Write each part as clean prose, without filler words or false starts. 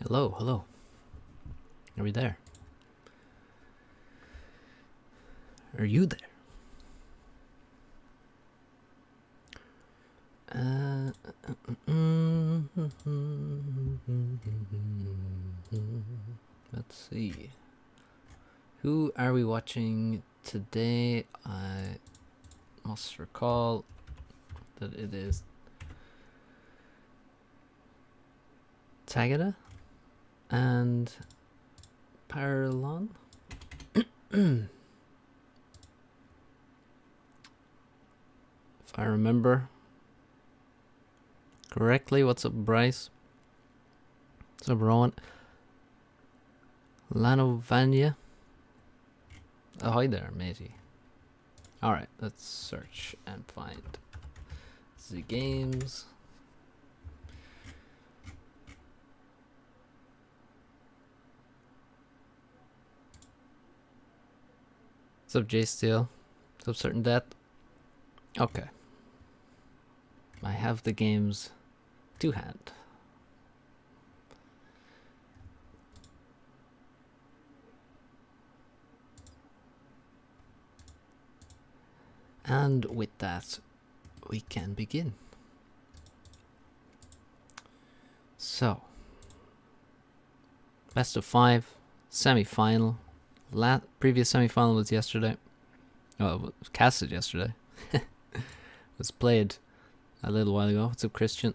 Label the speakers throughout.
Speaker 1: Hello, hello. Are we there? Are you there? Let's see. Who are we watching today? I must recall that it is Tagada and Paralon. If I remember correctly. What's up, Bryce? What's up, Rowan? Lanovania. Oh, hi there, matey. Alright, let's search and find the games. What's up, J Steel? What's up, Certain Death? Okay. I have the games to hand. And with that, we can begin. So, best of 5, semi-final. Previous semi-final was yesterday. Oh, it was casted yesterday. It was played a little while ago. What's up, Christian?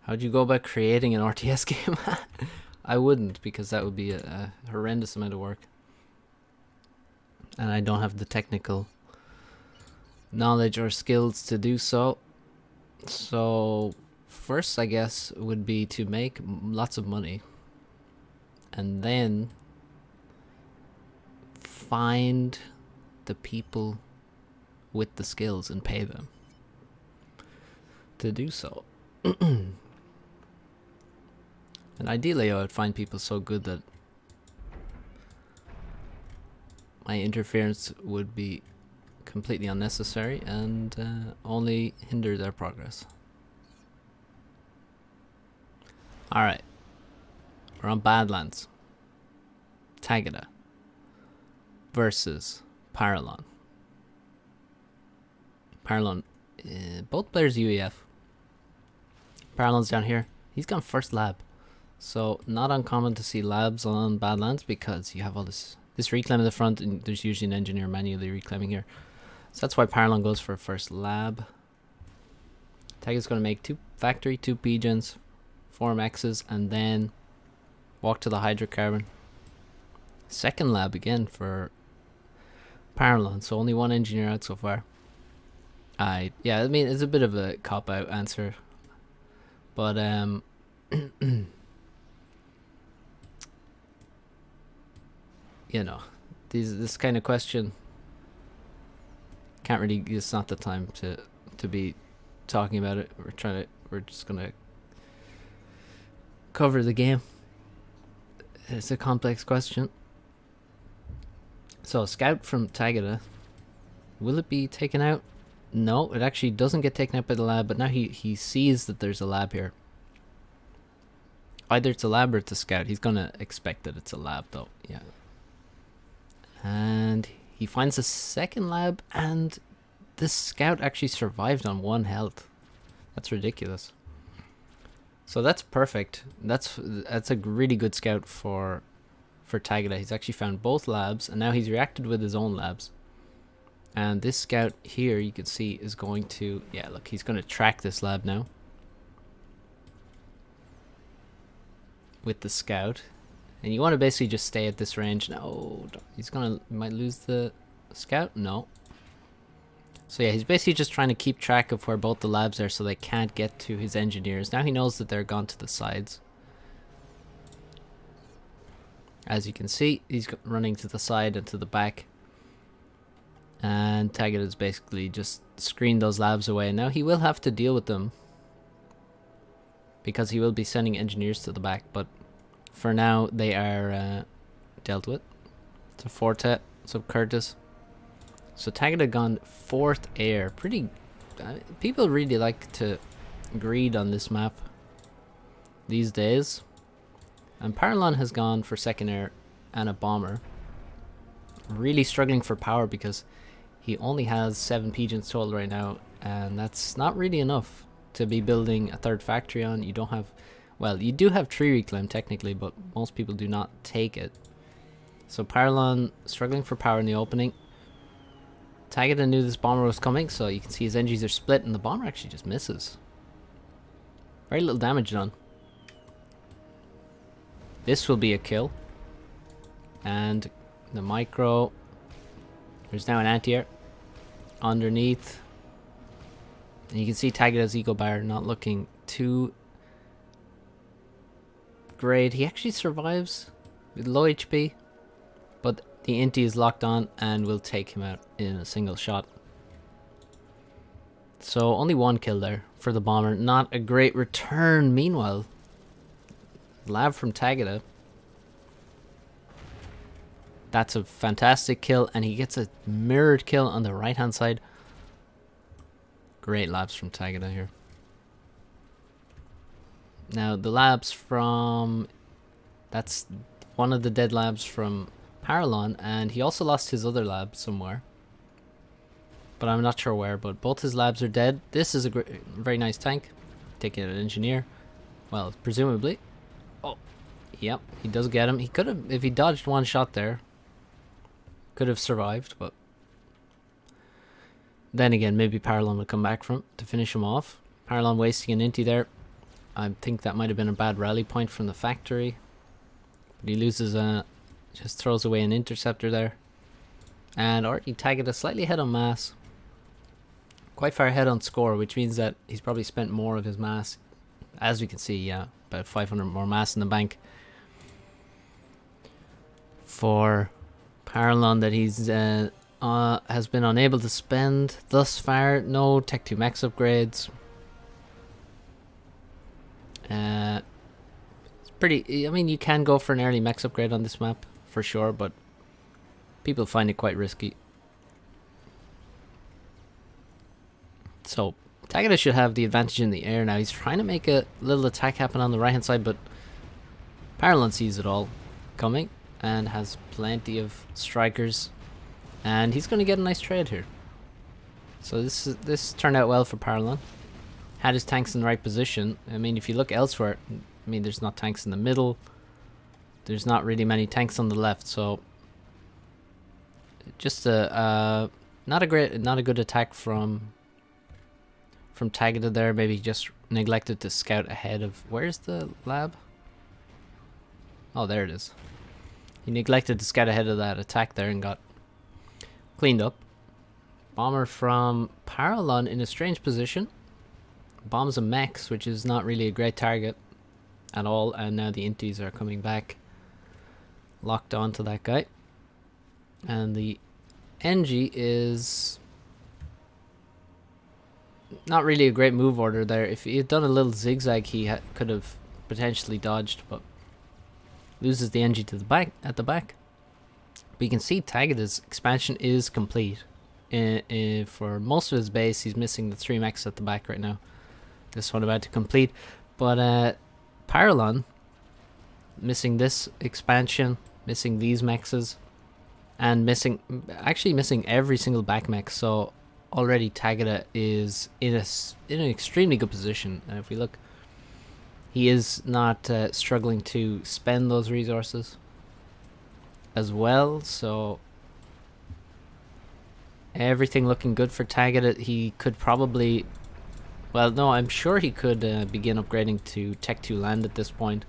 Speaker 1: How'd you go about creating an RTS game? I wouldn't, because that would be a horrendous amount of work. And I don't have the technical knowledge or skills to do so. So first, I guess, would be to make lots of money, and then find the people with the skills and pay them to do so. And ideally, I would find people so good that my interference would be completely unnecessary and only hinder their progress. Alright. We're on Badlands. Tagada versus Paralon. Paralon, both players UEF. Paralon's down here. He's gone first lab. So not uncommon to see labs on Badlands because you have all this reclaim in the front, and there's usually an engineer manually reclaiming here. So that's why Paralon goes for first lab. Tagada's going to make 2 factory, 2 pigeons, 4 mexes, and then walk to the hydrocarbon. Second lab again for Paralon, so only 1 engineer out so far. Yeah, I mean, it's a bit of a cop-out answer, but you know, this kind of question can't really. It's not the time to be talking about it. We're just gonna cover the game. It's a complex question. So, scout from Tagada, will it be taken out? No, it actually doesn't get taken out by the lab, but now he sees that there's a lab here. Either it's a lab or it's a scout. He's gonna expect that it's a lab, though. Yeah. And he finds a second lab, and this scout actually survived on 1 health. That's ridiculous. So that's perfect. That's a really good scout for Tagada. He's actually found both labs, and now he's reacted with his own labs. And this scout here, you can see, is going to... Yeah, look, he's going to track this lab now with the scout. And you want to basically just stay at this range. No, he's going to... Might lose the scout? No. So yeah, he's basically just trying to keep track of where both the labs are so they can't get to his engineers. Now he knows that they're gone to the sides. As you can see, he's running to the side and to the back. And Tagada's basically just screened those labs away. Now he will have to deal with them, because he will be sending engineers to the back. But for now, they are dealt with. So Forte, so Curtis. So Tagada gone 4th air. Pretty... people really like to greed on this map. these days. And Paralon has gone for second air and a bomber. Really struggling for power because he only has 7 pigeons total right now, and that's not really enough to be building a third factory on. You don't have, well, you do have tree reclaim technically, but most people do not take it. So Paralon struggling for power in the opening. Tagada knew this bomber was coming, so you can see his NGs are split, and the bomber actually just misses. Very little damage done. This will be a kill. And the micro. There's now an anti-air underneath. And you can see Tagada's eco bar not looking too great. He actually survives with low HP, but the Inti is locked on and will take him out in a single shot. So only 1 kill there for the bomber. Not a great return. Meanwhile, lab from Tagada. That's a fantastic kill, and he gets a mirrored kill on the right hand side. Great labs from Tagada here. Now the labs from, that's one of the dead labs from Paralon, and he also lost his other lab somewhere, but I'm not sure where. But both his labs are dead. This is a very nice tank. Taking an engineer, well, presumably. Oh, yep, he does get him. He could have, if he dodged one shot there, could have survived, but then again, maybe Paralon would come back from to finish him off. Paralon wasting an Inti there. I think that might have been a bad rally point from the factory. But he loses a, just throws away an interceptor there. And already Tagada slightly ahead on mass. Quite far ahead on score, which means that he's probably spent more of his mass. As we can see, yeah, about 500 more mass in the bank. For Paralon that he's has been unable to spend thus far. No Tech 2 Max upgrades. It's pretty, I mean, you can go for an early max upgrade on this map for sure, but people find it quite risky. So Tagada should have the advantage in the air now. He's trying to make a little attack happen on the right hand side, but Paralon sees it all coming and has plenty of strikers, and he's going to get a nice trade here. So this turned out well for Paralon. Had his tanks in the right position. I mean, if you look elsewhere, I mean, there's not tanks in the middle. There's not really many tanks on the left, so just a not a good attack from Tagada there. Maybe just neglected to scout ahead of, where's the lab? Oh, there it is. He neglected to scout ahead of that attack there and got cleaned up. Bomber from Paralon in a strange position. Bombs a mechs, which is not really a great target at all, and now the Intis are coming back. Locked onto that guy. And the NG is not really a great move order there. If he had done a little zigzag, he could have potentially dodged, but loses the NG to the back at the back. But you can see Tagada's expansion is complete. For most of his base, he's missing the 3 mechs at the back right now. This one about to complete, but Paralon missing this expansion, missing these mechs, and missing every single back mech. So already Tagada is in an extremely good position, and if we look, he is not struggling to spend those resources as well. So everything looking good for Tagada. He could probably, well, no, I'm sure he could begin upgrading to Tech 2 land at this point,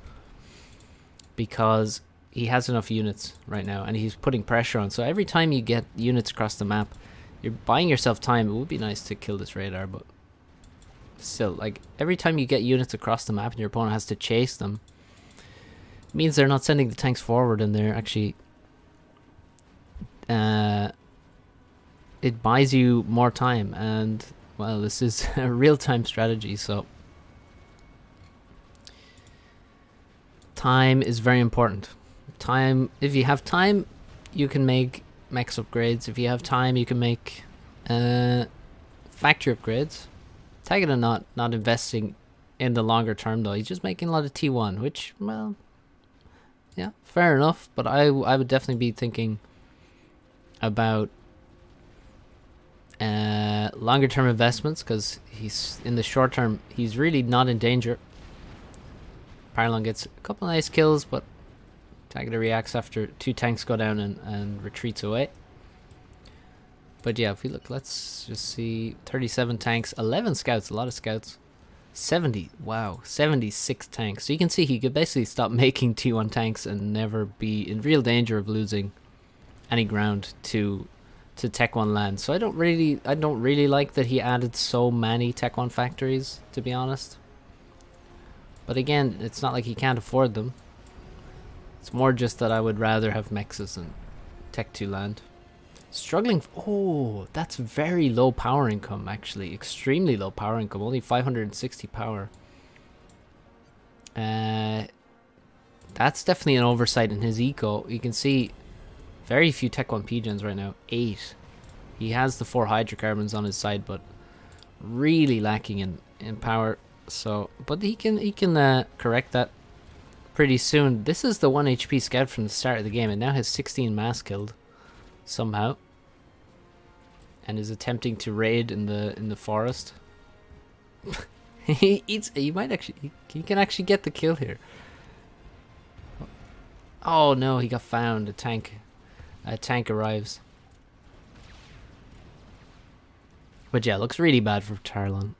Speaker 1: because he has enough units right now and he's putting pressure on. So every time you get units across the map, you're buying yourself time. It would be nice to kill this radar, but still, like, every time you get units across the map and your opponent has to chase them, it means they're not sending the tanks forward, and they're actually it buys you more time. And well, this is a real-time strategy, so time is very important. Time, if you have time, you can make mechs upgrades. If you have time, you can make factory upgrades. Tagada not investing in the longer term, though. He's just making a lot of T1, which, well, yeah, fair enough. But I would definitely be thinking about longer term investments, because he's in the short term, he's really not in danger. Paralon gets a couple nice kills, but Tagada reacts after 2 tanks go down and retreats away. But yeah, if we look, let's just see. 37 tanks, 11 scouts, a lot of scouts. 70, wow, 76 tanks. So you can see he could basically stop making T1 tanks and never be in real danger of losing any ground to Tech 1 land. So I don't really like that he added so many Tech 1 factories, to be honest. But again, it's not like he can't afford them. It's more just that I would rather have Mexes and Tech 2 land. Struggling. Oh, that's very low power income, actually. Extremely low power income. Only 560 power. That's definitely an oversight in his eco. You can see very few Tech 1 P-gens right now. 8. He has the 4 hydrocarbons on his side, but really lacking in power. So, but he can correct that pretty soon. This is the 1 HP scout from the start of the game. It now has 16 mass killed somehow, and is attempting to raid in the forest. He can actually get the kill here. Oh no, he got found. A tank arrives. But yeah, looks really bad for Paralon.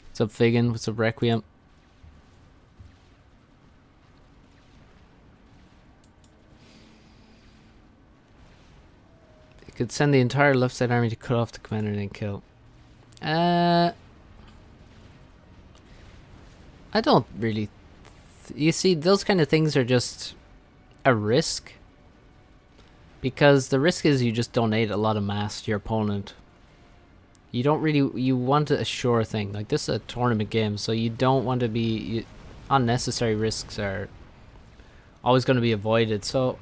Speaker 1: What's up, Figan? What's up, Requiem? It could send the entire left side army to cut off the commander and then kill. I don't really... You see, those kind of things are just a risk. Because the risk is you just donate a lot of mass to your opponent. You don't really... You want a sure thing. Like, this is a tournament game, so you don't want to be... unnecessary risks are always going to be avoided. So,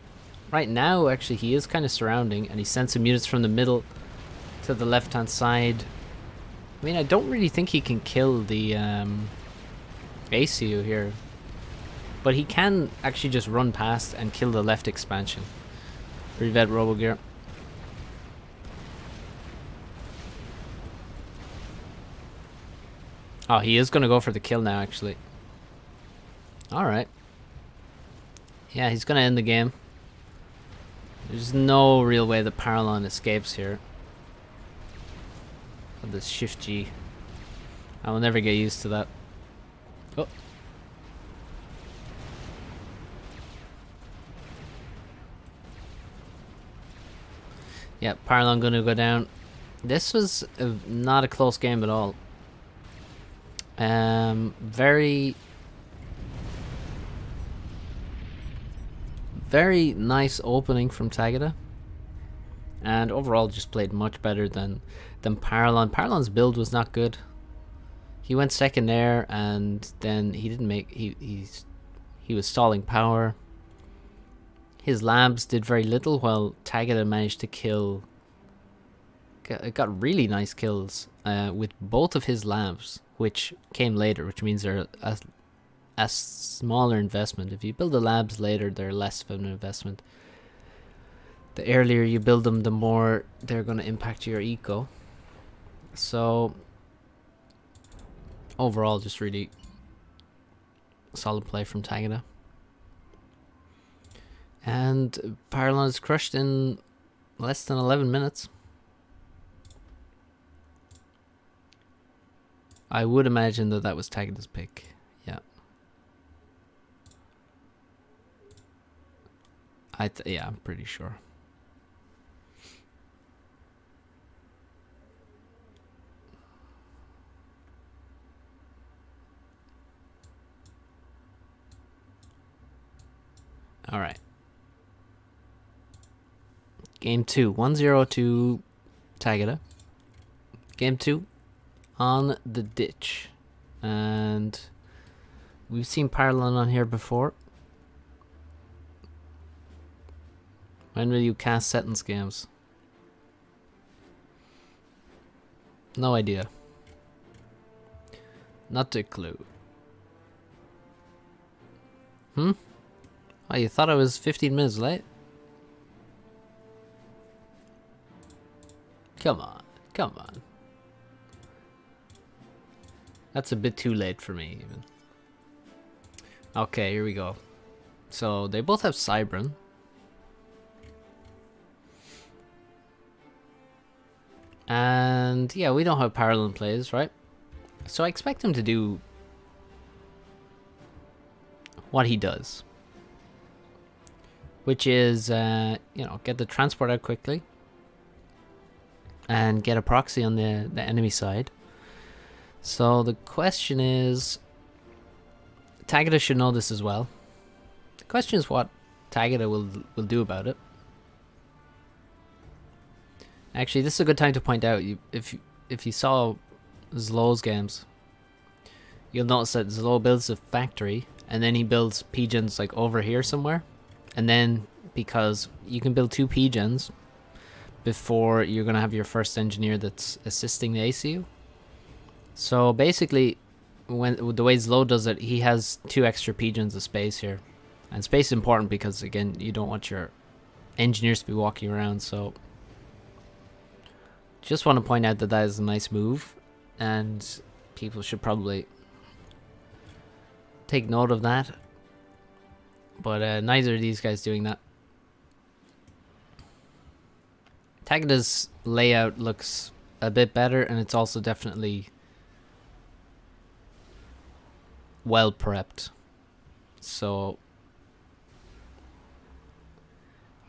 Speaker 1: right now, actually, he is kind of surrounding, and he sends some units from the middle to the left-hand side. I mean, I don't really think he can kill the ACU here. But he can actually just run past and kill the left expansion. Revet Robogear. Oh, he is going to go for the kill now, actually. Alright. Yeah, he's going to end the game. There's no real way that Paralon escapes here. Oh, this Shift G. I will never get used to that. Oh. Yeah, Paralon going to go down. This was not a close game at all. Very nice opening from Tagada, and overall just played much better than Paralon. Paralon's build was not good. He went second there, and then he didn't make... He was stalling power. His labs did very little, while Tagada managed to kill... Got really nice kills with both of his labs, which came later, which means they're a smaller investment. If you build the labs later, they're less of an investment. The earlier you build them, the more they're going to impact your eco. So overall, just really solid play from Tagada. And Paralon is crushed in less than 11 minutes. I would imagine that was Tagada's pick. Yeah. Yeah, I'm pretty sure. All right. Game 2, 1-0 to Tagada. Game 2 on the ditch. And we've seen Paralon on here before. When will you cast sentence games? No idea. Not a clue. Hmm? Oh, you thought I was 15 minutes late? Come on. Come on. That's a bit too late for me, even. Okay, here we go. So, they both have Cybran. And, yeah, we don't have parallel plays, right? So I expect him to do what he does. Which is, you know, get the transport out quickly. And get a proxy on the enemy side. So the question is... Tagada should know this as well. The question is what Tagada will do about it. Actually, this is a good time to point out, if you saw Zlow's games, you'll notice that Zlow builds a factory, and then he builds P-gens like over here somewhere. And then, because you can build 2 P-gens before you're going to have your first engineer that's assisting the ACU. So basically, when the way Zlow does it, he has 2 extra P-gens of space here. And space is important because, again, you don't want your engineers to be walking around, so... Just want to point out that that is a nice move, and people should probably take note of that. But neither of these guys doing that. Tagada's layout looks a bit better, and it's also definitely well prepped. So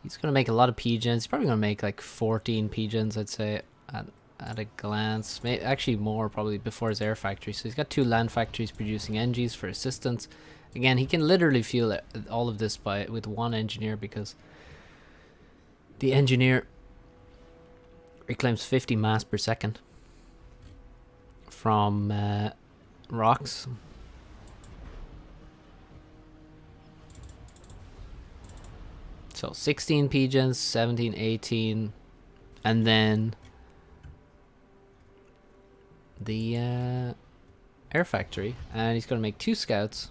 Speaker 1: he's going to make a lot of P-gens. He's probably going to make like 14 P-gens, I'd say, at a glance. Actually more, probably, before his air factory. So he's got 2 land factories producing NGs for assistance. Again, he can literally fuel all of this with 1 engineer, because the engineer reclaims 50 mass per second from rocks. So 16 P-gens, 17, 18, and then the air factory. And he's going to make 2 scouts.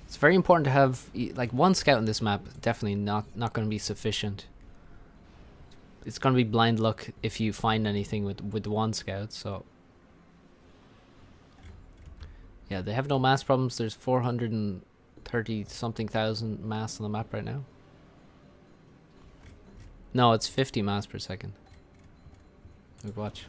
Speaker 1: It's very important to have like 1 scout in this map. Definitely not going to be sufficient. It's going to be blind luck if you find anything with 1 scout. So yeah, they have no mass problems. There's 430 something thousand mass on the map right now. No, it's 50 mass per second. Look, watch.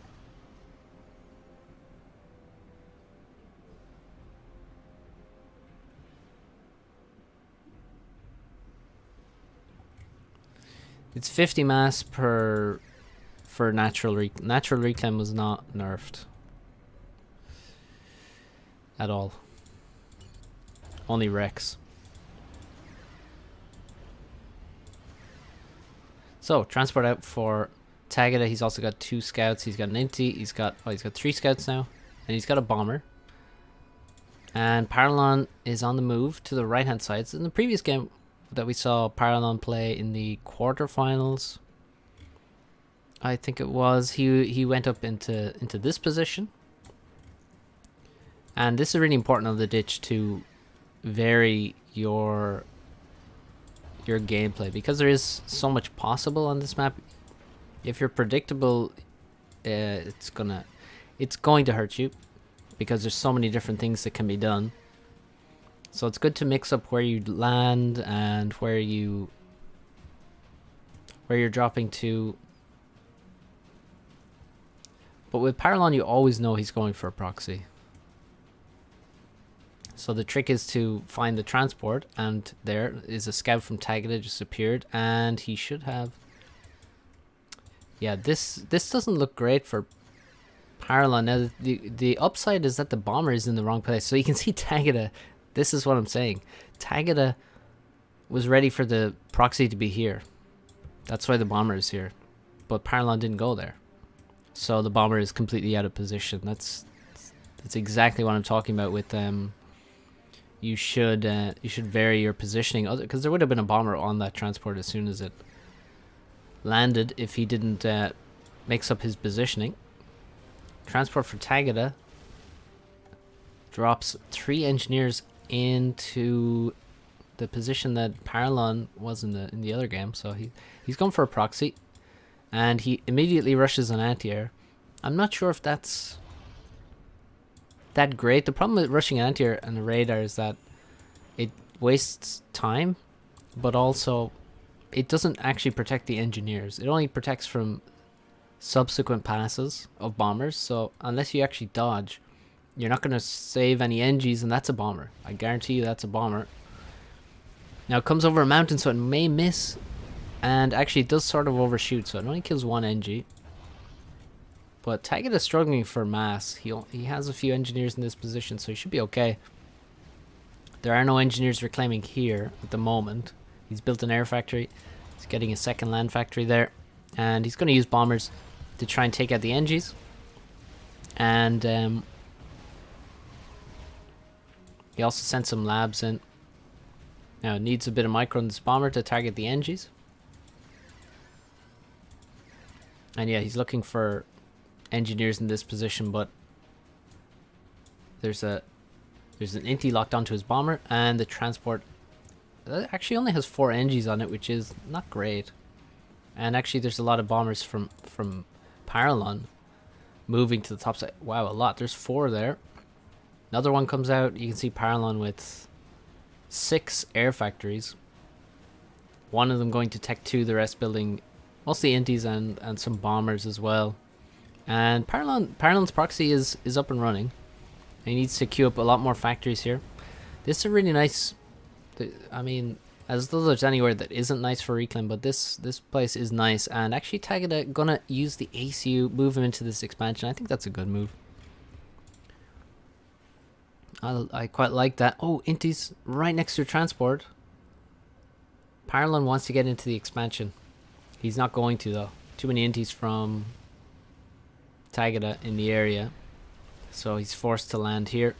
Speaker 1: It's 50 mass for natural reclaim was not nerfed at all. Only Rex. So transport out for Tagada. He's also got 2 scouts. He's got an Inti. He's got 3 scouts now, and he's got a bomber. And Paralon is on the move to the right hand side. So in the previous game that we saw Paralon play in the quarterfinals, I think it was, he went up into this position. And this is really important on the ditch to vary your gameplay, because there is so much possible on this map. If you're predictable, it's going to hurt you, because there's so many different things that can be done. So it's good to mix up where you land and where you're dropping to. But with Paralon, you always know he's going for a proxy. So the trick is to find the transport, and there is a scout from Tagada just appeared, and he should have... Yeah, this doesn't look great for Paralon. Now, the upside is that the bomber is in the wrong place. So you can see Tagada, this is what I'm saying. Tagada was ready for the proxy to be here. That's why the bomber is here. But Paralon didn't go there. So the bomber is completely out of position. That's exactly what I'm talking about with you should vary your positioning, because there would have been a bomber on that transport as soon as it landed if he didn't mix up his positioning. Transport for Tagada. drops 3 engineers into the position that Paralon was in the other game. So he's going for a proxy, and he immediately rushes an anti-air. I'm not sure if that's that great. The problem with rushing an anti-air and the radar is that it wastes time, but also it doesn't actually protect the engineers. It only protects from subsequent passes of bombers. So unless you actually dodge, you're not going to save any NGs, and that's a bomber. I guarantee you that's a bomber. Now it comes over a mountain, so it may miss, and actually it does sort of overshoot, so it only kills 1 NG. But Taggart is struggling for mass. He has a few engineers in this position, so he should be okay. There are no engineers reclaiming here at the moment. He's built an air factory. He's getting a second land factory there, and he's going to use bombers to try and take out the NGs. And he also sent some labs in. Now it needs a bit of micro in this bomber to target the NGs. And yeah, he's looking for engineers in this position, but there's an inti locked onto his bomber, and the transport actually only has 4 NGs on it, which is not great. And actually there's a lot of bombers from Paralon moving to the top side. Wow, a lot. There's 4 there. Another one comes out. You can see Paralon with 6 air factories. One of them going to Tech 2, the rest building mostly intis and some bombers as well. And Paralon's proxy is up and running. He needs to queue up a lot more factories here. This is a really nice, I mean, as though there's anywhere that isn't nice for reclaim, but this place is nice. And actually Tagada gonna use the ACU, move him into this expansion. I think that's a good move. I quite like that. Oh, intis right next to transport. Paralon wants to get into the expansion. He's not going to, though. Too many intis from Tagada in the area, so he's forced to land here.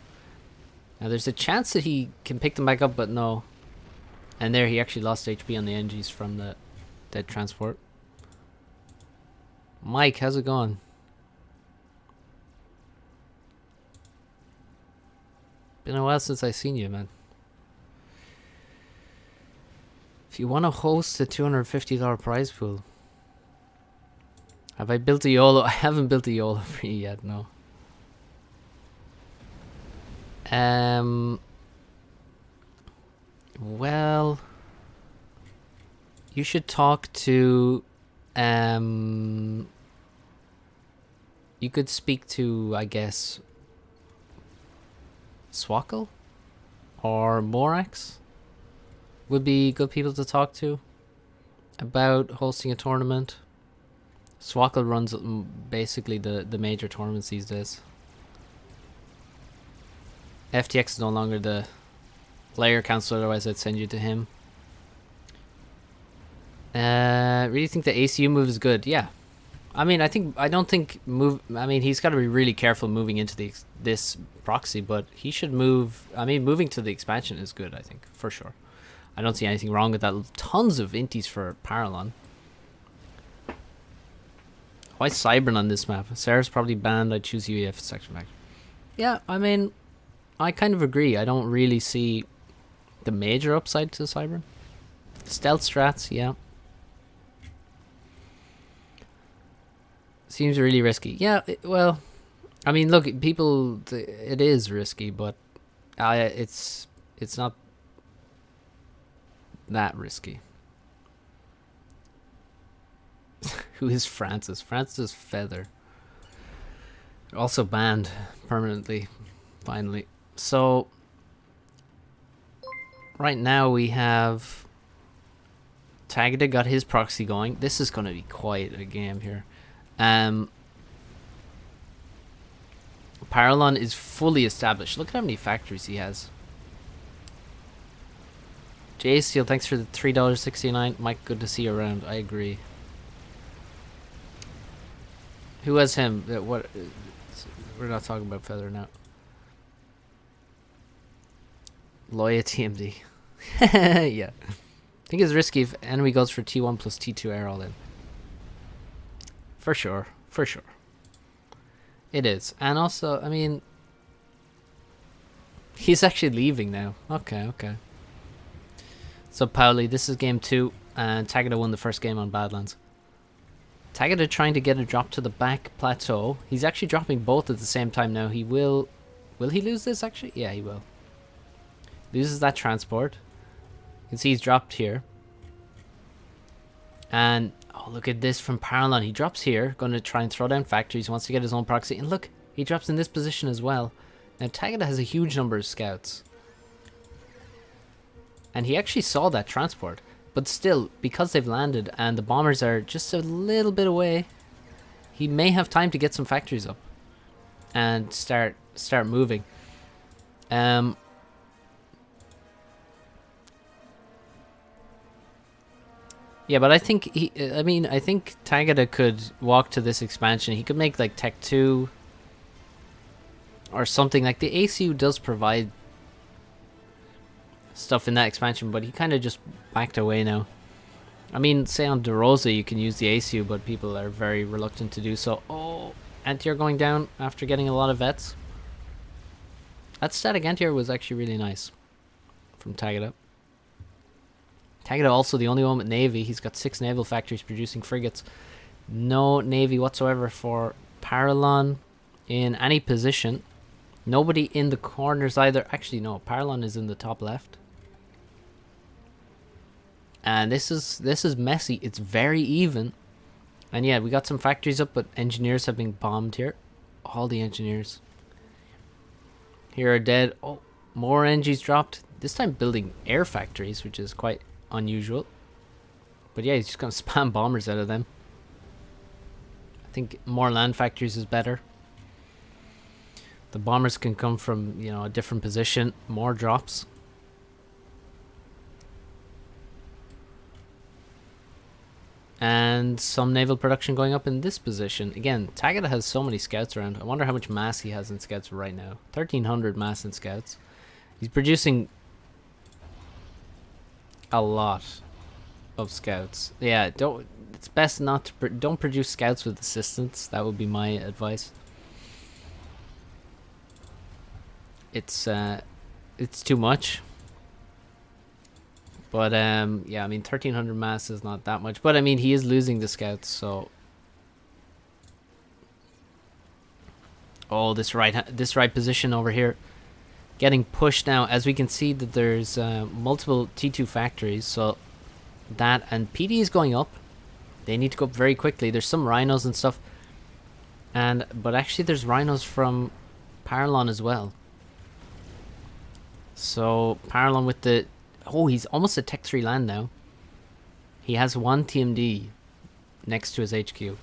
Speaker 1: Now there's a chance that he can pick them back up, but no. And there he actually lost HP on the NGs from the dead transport. Mike, how's it going? Been a while since I seen you, man. If you want to host a $250 prize pool. Have I built a YOLO? I haven't built a YOLO for you yet, no. Well, you should talk to, you could speak to, I guess, Swackle or Morax would be good people to talk to about hosting a tournament. Swackle runs basically the major tournaments these days. FTX is no longer the player council, otherwise I'd send you to him. Really think the ACU move is good. Yeah, I mean, I don't think he's got to be really careful moving into this proxy, but he should move. I mean, moving to the expansion is good, I think, for sure. I don't see anything wrong with that. Tons of intis for Paralon. Why Cybern on this map? Sarah's probably banned. I choose UEF section factor. Yeah, I mean, I kind of agree. I don't really see the major upside to Cybern. Stealth strats, yeah. Seems really risky. Yeah, well, I mean, look, people, it is risky, but it's not that risky. Who is Francis? Francis Feather. Also banned permanently, finally. So, right now we have Tagada got his proxy going. This is going to be quite a game here. Paralon is fully established. Look at how many factories he has. Jay Steel, thanks for the $3.69. Mike, good to see you around. I agree. Who has him? What? We're not talking about Feather now. Loya TMD. Yeah. I think it's risky if enemy goes for T1 plus T2 air all in. For sure. For sure. It is. And also, I mean, He's actually leaving now. Okay, okay. So Pauli, this is game 2, and Tagada won the first game on Badlands. Tagada trying to get a drop to the back plateau. He's actually dropping both at the same time now. He will he lose this actually? Yeah, he will. Loses that transport. You can see he's dropped here. And oh, look at this from Parallon. He drops here, going to try and throw down factories. Wants to get his own proxy. And look, he drops in this position as well. Now Tagada has a huge number of scouts. And he actually saw that transport. But still, because they've landed and the bombers are just a little bit away, he may have time to get some factories up and start moving. Yeah, but I think I think Tagada could walk to this expansion. He could make like Tech 2 or something. Like the ACU does provide stuff in that expansion, but he kind of just backed away now. I mean, say on DeRosa you can use the ACU, but people are very reluctant to do so. Oh, Antier going down after getting a lot of vets. That static Antier was actually really nice from Tagada. Tagada also the only one with Navy. He's got 6 naval factories producing frigates. No Navy whatsoever for Parallon in any position. Nobody in the corners either. Actually, no. Parallon is in the top left. And this is messy. It's very even. And yeah, we got some factories up, but engineers have been bombed here. All the engineers here are dead. Oh, more NGs dropped. This time building air factories, which is quite unusual. But yeah, he's just gonna spam bombers out of them. I think more land factories is better. The bombers can come from, you know, a different position. More drops. And some naval production going up in this position. Again, Tagada has so many scouts around. I wonder how much mass he has in scouts right now. 1,300 mass in scouts. He's producing a lot of scouts. Yeah, it's best not to don't produce scouts with assistants. That would be my advice. It's too much. But yeah, I mean 1,300 mass is not that much. But I mean he is losing the scouts, so oh, this right position over here getting pushed now, as we can see that there's multiple T2 factories, so that and PD is going up. They need to go up very quickly. There's some rhinos and stuff, but actually there's rhinos from Parallon as well. So Parallon with the he's almost at Tech 3 land now. He has 1 TMD next to his HQ.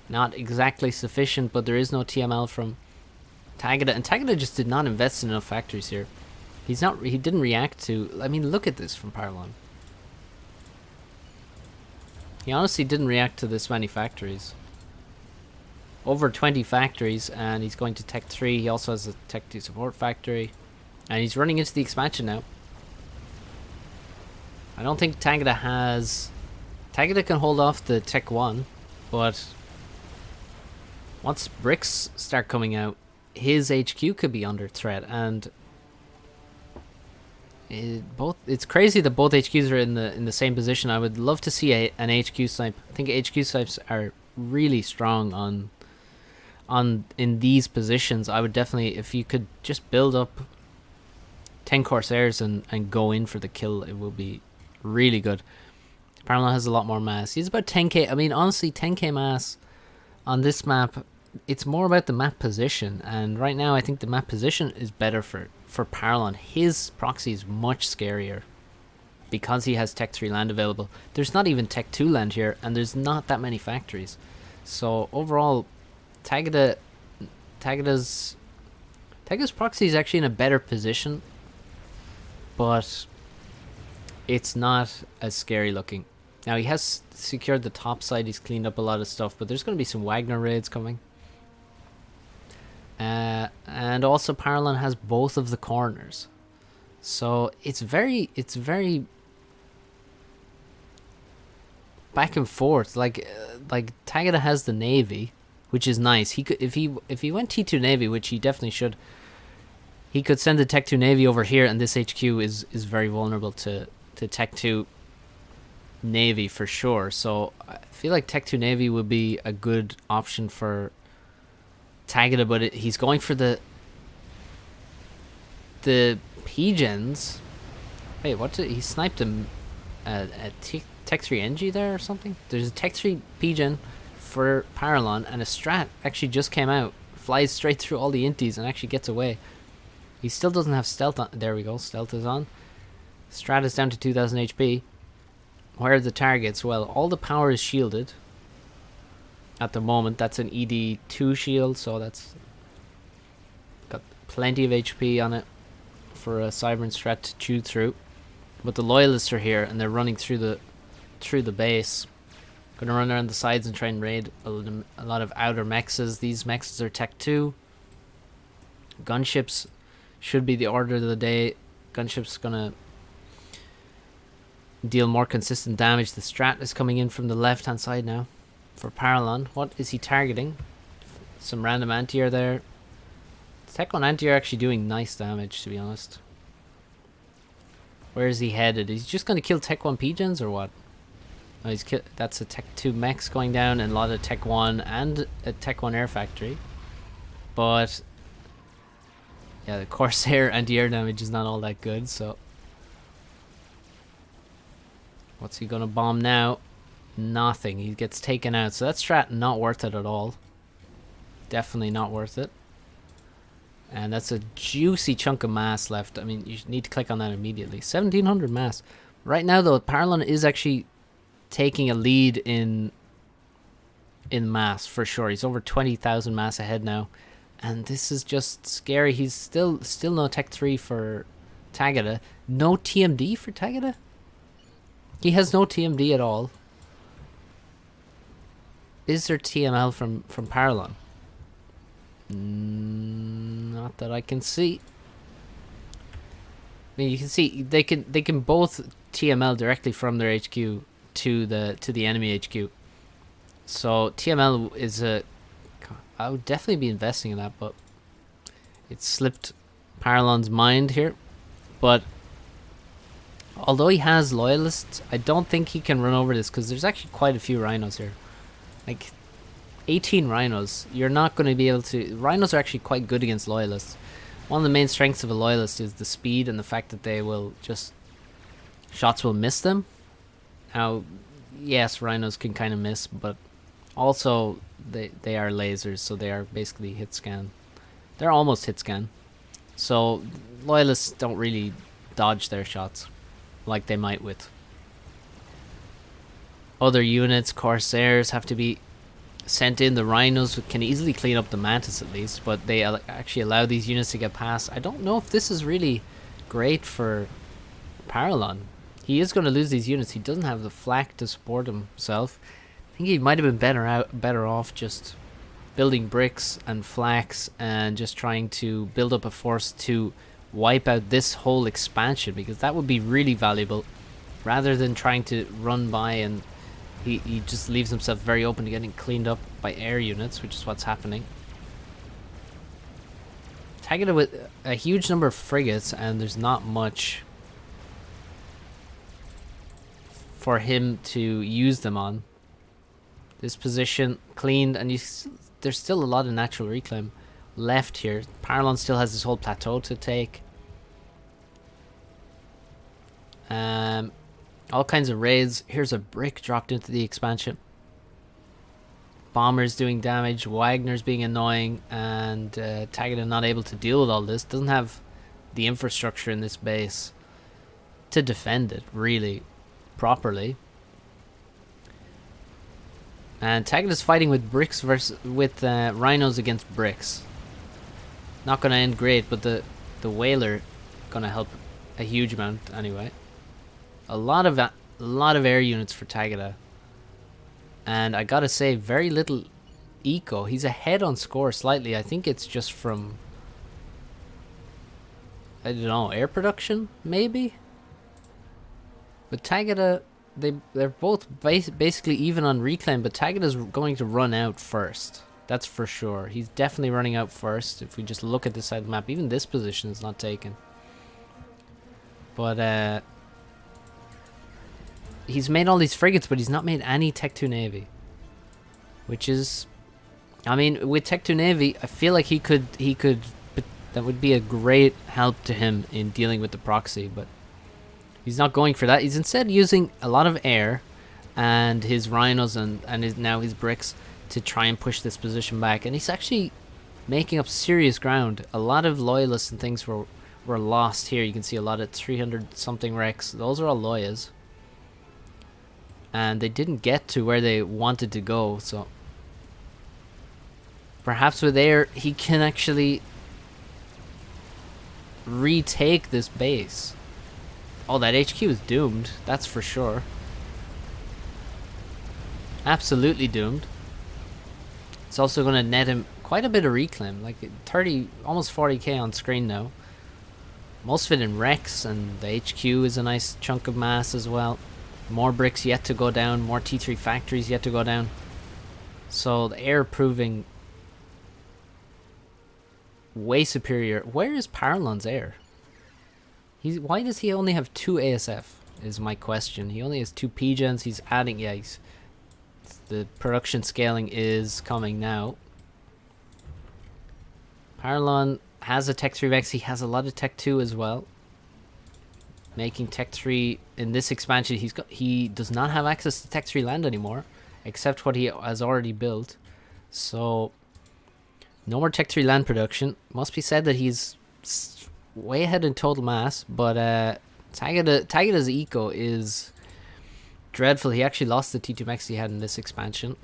Speaker 1: Not exactly sufficient, but there is no TML from Tagada, and Tagada just did not invest in enough factories here. He didn't react to, I mean, look at this from Parallon. He honestly didn't react to this many factories. Over 20 factories, and he's going to Tech 3. He also has a Tech 2 support factory, and he's running into the expansion now. I don't think Tagada can hold off the Tech 1, but once bricks start coming out, his HQ could be under threat, and it's crazy that both HQs are in the same position. I would love to see an HQ snipe. I think HQ snipes are really strong in these positions. I would definitely, if you could just build up 10 Corsairs and go in for the kill, it will be really good. Parallon has a lot more mass. He's about 10k. I mean, honestly, 10k mass on this map. It's more about the map position, and right now I think the map position is better for Parallon. His proxy is much scarier because he has Tech 3 land available. There's not even Tech 2 land here, and there's not that many factories. So overall, Tagada's proxy is actually in a better position, but it's not as scary looking. Now he has secured the top side, he's cleaned up a lot of stuff, but there's going to be some Wagner raids coming. And also Parallon has both of the corners. So it's very back and forth. Like Tagada has the Navy, which is nice. He could if he went T2 Navy, which he definitely should, he could send the Tech 2 Navy over here, and this HQ is very vulnerable to Tech 2 Navy for sure. So I feel like Tech 2 Navy would be a good option for Tagada, but he's going for the Pigeons. Wait, what did he sniped him at Tech 3 NG there or something? There's a Tech 3 Pigeon for Paralon, and a Strat actually just came out, flies straight through all the inties and actually gets away. He still doesn't have stealth on. There we go, stealth is on. Strat is down to 2000 HP. Where are the targets? Well, all the power is shielded at the moment. That's an ED2 shield, so that's got plenty of HP on it for a Cybern Strat to chew through. But the Loyalists are here, and they're running through the base. Gonna run around the sides and try and raid a lot of outer mexes. These mexes are Tech 2. Gunships should be the order of the day. Gunships gonna deal more consistent damage. The Strat is coming in from the left hand side now for Paralon. What is he targeting? Some random anti-air there. Tech 1 anti-air actually doing nice damage, to be honest. Where is he headed? Is he just going to kill Tech 1 Pigeons or what? Oh, that's a Tech 2 mechs going down, and a lot of Tech 1 and a Tech 1 air factory. But yeah, the Corsair anti-air damage is not all that good, so what's he gonna bomb now? Nothing. He gets taken out. So that Strat not worth it at all. Definitely not worth it. And that's a juicy chunk of mass left. I mean, you need to click on that immediately. 1700 mass. Right now, though, Paralon is actually taking a lead in mass for sure. He's over 20,000 mass ahead now. And this is just scary. He's still no Tech 3 for Tagada. No TMD for Tagada? He has no TMD at all. Is there TML from Paralon? Not that I can see. I mean, you can see they can both TML directly from their HQ to the enemy HQ. So TML is I would definitely be investing in that, but it slipped Paralon's mind here. But although he has Loyalists, I don't think he can run over this, because there's actually quite a few Rhinos here. Like 18 Rhinos. You're not going to be able to... Rhinos are actually quite good against Loyalists. One of the main strengths of a Loyalist is the speed and the fact that they will just... shots will miss them. Now, yes, Rhinos can kind of miss, but also they are lasers, so they are basically hit scan. They're almost hit scan. So Loyalists don't really dodge their shots like they might with other units. Corsairs have to be sent in. The Rhinos can easily clean up the Mantis at least, but they actually allow these units to get past. I don't know if this is really great for Paralon. He is going to lose these units. He doesn't have the flak to support himself. I think he might have been better off just building bricks and flax and just trying to build up a force to wipe out this whole expansion, because that would be really valuable, rather than trying to run by, and he just leaves himself very open to getting cleaned up by air units, which is what's happening. Tagada with a huge number of frigates, and there's not much for him to use them on. This position cleaned, and there's still a lot of natural reclaim left here. Paralon still has this whole plateau to take. All kinds of raids. Here's a brick dropped into the expansion. Bombers doing damage. Wagner's being annoying, and Tagada not able to deal with all this. Doesn't have the infrastructure in this base to defend it really properly. And Tagada's fighting with bricks with Rhinos against bricks. Not gonna end great, but the Whaler gonna help a huge amount anyway. A lot of air units for Tagada, and I gotta say, very little eco. He's ahead on score slightly. I think it's just from, I don't know, air production maybe. But Tagada, they're both basically even on reclaim, but Tagada's going to run out first. That's for sure. He's definitely running out first. If we just look at this side of the map, even this position is not taken. But he's made all these frigates, but he's not made any Tech 2 Navy. Which is, I mean, with Tech 2 Navy, I feel like he could, that would be a great help to him in dealing with the proxy, but he's not going for that. He's instead using a lot of air and his rhinos and now his bricks to try and push this position back. And he's actually making up serious ground. A lot of loyalists and things were lost here. You can see a lot of 300 something wrecks. Those are all loyas. And they didn't get to where they wanted to go, so perhaps with air he can actually retake this base. Oh, that HQ is doomed, that's for sure. Absolutely doomed. It's also going to net him quite a bit of reclaim, like 30, almost 40k on screen now. Most of it in wrecks, and the HQ is a nice chunk of mass as well. More bricks yet to go down, more T3 factories yet to go down. So the air proving way superior. Where is Paralon's air? Why does he only have 2 ASF is my question. He only has 2 PGens. He's adding, yeah, the production scaling is coming now. Paralon has a Tech 3 Vex. He has a lot of Tech 2 as well. Making Tech 3 in this expansion, he does not have access to Tech 3 land anymore, except what he has already built. So no more Tech 3 land production. Must be said that he's way ahead in total mass, but Tagada's eco is dreadful. He actually lost the T2 max he had in this expansion,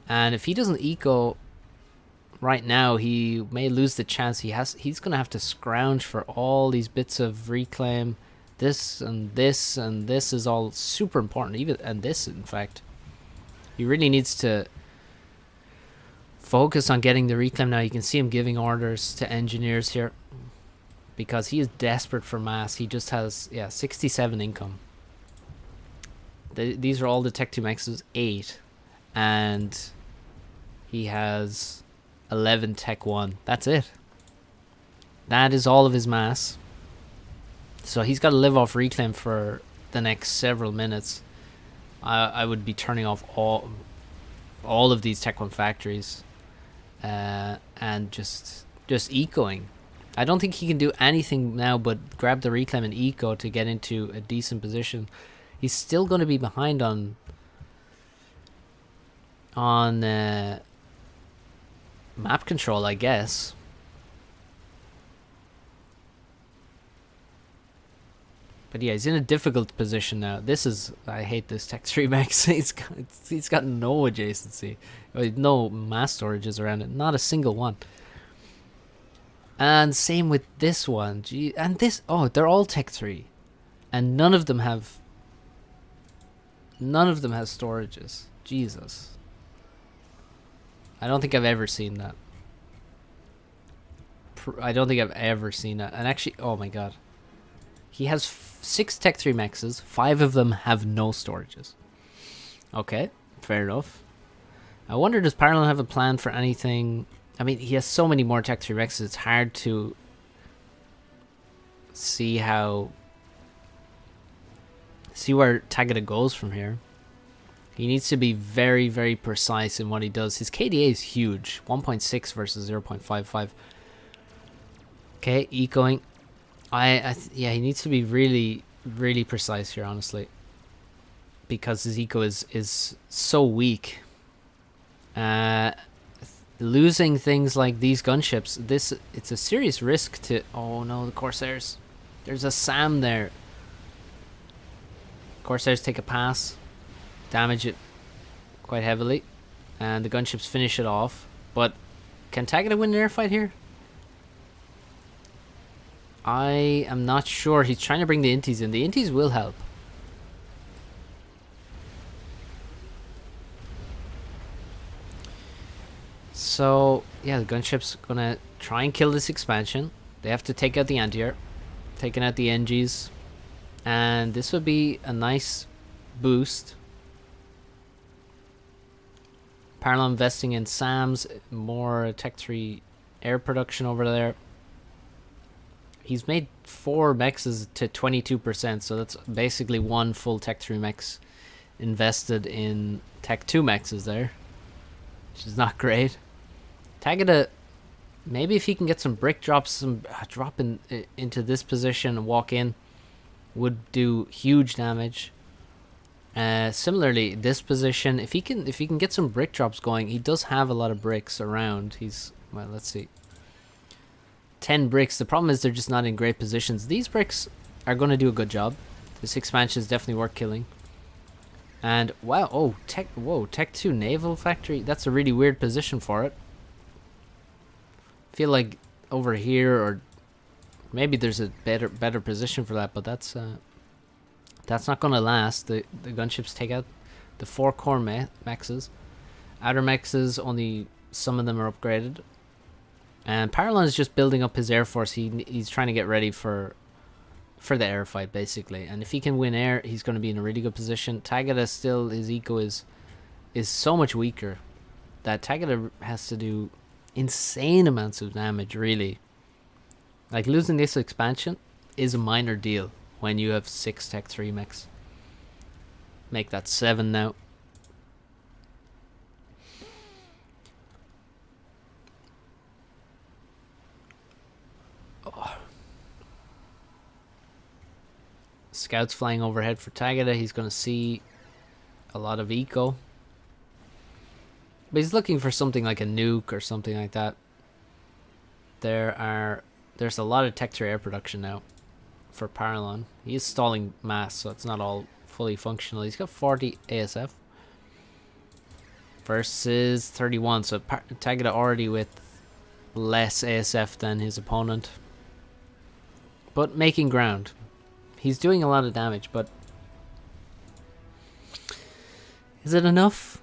Speaker 1: and if he doesn't eco right now, he may lose the chance. He's gonna have to scrounge for all these bits of reclaim. This and this and this is all super important. And this, in fact, he really needs to focus on getting the reclaim now. You can see him giving orders to engineers here because he is desperate for mass. He just has 67 income. These are all the Tech 2 maxes, 8, and he has 11 Tech 1. That's it. That is all of his mass. So he's got to live off reclaim for the next several minutes. I would be turning off all of these Tech 1 factories and just ecoing. I don't think he can do anything now but grab the reclaim and eco to get into a decent position. He's still going to be behind on map control, I guess. But yeah, he's in a difficult position now. I hate this Tech 3 max. He's got no adjacency. No mass storages around it. Not a single one. And same with this one. Gee, and this, they're all Tech 3. And none of them have storages. Jesus. I don't think I've ever seen that. And actually, oh my god. He has 6 Tech 3 maxes. 5 of them have no storages. Okay, fair enough. I wonder, does Parallel have a plan for anything? I mean, he has so many more Tech 3 maxes. It's hard to see where Tagada goes from here. He needs to be very, very precise in what he does. His KDA is huge. 1.6 versus 0.55. Okay, ecoing. Yeah, he needs to be really, really precise here, honestly, because his eco is so weak. Losing things like these gunships, it's a serious risk to. Oh no, the Corsairs! There's a SAM there. Corsairs take a pass, damage it quite heavily, and the gunships finish it off. But can Tagada win an airfight here? I am not sure. He's trying to bring the inties in. The inties will help. So, yeah, the gunship's gonna try and kill this expansion. They have to take out the anti-air, taking out the NGs, and this would be a nice boost Parallel investing in SAMs, more Tech 3 air production over there. He's made 4 mexes to 22%, so that's basically 1 full Tech 3 mex invested in Tech 2 mexes there, which is not great. Tagada, maybe if he can get some brick drops, some drop into this position and walk in, would do huge damage. Similarly, this position, if he can get some brick drops going, he does have a lot of bricks around. He's, well, let's see, 10 bricks. The problem is they're just not in great positions. These bricks are going to do a good job. This expansion is definitely worth killing. And wow, oh, Tech 2 naval factory. That's a really weird position for it. I feel like over here, or maybe there's a better position for that, but that's not gonna last. The gunships take out the 4 core mexes. Outer mexes, only some of them are upgraded. And Parallon is just building up his air force. He's trying to get ready for the air fight, basically. And if he can win air, he's going to be in a really good position. Tagada still, his eco is so much weaker that Tagada has to do insane amounts of damage, really. Like, losing this expansion is a minor deal when you have 6 Tech 3 mechs. Make that 7 now. Oh. Scouts flying overhead for Tagada. He's going to see a lot of eco. But he's looking for something like a nuke or something like that. There's a lot of Tech 3 air production now for Parallon. He is stalling mass, so it's not all fully functional. He's got 40 ASF versus 31, so Tagada already with less ASF than his opponent, but making ground. He's doing a lot of damage, but is it enough?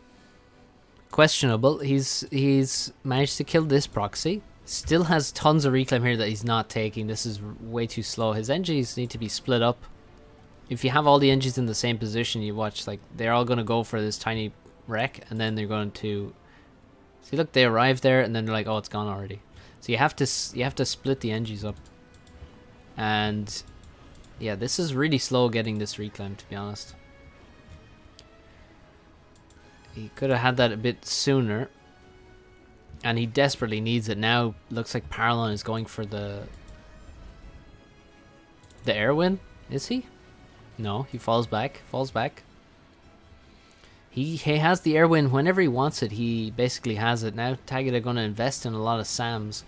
Speaker 1: Questionable. He's managed to kill this proxy. Still has tons of reclaim here that he's not taking. This is way too slow. His NGs need to be split up. If you have all the NGs in the same position, you watch, like, they're all going to go for this tiny wreck, and then they're going to see, look, they arrive there and then they're like, oh, it's gone already. So you have to split the NGs up. And yeah, this is really slow getting this reclaim, to be honest. He could have had that a bit sooner. And he desperately needs it now. Looks like Parallon is going for the air win. Is he? No, he falls back. He has the air win whenever he wants it. He basically has it. Now Tagada going to invest in a lot of SAMs.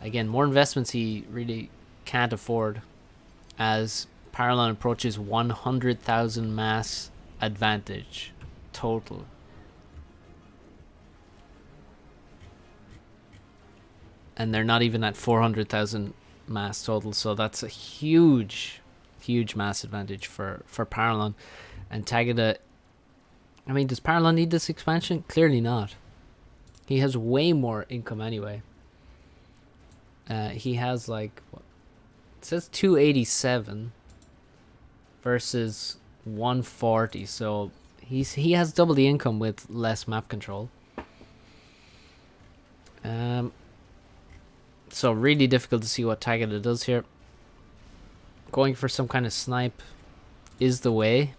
Speaker 1: Again, more investments he really can't afford as Parallon approaches 100,000 mass advantage total. And they're not even at 400,000 mass total, so that's a huge mass advantage for Parallon. And Tagada, I mean, does Parallon need this expansion? Clearly not. He has way more income anyway. He has, like, what? It says 287 versus 140, so he has double the income with less map control. So really difficult to see what Tagada does here. Going for some kind of snipe is the way.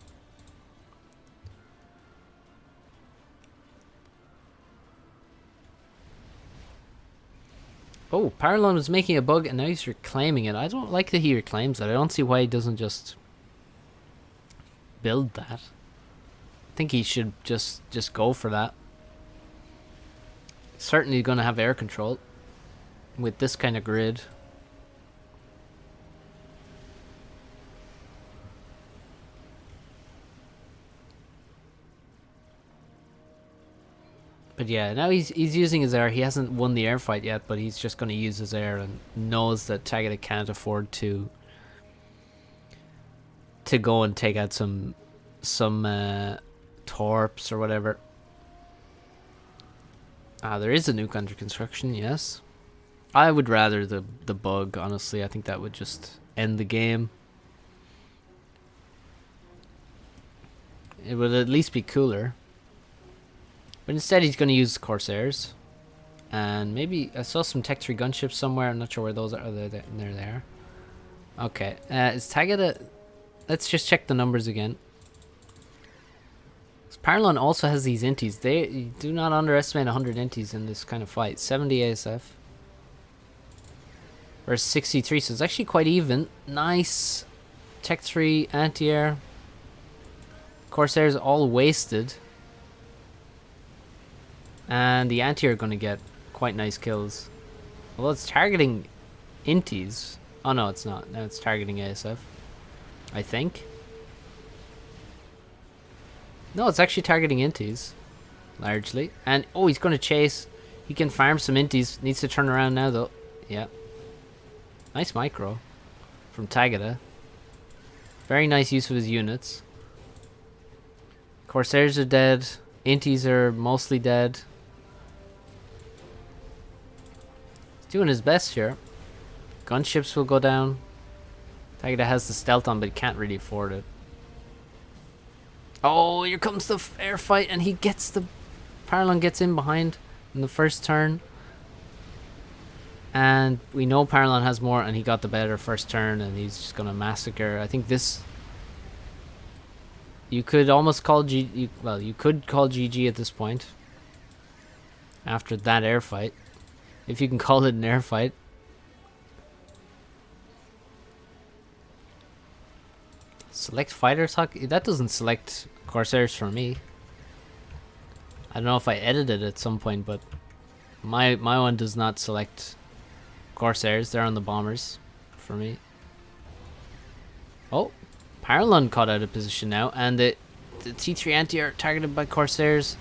Speaker 1: Oh, Parallon was making a bug and now he's reclaiming it. I don't like that he reclaims it. I don't see why he doesn't just build that. I think he should just go for that. Certainly going to have air control with this kind of grid. But yeah, now he's using his air. He hasn't won the air fight yet, but he's just going to use his air and knows that Tagada can't afford to go and take out some torps or whatever. There is a nuke under construction, yes. I would rather the bug, honestly. I think that would just end the game. It would at least be cooler. But instead he's going to use Corsairs. And maybe I saw some Tech 3 gunships somewhere. I'm not sure where those are. Oh, they're there. Okay. Is Tagada... Let's just check the numbers again. Paralon also has these inties. They do not underestimate 100 inties in this kind of fight. 70 ASF. Versus 63, so it's actually quite even. Nice. Tech 3 anti-air. Corsairs all wasted. And the anti-air are going to get quite nice kills. Well, it's targeting inties. Oh no, it's not. No, it's targeting ASF. I think. No, it's actually targeting inties. Largely. And, oh, he's going to chase. He can farm some inties. Needs to turn around now, though. Yeah. Nice micro. From Tagada. Very nice use of his units. Corsairs are dead. Inties are mostly dead. He's doing his best here. Gunships will go down. Tagada has the stealth on, but he can't really afford it. Oh, here comes the air fight, and he gets the... Paralon gets in behind in the first turn. And we know Paralon has more, and he got the better first turn, and he's just going to massacre. I think this... You could almost call GG... Well, you could call GG at this point. After that air fight. If you can call it an air fight. Select fighters, that doesn't select Corsairs for me. I don't know if I edited it at some point, but my one does not select Corsairs. They're on the bombers for me. Oh, Paralon caught out of position now, and the T3 anti-air targeted by Corsairs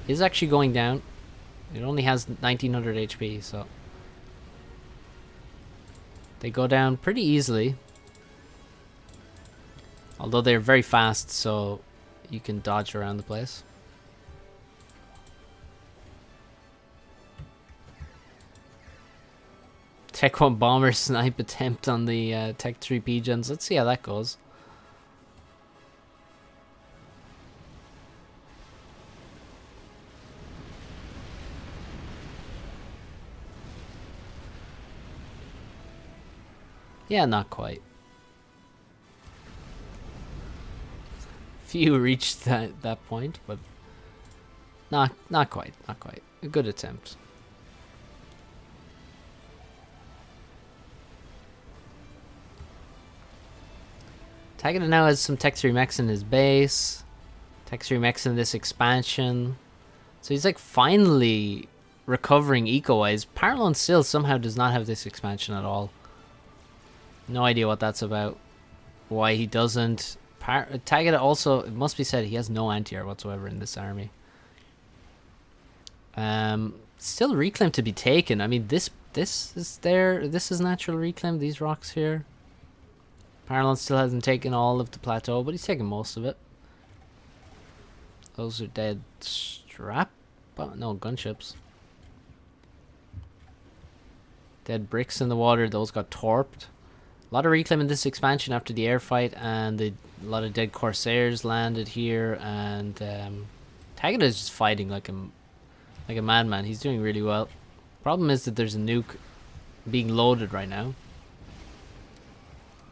Speaker 1: is actually going down. It only has 1900 HP, so they go down pretty easily. Although they're very fast, so you can dodge around the place. Tech 1 bomber snipe attempt on the Tech 3 P-Gens. Let's see how that goes. Yeah, not quite. Few reached that point, but not quite. A good attempt. Tagada now has some Tech 3 mechs in his base. Tech 3 mechs in this expansion. So he's like finally recovering eco-wise. Paralon still somehow does not have this expansion at all. No idea what that's about. Why he doesn't. Tagada also, it must be said, he has no anti-air whatsoever in this army. Still reclaim to be taken. I mean, this is there. This is natural reclaim. These rocks here. Paralon still hasn't taken all of the plateau, but he's taken most of it. Those are dead strap. Oh, no, gunships. Dead bricks in the water. Those got torped. A lot of reclaim in this expansion after the air fight, and a lot of dead Corsairs landed here. And Tagada is just fighting like a madman. He's doing really well. Problem is that there's a nuke being loaded right now.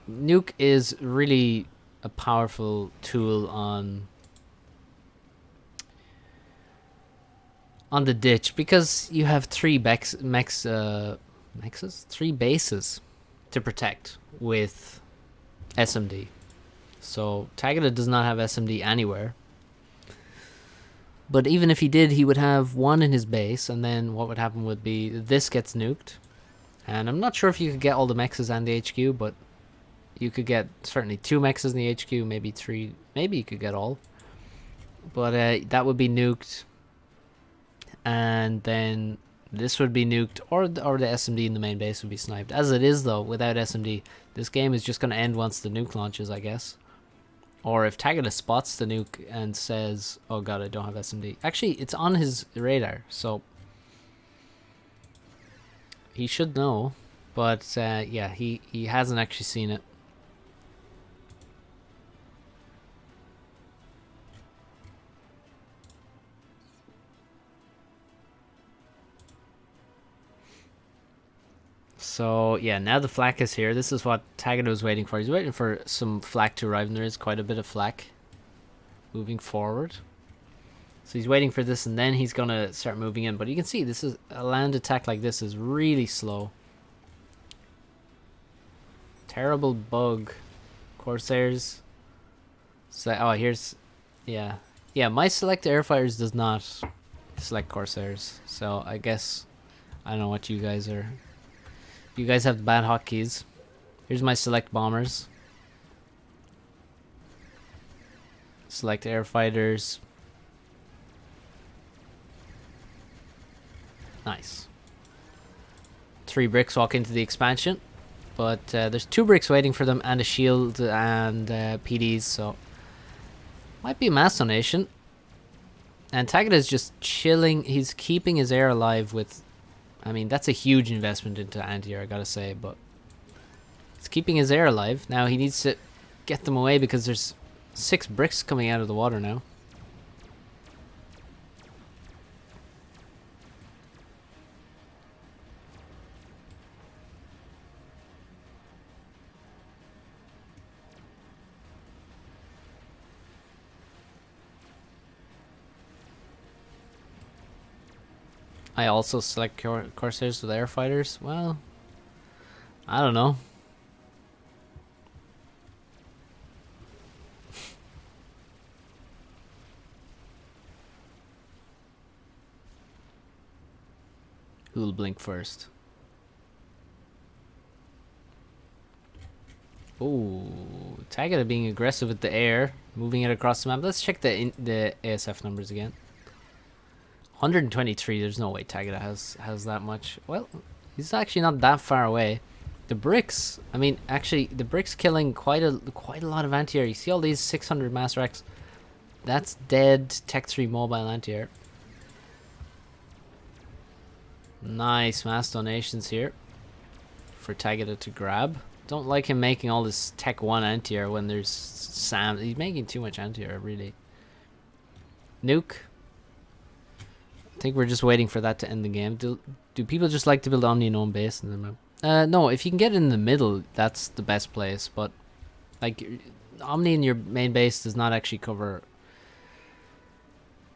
Speaker 1: Nuke is really a powerful tool on the ditch, because you have three bases to protect with SMD. So Tagada does not have SMD anywhere. But even if he did, he would have one in his base, and then what would happen would be this gets nuked. And I'm not sure if you could get all the mexes and the HQ, but you could get certainly 2 mexes in the HQ, maybe 3, maybe you could get all. But that would be nuked. And then this would be nuked, or the SMD in the main base would be sniped. As it is, though, without SMD, this game is just going to end once the nuke launches, I guess. Or if Tagada spots the nuke and says, oh god, I don't have SMD. Actually, it's on his radar, so he should know. But yeah, he hasn't actually seen it. So yeah, now the flak is here. This is what Tagada was waiting for. He's waiting for some flak to arrive, and there is quite a bit of flak moving forward. So he's waiting for this, and then he's gonna start moving in. But you can see this is a land attack like this is really slow. Terrible bug. Corsairs. So, oh, here's, yeah, my select airfighters does not select Corsairs. So I guess I don't know what you guys are. You guys have the bad hotkeys. Here's my select bombers. Select airfighters. Nice. 3 bricks walk into the expansion. But there's 2 bricks waiting for them and a shield and PDs, so might be a mass donation. And Tagada is just chilling. He's keeping his air alive with, I mean, that's a huge investment into anti-air, I gotta say, but it's keeping his air alive. Now he needs to get them away because there's 6 bricks coming out of the water now. I also select Corsairs with airfighters. Well, I don't know. Who'll blink first? Ooh, Tagada being aggressive with the air, moving it across the map. Let's check the ASF numbers again. 123. There's no way Tagada has that much. Well, he's actually not that far away. The bricks. I mean, actually, the bricks killing quite a lot of anti-air. You see all these 600 mass wrecks. That's dead Tech 3 mobile anti-air. Nice mass donations here for Tagada to grab. Don't like him making all this Tech 1 anti-air when there's Sam. He's making too much anti-air, really. Nuke. I think we're just waiting for that to end the game. Do people just like to build Omni in own base in the map? No, if you can get in the middle, that's the best place. But like, Omni in your main base does not actually cover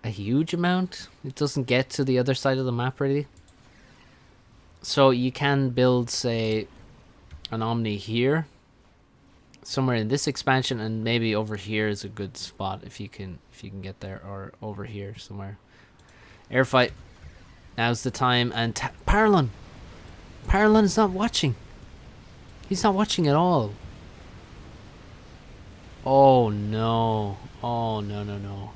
Speaker 1: a huge amount. It doesn't get to the other side of the map really. So you can build, say, an Omni here, somewhere in this expansion, and maybe over here is a good spot if you can get there, or over here somewhere. Airfight. Now's the time. And Paralon is not watching. He's not watching at all. Oh no. Oh no.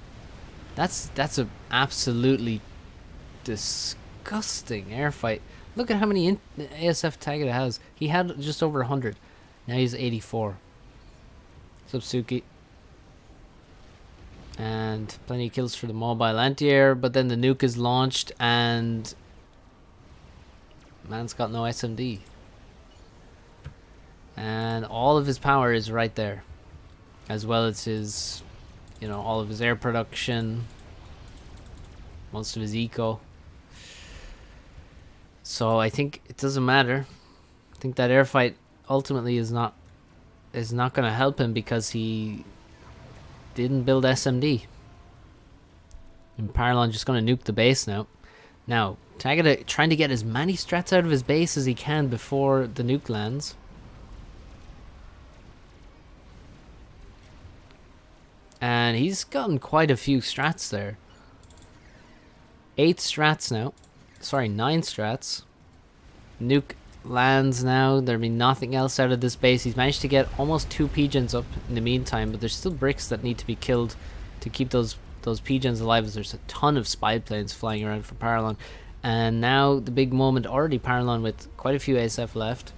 Speaker 1: That's a absolutely disgusting airfight. Look at how many ASF Tagada has. He had just over 100. Now he's 84. Subsuki. And plenty of kills for the mobile anti-air, but then the nuke is launched and man's got no SMD. And all of his power is right there, as well as his, you know, all of his air production, most of his eco. So I think it doesn't matter. I think that air fight ultimately is not going to help him because he didn't build SMD. And Paralon just going to nuke the base now. Now, Tagada trying to get as many strats out of his base as he can before the nuke lands. And he's gotten quite a few strats there. 8 strats now. Sorry, 9 strats. Nuke lands now. There'll be nothing else out of this base. He's managed to get almost 2 pigeons up in the meantime, but there's still bricks that need to be killed to keep those pigeons alive, as there's a ton of spy planes flying around for Paralon. And now the big moment, already Paralon with quite a few ASF left.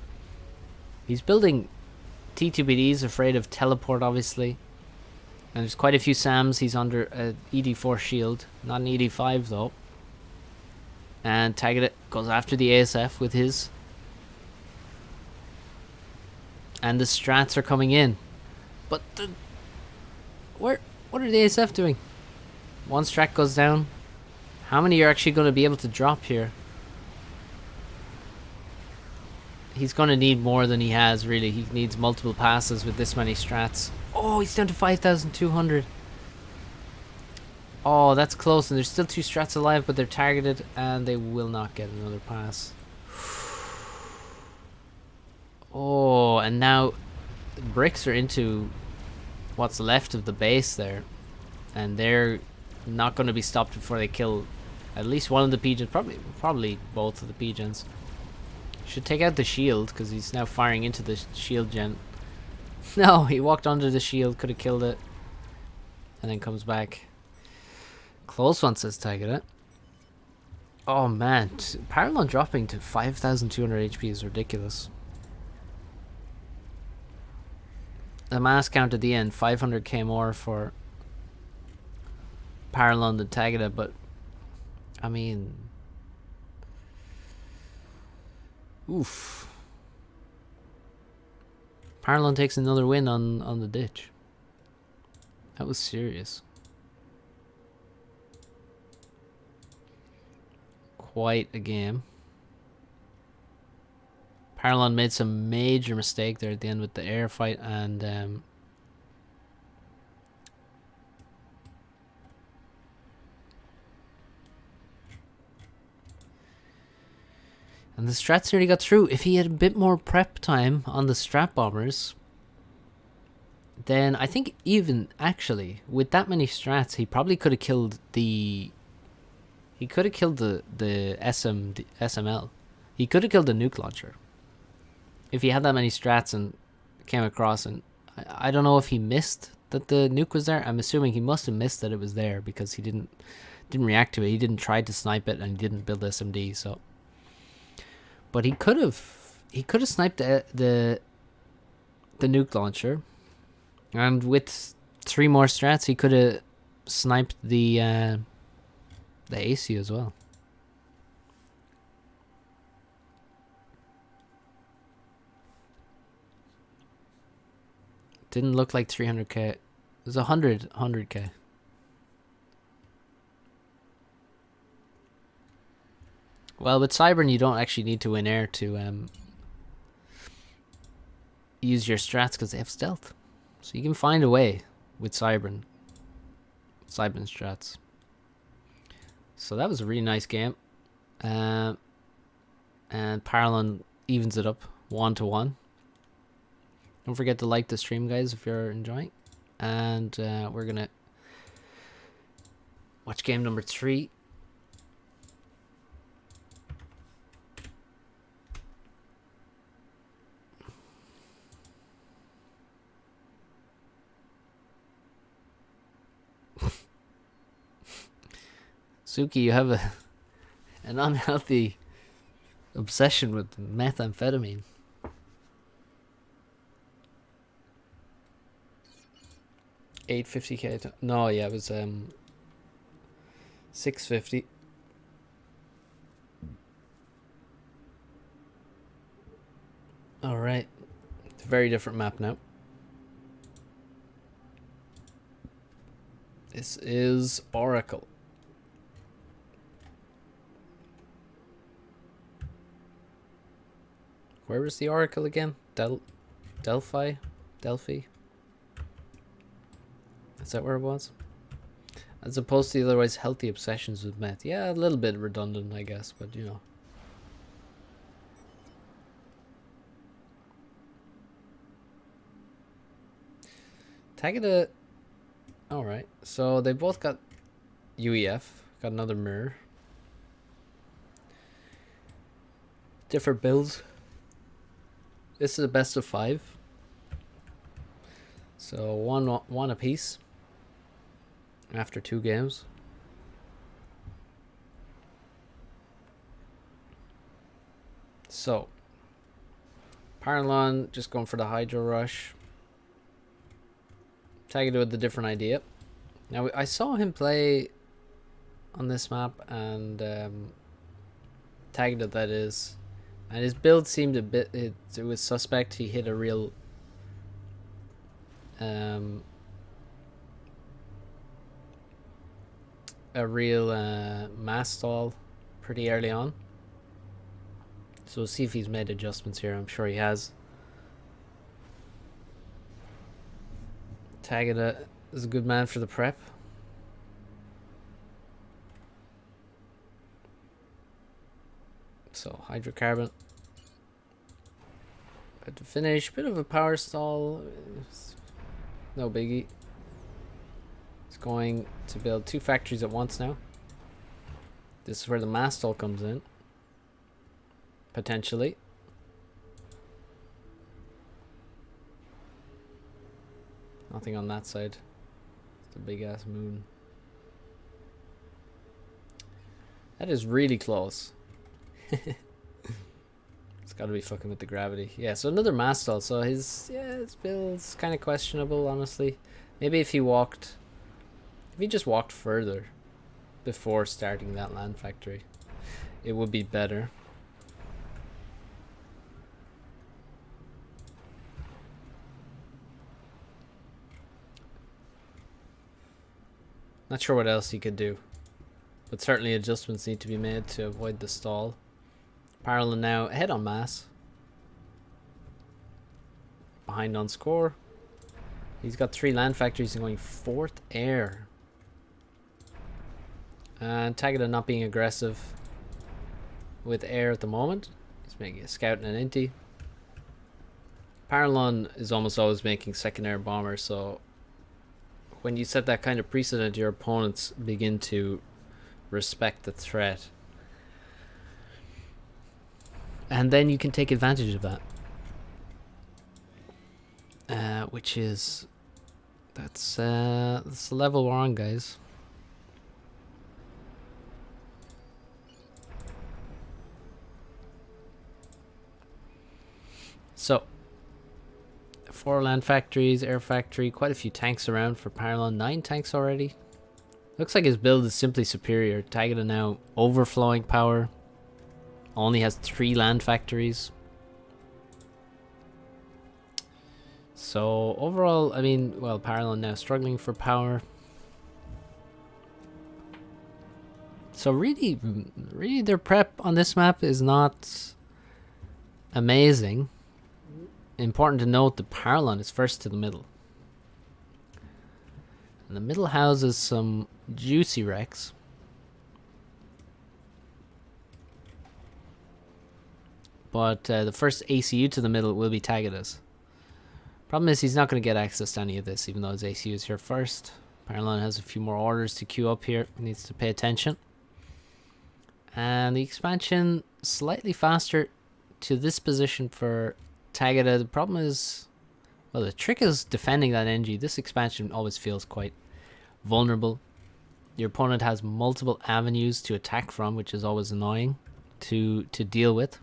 Speaker 1: He's building T2BDs, afraid of teleport obviously. And there's quite a few SAMs. He's under a ED4 shield, not an ED5 though. And Tagada goes after the ASF with his. And the strats are coming in. But what are the ASF doing? 1 strat goes down. How many are actually going to be able to drop here? he's going to need more than he has, really. He needs multiple passes with this many strats. Oh, he's down to 5,200. Oh, that's close, and there's still 2 strats alive, but they're targeted, and they will not get another pass. Oh, and now bricks are into what's left of the base there, and they're not going to be stopped before they kill at least one of the pigeons, probably both of the pigeons. Should take out the shield, because he's now firing into the shield gen. No, he walked under the shield, could have killed it, and then comes back. Close one, says Tiger. Oh man, Parallon dropping to 5,200 HP is ridiculous. The mass count at the end, 500k more for Parallon than Tagada, but I mean, oof. Parallon takes another win on the ditch. That was serious. Quite a game. Parallon made some major mistake there at the end with the air fight, and the strats nearly got through. If he had a bit more prep time on the strat bombers, then I think even actually with that many strats, he probably could have killed the. He could have killed the SML. He could have killed the nuke launcher. If he had that many strats and came across, and I don't know if he missed that the nuke was there. I'm assuming he must have missed that it was there, because he didn't react to it. He didn't try to snipe it, and he didn't build SMD. So, but he could have sniped the nuke launcher, and with 3 more strats, he could have sniped the AC as well. Didn't look like 300k. It was 100k. Well, with Cybern, you don't actually need to win air to use your strats, because they have stealth. So you can find a way with Cybern strats. So that was a really nice game. And Parallon evens it up 1-1. Don't forget to like the stream, guys, if you're enjoying. And we're going to watch game number 3. Suki, you have an unhealthy obsession with methamphetamine. $850k. No, yeah, it was 650. All right, it's a very different map now. This is Oracle. Where was the Oracle again? Delphi? Is that where it was? As opposed to the otherwise healthy obsessions with meth. Yeah, a little bit redundant, I guess, but you know. Tagada. Alright, so they both got UEF. Got another mirror. Different builds. This is a best of 5. So one apiece after 2 games. So Parallon just going for the Hydro Rush. Tagada with a different idea. Now I saw him play on this map, and Tagada, that is, and his build seemed a bit. It was suspect. He hit a real mass stall pretty early on. So we'll see if he's made adjustments here. I'm sure he has. Tagada is a good man for the prep. So hydrocarbon. About to finish. Bit of a power stall. No biggie. It's going to build 2 factories at once now. This is where the mass stall comes in. Potentially. Nothing on that side. It's a big ass moon. That is really close. It's got to be fucking with the gravity. Yeah, so another mass stall. So his build's kind of questionable, honestly. Maybe if he just walked further before starting that land factory, it would be better. Not sure what else he could do, but certainly adjustments need to be made to avoid the stall. Parallel now ahead on mass. Behind on score. He's got 3 land factories and going 4th air. And Tagada not being aggressive with air at the moment. He's making a scout and an inti. Parallon is almost always making 2nd air bombers, so when you set that kind of precedent, your opponents begin to respect the threat. And then you can take advantage of that. Which is... That's the level we're on, guys. So... 4 land factories, air factory, quite a few tanks around for Parallon. 9 tanks already. Looks like his build is simply superior. Tagada now overflowing power. Only has 3 land factories. So overall, I mean, well, Parallon now struggling for power. So really their prep on this map is not amazing. Important to note the Parallon is first to the middle. And the middle houses some juicy wrecks. But the first ACU to the middle will be Tagada's. Problem is he's not going to get access to any of this, even though his ACU is here first. Parallon has a few more orders to queue up here. He needs to pay attention. And the expansion slightly faster to this position for Tagada. The problem is, well, the trick is defending that NG. This expansion always feels quite vulnerable. Your opponent has multiple avenues to attack from, which is always annoying to deal with.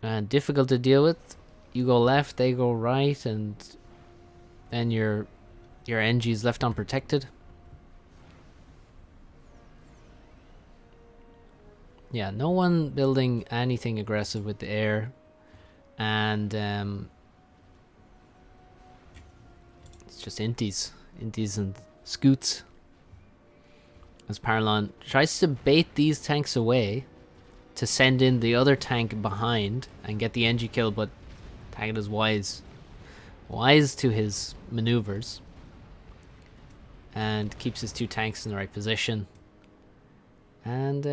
Speaker 1: And difficult to deal with. You go left, they go right, and then your NG is left unprotected. Yeah, no one building anything aggressive with the air. And it's just inties and scoots. As Parallon tries to bait these tanks away to send in the other tank behind and get the NG kill, but Tagada's wise to his maneuvers and keeps his 2 tanks in the right position. And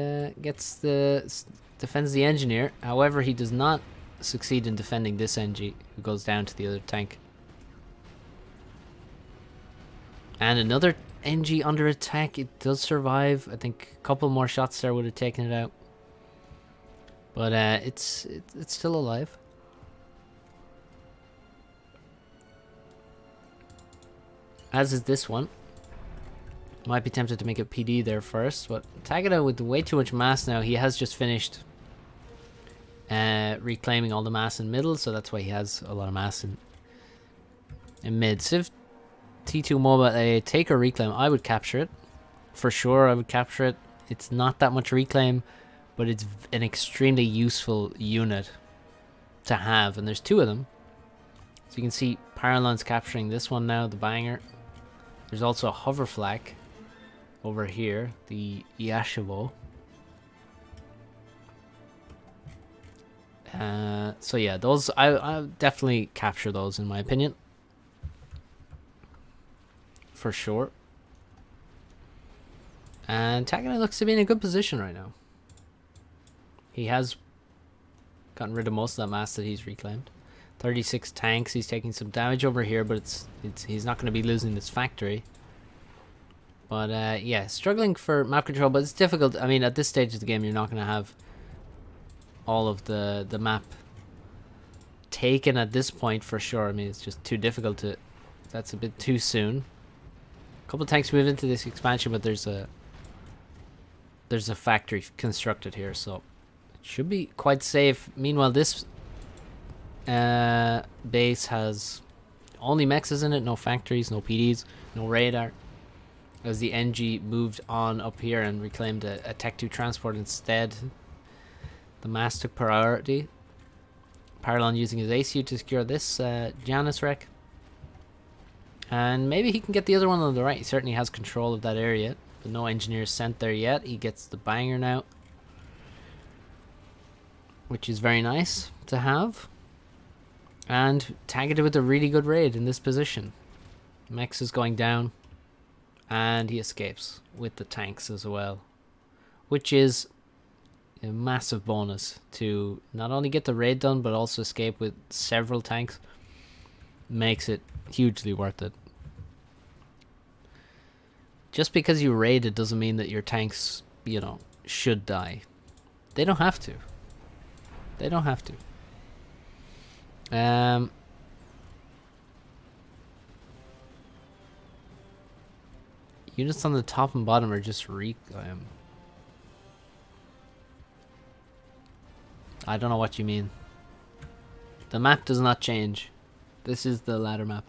Speaker 1: defends the engineer. However, he does not succeed in defending this NG, who goes down to the other tank. And another NG under attack. It does survive. I think a couple more shots there would have taken it out. But it's still alive. As is this one. Might be tempted to make a PD there first, but Tagada with way too much mass now. He has just finished reclaiming all the mass in middle, so that's why he has a lot of mass in mid. Civ T2 Mobile, take or reclaim. I would capture it. For sure, I would capture it. It's not that much reclaim, but it's an extremely useful unit to have, and there's 2 of them. So you can see Parallon's capturing this one now, the banger. There's also a hover flak over here, the Yashivo. So yeah, those I'll definitely capture those in my opinion, for sure. And Tagada looks to be in a good position right now. He has gotten rid of most of that mass that he's reclaimed. 36 tanks. He's taking some damage over here, but it's he's not going to be losing this factory. But yeah, struggling for map control, but it's difficult. I mean, at this stage of the game, you're not going to have all of the map taken at this point for sure. I mean, it's just too difficult to. That's a bit too soon. A couple of tanks move into this expansion, but there's a factory constructed here, so it should be quite safe. Meanwhile, this base has only mexes in it, no factories, no PDs, no radar. As the NG moved on up here and reclaimed a Tech 2 transport instead, the mass took priority. Paralon using his ACU to secure this Janus wreck. And maybe he can get the other one on the right. He certainly has control of that area, but no engineers sent there yet. He gets the banger now, which is very nice to have. And Tagada with a really good raid in this position. Mex is going down, and he escapes with the tanks as well, which is a massive bonus to not only get the raid done, but also escape with several tanks. Makes it hugely worth it. Just because you raided doesn't mean that your tanks, you know, should die. They don't have to. They don't have to. Units on the top and bottom are just I don't know what you mean. The map does not change. This is the ladder map.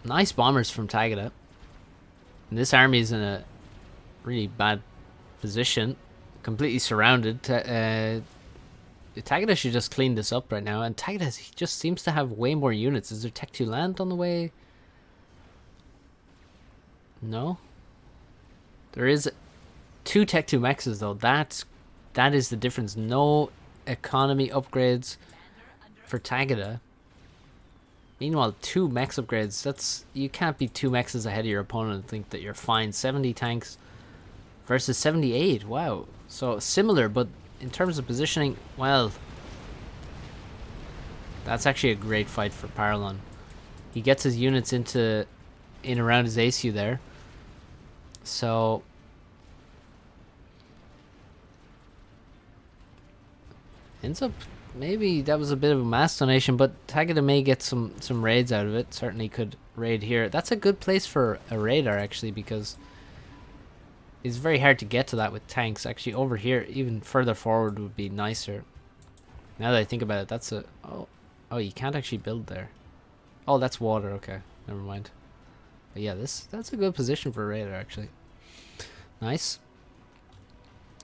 Speaker 1: Nice bombers from Tagada. And this army is in a really bad position. Completely surrounded. Tagada should just clean this up right now. And Tagada just seems to have way more units. Is there Tech 2 land on the way? No. There is 2 Tech 2 mexes though. That is the difference. No economy upgrades for Tagada. Meanwhile, 2 mex upgrades. You can't be 2 mexes ahead of your opponent and think that you're fine. 70 tanks versus 78. Wow. So similar, but in terms of positioning, well, that's actually a great fight for Paralon. He gets his units in around his ACU there. So ends up, maybe that was a bit of a mass donation, but Tagada may get some raids out of it. Certainly could raid here. That's a good place for a radar actually, because it's very hard to get to that with tanks. Actually over here, even further forward would be nicer. Now that I think about it, that's a oh, you can't actually build there. Oh, that's water. Okay, never mind. But yeah, that's a good position for a radar actually. Nice.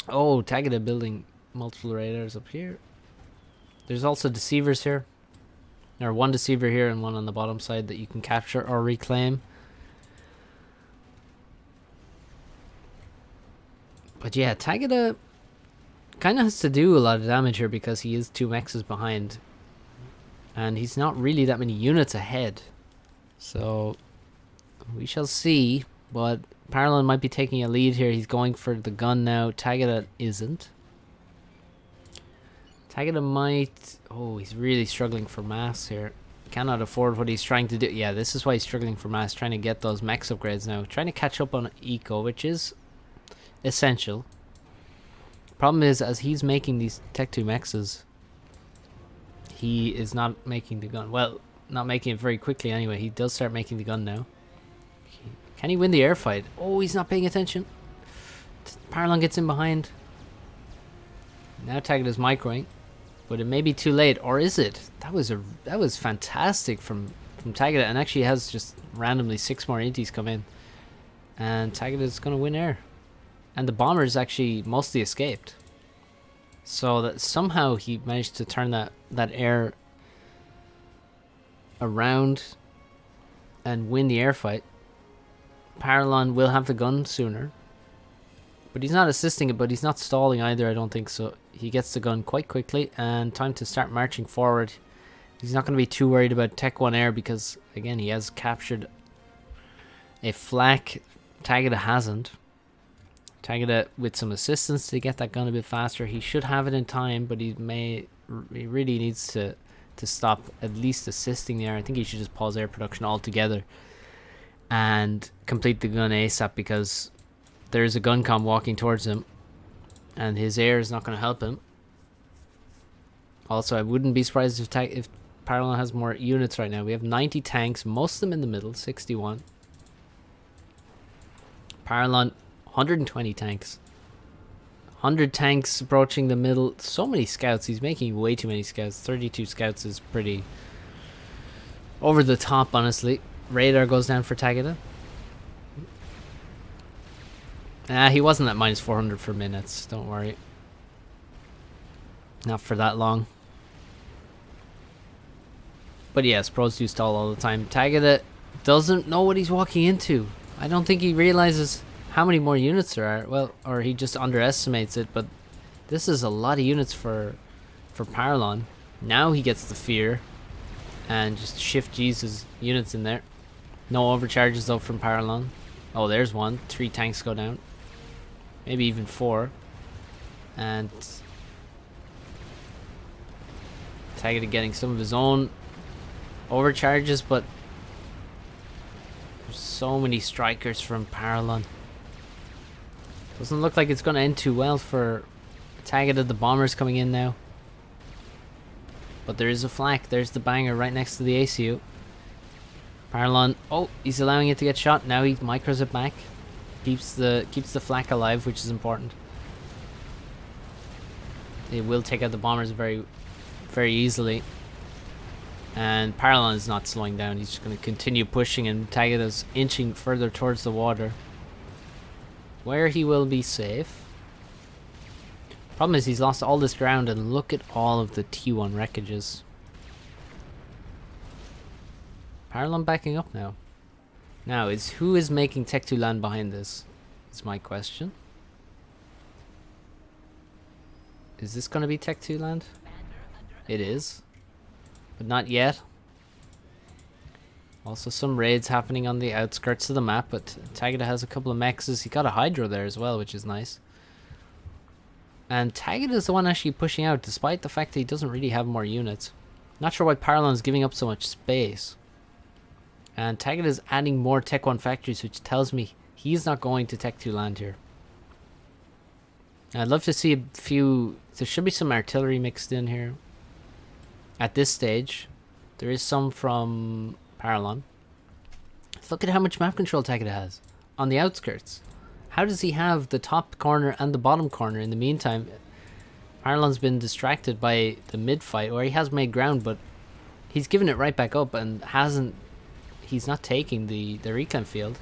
Speaker 1: Oh, Tagada building multiple radars up here. There's also deceivers here. There are 1 deceiver here and 1 on the bottom side that you can capture or reclaim. But yeah, Tagada kind of has to do a lot of damage here because he is 2 mexes behind. And he's not really that many units ahead. So we shall see. But Paralon might be taking a lead here. He's going for the gun now. Tagada isn't. Tagada might... Oh, he's really struggling for mass here. Cannot afford what he's trying to do. Yeah, this is why he's struggling for mass. Trying to get those mex upgrades now. Trying to catch up on eco, which is essential. Problem is, as he's making these Tech 2 mexes, he is not making the gun. Well, not making it very quickly anyway. He does start making the gun now. Can he win the air fight? Oh, he's not paying attention. Paralon gets in behind. Now Tagada's microing, but it may be too late, or is it? That was fantastic from Tagada, and actually has just randomly 6 more inties come in, and Tagada's gonna win air, and the bombers actually mostly escaped. So that somehow he managed to turn that air around and win the air fight. Paralon will have the gun sooner. But he's not assisting it, but he's not stalling either, I don't think so. He gets the gun quite quickly, and time to start marching forward. He's not going to be too worried about Tech 1 Air because, again, he has captured a flak. Tagada hasn't. Tagada with some assistance to get that gun a bit faster. He should have it in time, but he really needs to stop at least assisting the air. I think he should just pause air production altogether and complete the gun ASAP, because there's a gun comm walking towards him and his air is not going to help him. Also, I wouldn't be surprised if Parallel has more units right now. We have 90 tanks, most of them in the middle, 61. Parallel, 120 tanks. 100 tanks approaching the middle. So many scouts. He's making way too many scouts. 32 scouts is pretty over the top, honestly. Radar goes down for Tagada. He wasn't at minus 400 for minutes. Don't worry. Not for that long. But yes, pros do stall all the time. Tagada doesn't know what he's walking into. I don't think he realizes how many more units there are. Well, or he just underestimates it. But this is a lot of units for Parallon. Now he gets the fear and just shift G's units in there. No overcharges though from Parallon. Oh, there's one. 3 tanks go down. Maybe even 4. And Tagada getting some of his own overcharges, but there's so many strikers from Parallon. Doesn't look like it's going to end too well for Tagada. The bombers coming in now. But there is a flak. There's the banger right next to the ACU. Parallon, oh, he's allowing it to get shot. Now he micros it back. Keeps the flak alive, which is important. It will take out the bombers very, very easily. And Parallon is not slowing down. He's just going to continue pushing, and Tagada's inching further towards the water, where he will be safe. Problem is he's lost all this ground, and look at all of the T1 wreckages. Parallon backing up now. Now, who is making Tech 2 land behind this? Is my question. Is this going to be Tech 2 land? It is. But not yet. Also some raids happening on the outskirts of the map, but Tagada has a couple of mexes. He got a Hydro there as well, which is nice. And Tagada is the one actually pushing out, despite the fact that he doesn't really have more units. Not sure why Parallon is giving up so much space. And Tagada is adding more Tech 1 factories, which tells me he's not going to Tech 2 land here. I'd love to see a few... There should be some artillery mixed in here. At this stage, there is some from Parallon. Look at how much map control Tagada has on the outskirts. How does he have the top corner and the bottom corner? In the meantime, Parallon's been distracted by the mid fight, or he has made ground, but he's given it right back up and hasn't. He's not taking the reclaim field.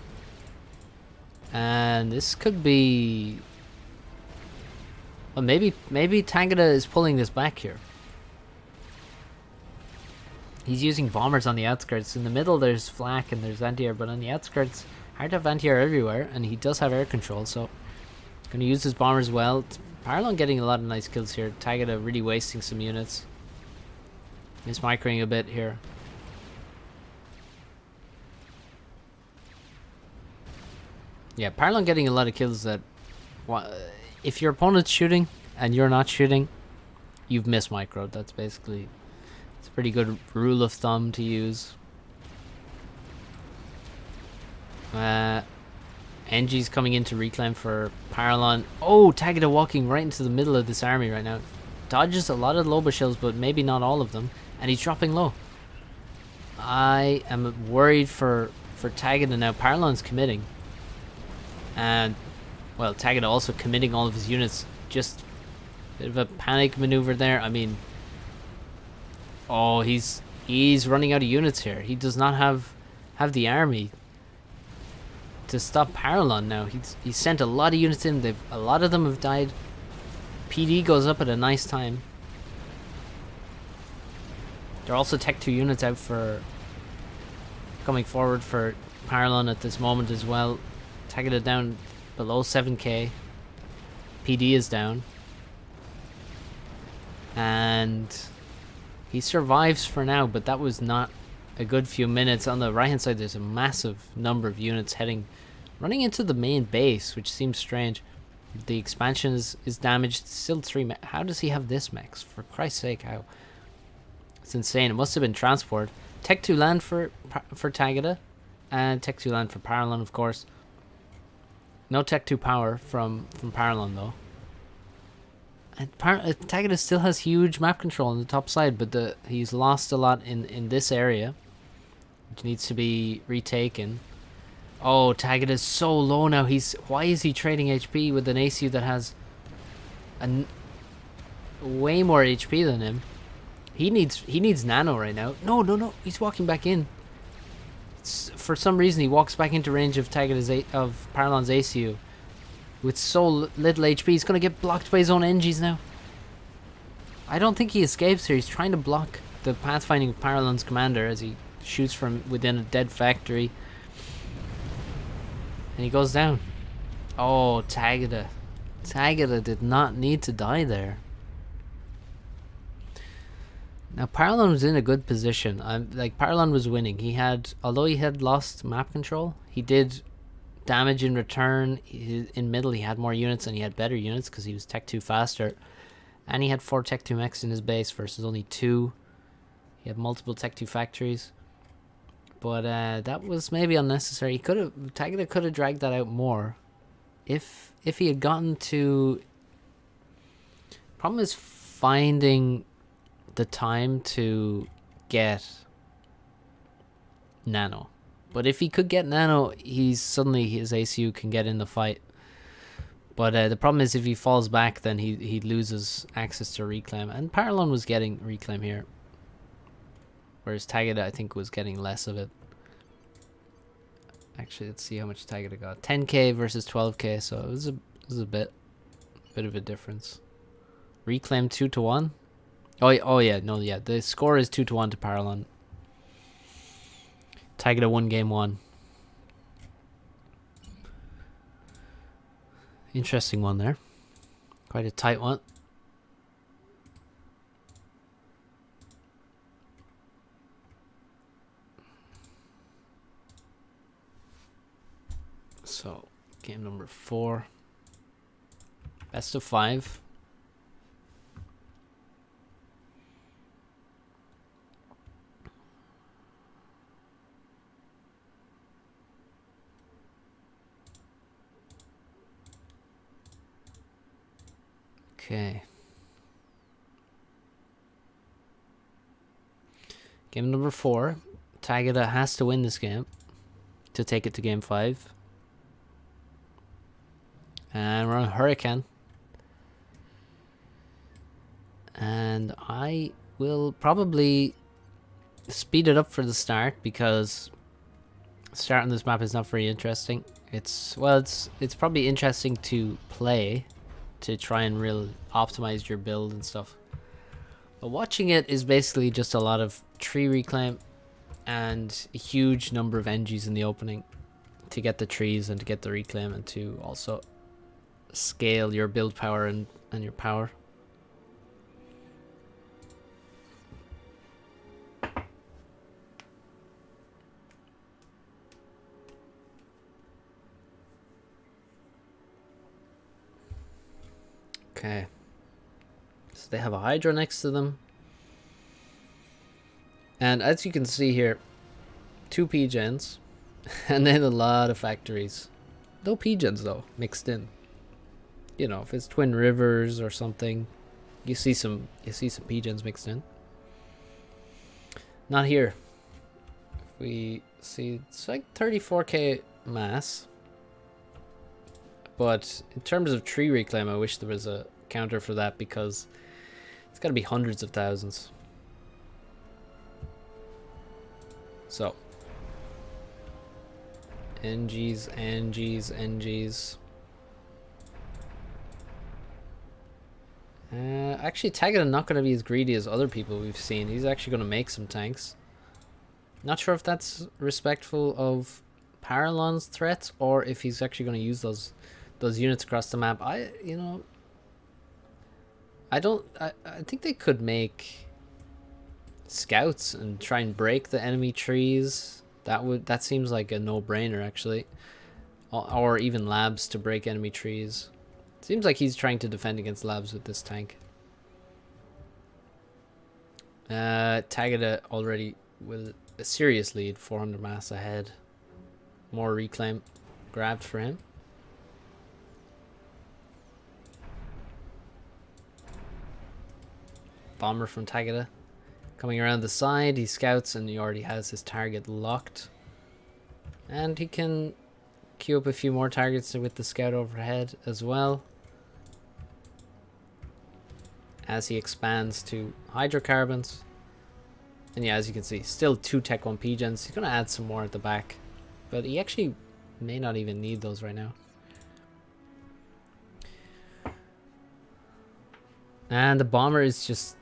Speaker 1: And this could be... Well, maybe Tagada is pulling this back here. He's using bombers on the outskirts. In the middle there's flak and there's anti-air, but on the outskirts, hard to have anti-air everywhere, and he does have air control, so going to use his bombers well. Parallon getting a lot of nice kills here. Tagada really wasting some units. He's microing a bit here. Yeah, Parallon getting a lot of kills that... if your opponent's shooting and you're not shooting, you've missed micro. That's basically... It's a pretty good rule of thumb to use. NG's coming in to reclaim for Parallon. Oh, Tagada walking right into the middle of this army right now. Dodges a lot of Loba shells, but maybe not all of them. And he's dropping low. I am worried for Tagada now. Parallon's committing. And, well, Tagada also committing all of his units. Just a bit of a panic maneuver there. I mean... Oh, he's running out of units here. He does not have the army to stop Parallon now. He's sent a lot of units in. A lot of them have died. PD goes up at a nice time. There are also Tech 2 units out for coming forward for Parallon at this moment as well. Tagada down below 7k. PD is down. And he survives for now, but that was not a good few minutes. On the right hand side, there's a massive number of units running into the main base, which seems strange. The expansion is damaged. Still 3 how does he have this mechs? For Christ's sake, how? It's insane. It must have been transport. Tech 2 land for Tagada, and Tech 2 land for Paralon, of course. No Tech 2 power from Paralon though. And Tagada still has huge map control on the top side, but he's lost a lot in this area, which needs to be retaken. Oh, Tagada is so low now. Why is he trading HP with an ACU that has way more HP than him? He needs nano right now. No. He's walking back in. For some reason, he walks back into range of Paralon's ACU. With so little HP, he's going to get blocked by his own NGs now. I don't think he escapes here. He's trying to block the pathfinding of Paralon's commander as he shoots from within a dead factory. And he goes down. Oh, Tagada. Tagada did not need to die there. Now, Paralon was in a good position. Paralon was winning. Although he had lost map control, he did damage in return. In middle, he had more units and he had better units because he was Tech 2 faster. And he had 4 Tech 2 mechs in his base versus only 2. He had multiple Tech 2 factories. But that was maybe unnecessary. Tagada could have dragged that out more. If he had gotten to... Problem is finding the time to get nano. But if he could get nano, suddenly his ACU can get in the fight. But the problem is if he falls back, then he loses access to reclaim. And Paralon was getting reclaim here, whereas Tagada, I think, was getting less of it. Actually, let's see how much Tagada got. 10k versus 12k, so it was a bit of a difference. Reclaim 2-1. Oh yeah, no, yeah. The score is 2-1 to Paralon. Tagada won game 1. Interesting one there. Quite a tight one. So, game number 4. Best of 5. Okay. Game number 4. Tagada has to win this game to take it to game 5. And we're on Hurricane. And I will probably speed it up for the start because starting this map is not very interesting. It's probably interesting to play, to try and really optimize your build and stuff. But watching it is basically just a lot of tree reclaim and a huge number of NGs in the opening to get the trees and to get the reclaim and to also scale your build power and your power. Okay. So they have a Hydra next to them. And as you can see here, 2 P-gens and then a lot of factories. No P-gens though, mixed in. You know, if it's Twin Rivers or something, you see some P-gens mixed in. Not here. If we see, it's like 34k mass. But in terms of tree reclaim, I wish there was a counter for that because it's got to be hundreds of thousands. So, NGs. Actually, Tagada not going to be as greedy as other people we've seen. He's actually going to make some tanks. Not sure if that's respectful of Paralon's threats or if he's actually going to use those units across the map. I think they could make scouts and try and break the enemy trees. That seems like a no-brainer actually. Or even labs to break enemy trees. Seems like he's trying to defend against labs with this tank. Tagada already with a serious lead, 400 mass ahead. More reclaim grabbed for him. Bomber from Tagada coming around the side. He scouts and he already has his target locked. And he can queue up a few more targets with the scout overhead as well. As he expands to hydrocarbons. And yeah, as you can see, still 2 Tech 1 P-gens. He's going to add some more at the back. But he actually may not even need those right now. And the bomber is just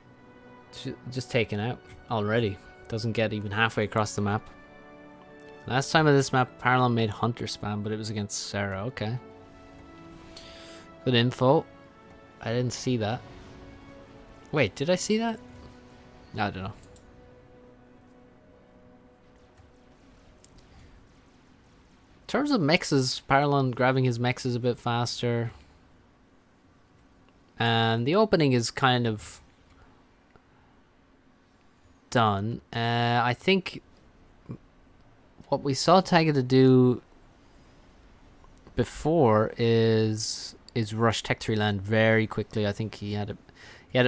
Speaker 1: taken out already. Doesn't get even halfway across the map. Last time on this map, Parallel made Hunter spam, but it was against Sarah. Okay. Good info. I didn't see that. Wait, did I see that? I don't know. In terms of mexes, Parallel grabbing his mexes a bit faster. And the opening is kind of done. I think what we saw Tagada do before is rush Tech 3 land very quickly. I think he had it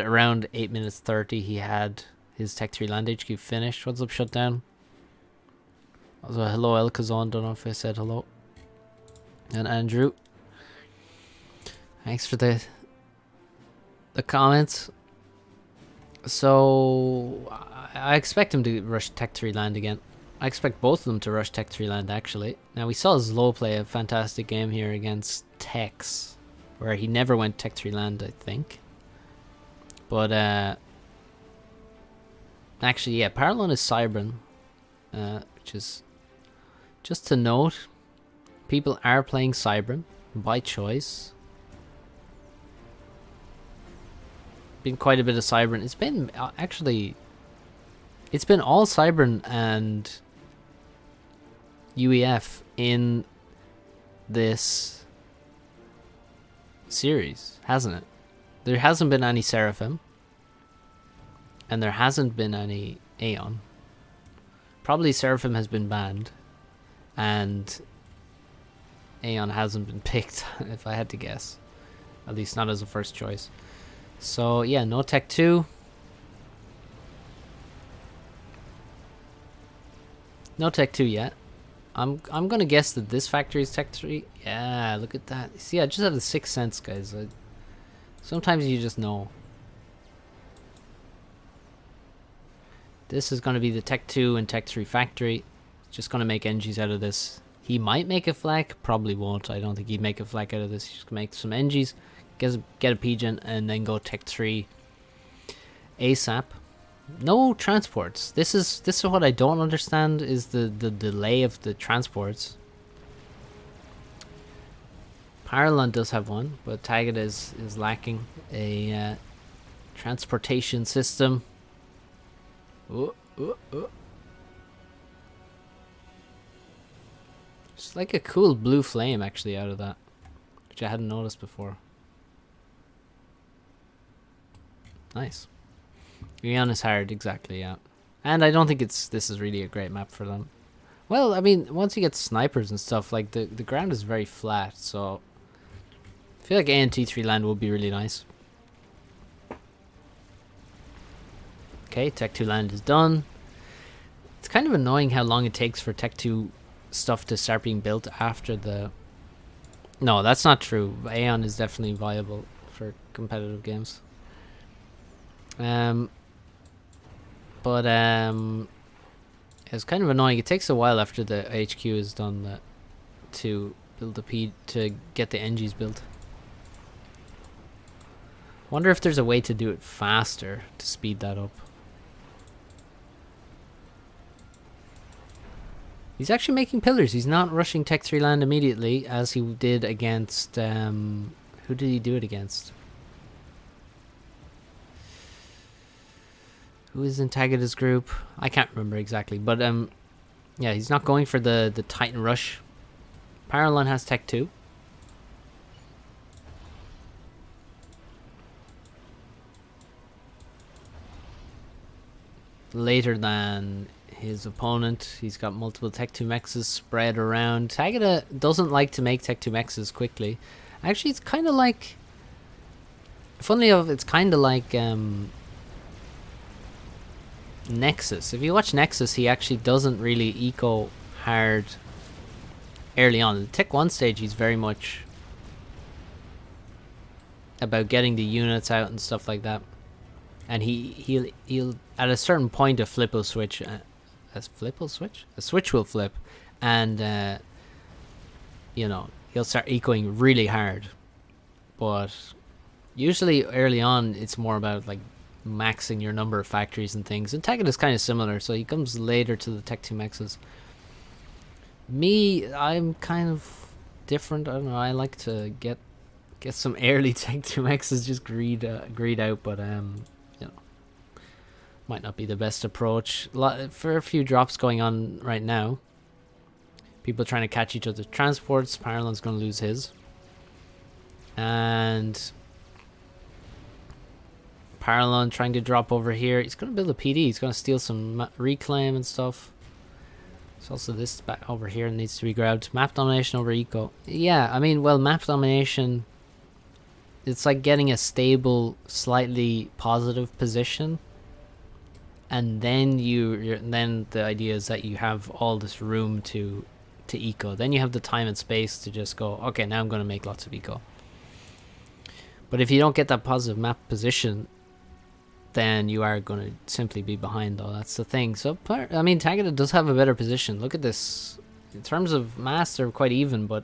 Speaker 1: around 8 minutes 30. He had his Tech 3 land HQ finished. What's up, Shutdown? Also, hello, El Kazan. Don't know if I said hello. And Andrew. Thanks for the comments. So I expect him to rush Tech 3 land again. I expect both of them to rush Tech 3 land actually. Now we saw Zlo play a fantastic game here against Tex, where he never went Tech 3 land, I think. But actually, yeah, Parallel is Cybran, which is just to note. People are playing Cybran by choice. Been quite a bit of Cybran. It's been actually, it's been all Cybran and UEF in this series, hasn't it? There hasn't been any Seraphim, and there hasn't been any Aeon. Probably Seraphim has been banned, and Aeon hasn't been picked, if I had to guess. At least not as a first choice. So yeah, no Tech 2. No Tech 2 yet. I'm gonna guess that this factory is Tech 3. Yeah, look at that. See, I just have the 6th sense, guys. Sometimes you just know. This is gonna be the Tech 2 and Tech 3 factory. Just gonna make NGs out of this. He might make a flak, probably won't. I don't think he'd make a flak out of this. He's just gonna make some NGs, get a Pigeon, and then go Tech 3 ASAP. No transports. This is what I don't understand, is the delay of the transports. Parallel does have one, but Tagada is lacking a transportation system. It's like a cool blue flame actually out of that, which I hadn't noticed before. Nice. Aeon is hard, exactly, yeah. And I don't think this is really a great map for them. Well, I mean, once you get snipers and stuff, like the ground is very flat, so I feel like ANT3 land would be really nice. Okay, Tech 2 land is done. It's kind of annoying how long it takes for Tech 2 stuff to start being built after the... No, that's not true. Aeon is definitely viable for competitive games. But it's kind of annoying. It takes a while after the HQ is done to build the to get the NGs built. Wonder if there's a way to do it faster to speed that up. He's actually making pillars. He's not rushing Tech 3 land immediately as he did against... who did he do it against? Who is in Tagada's group? I can't remember exactly, but yeah, he's not going for the Titan Rush. Paralon has Tech 2. Later than his opponent. He's got multiple Tech 2 mexes spread around. Tagada doesn't like to make Tech 2 mexes quickly. Actually, it's kind of like... Funnily enough, it's kind of like Nexus. If you watch Nexus, he actually doesn't really eco hard early on. The Tech 1 stage, he's very much about getting the units out and stuff like that. And he'll at a certain point a flip will switch. A switch will flip, and you know, he'll start ecoing really hard. But usually early on, it's more about like maxing your number of factories and things. And Tekken is kind of similar, so he comes later to the Tech 2 mexes. Me, I'm kind of different. I don't know. I like to get some early Tech 2 mexes, just greed out, but you know, might not be the best approach. For a few drops going on right now. People trying to catch each other's transports. Paralon's going to lose his. And Paralon trying to drop over here. He's going to build a PD. He's going to steal some reclaim and stuff. There's also this back over here that needs to be grabbed. Map domination over eco. Yeah, I mean, well, map domination, it's like getting a stable, slightly positive position. And then then the idea is that you have all this room to eco. Then you have the time and space to just go, okay, now I'm going to make lots of eco. But if you don't get that positive map position, then you are going to simply be behind, though. That's the thing. So, I mean, Tagada does have a better position. Look at this. In terms of mass, they're quite even, but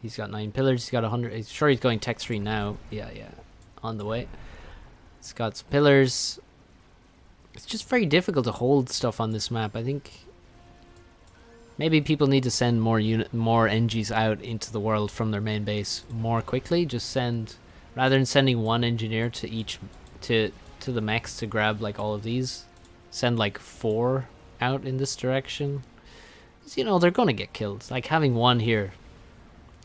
Speaker 1: he's got 9 pillars. He's got 100. He's sure he's going Tech 3 now. Yeah. On the way. He's got some pillars. It's just very difficult to hold stuff on this map. I think maybe people need to send more NGs out into the world from their main base more quickly. Just send, rather than sending one engineer to each to the mechs to grab like all of these, send like 4 out in this direction. 'Cause, you know, they're gonna get killed. Like having one here,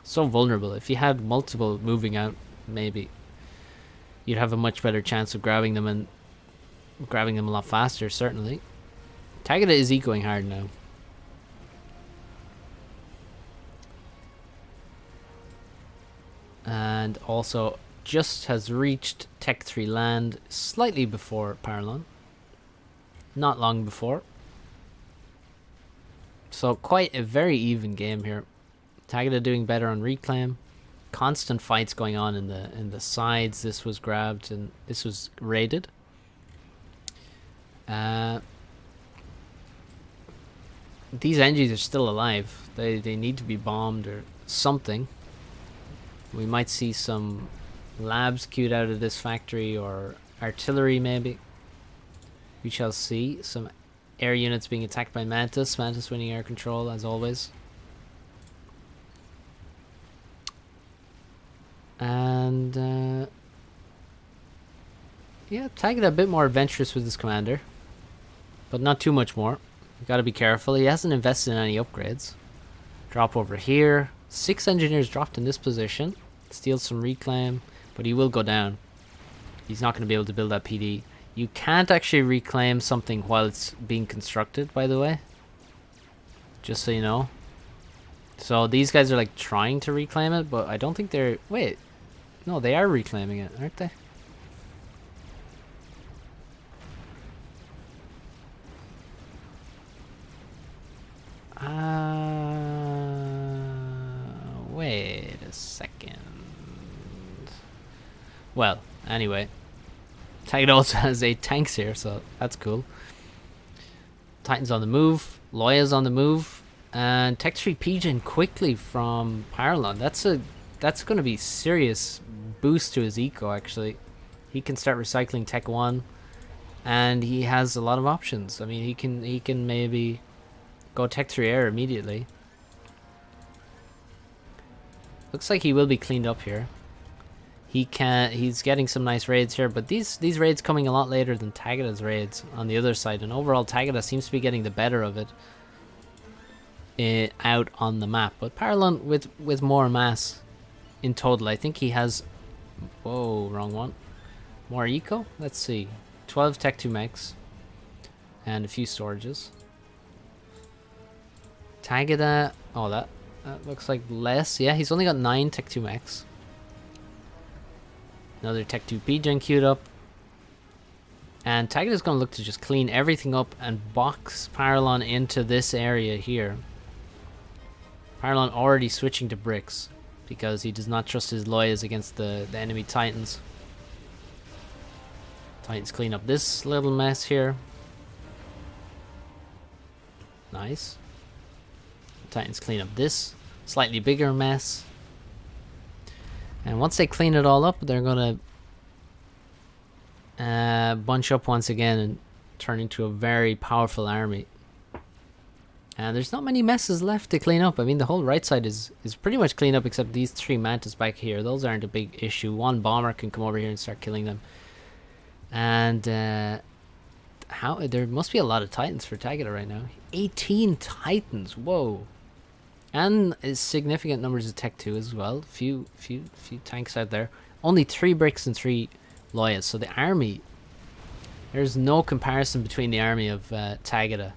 Speaker 1: so vulnerable. If you had multiple moving out, maybe you'd have a much better chance of grabbing them and grabbing them a lot faster, certainly. Tagada is ecoing hard now. And also just has reached Tech 3 land slightly before Paralon. Not long before. So quite a very even game here. Tagada doing better on reclaim. Constant fights going on in the sides. This was grabbed and this was raided. These NGs are still alive. They need to be bombed or something. We might see some labs queued out of this factory or artillery maybe. We shall see. Some air units being attacked by Mantis. Mantis winning air control as always. And yeah, Tagada a bit more adventurous with his commander. But not too much more. You gotta be careful. He hasn't invested in any upgrades. Drop over here. 6 engineers dropped in this position. Steals some reclaim, but he will go down. He's not going to be able to build that PD. You can't actually reclaim something while it's being constructed, by the way. Just so you know. So these guys are like trying to reclaim it, but I don't think they're... Wait. No, they are reclaiming it, aren't they? Wait a second. Well, anyway. Titan also has 8 tanks here, so that's cool. Titan's on the move. Loya's on the move. And Tech 3 Pigeon quickly from Paralon. That's going to be serious boost to his eco, actually. He can start recycling Tech 1. And he has a lot of options. I mean, he can maybe go Tech 3 Air immediately. Looks like he will be cleaned up here. He's getting some nice raids here, but these raids coming a lot later than Tagada's raids on the other side, and overall Tagada seems to be getting the better of it out on the map. But Paralon with more mass in total, I think he has. Whoa, wrong one. More eco. Let's see, 12 Tech 2 mechs and a few storages. Tagada, oh that looks like less. Yeah, he's only got 9 Tech 2 mechs. Another Tech 2 P-Gen queued up. And Tagada's going to look to just clean everything up and box Paralon into this area here. Paralon already switching to bricks because he does not trust his Loyas against the enemy Titans. Titans clean up this little mess here. Nice. Titans clean up this slightly bigger mess. And once they clean it all up, they're gonna bunch up once again and turn into a very powerful army. And there's not many messes left to clean up. I mean, the whole right side is pretty much cleaned up except these 3 mantis back here. Those aren't a big issue. One bomber can come over here and start killing them. And there must be a lot of Titans for Tagada right now. 18 Titans, whoa. And significant numbers of Tech 2 as well. Few tanks out there. Only 3 bricks and 3 Loyas. So the army, there's no comparison between the army of Tagada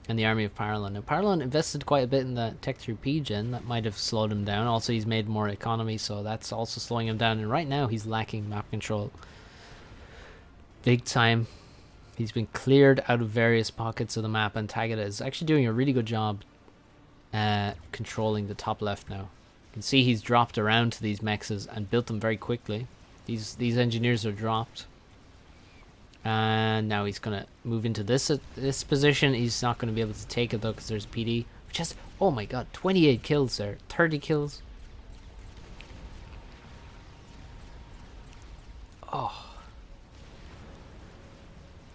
Speaker 1: and the army of Paralon. Now Paralon invested quite a bit in the Tech 3 P-Gen. That might have slowed him down. Also, he's made more economy, so that's also slowing him down. And right now, he's lacking map control. Big time. He's been cleared out of various pockets of the map, and Tagada is actually doing a really good job controlling the top left now. You can see he's dropped around to these mexes and built them very quickly. These engineers are dropped, and now he's gonna move into this position. He's not gonna be able to take it though because there's PD, which has, oh my god, 28 kills there, 30 kills. Oh.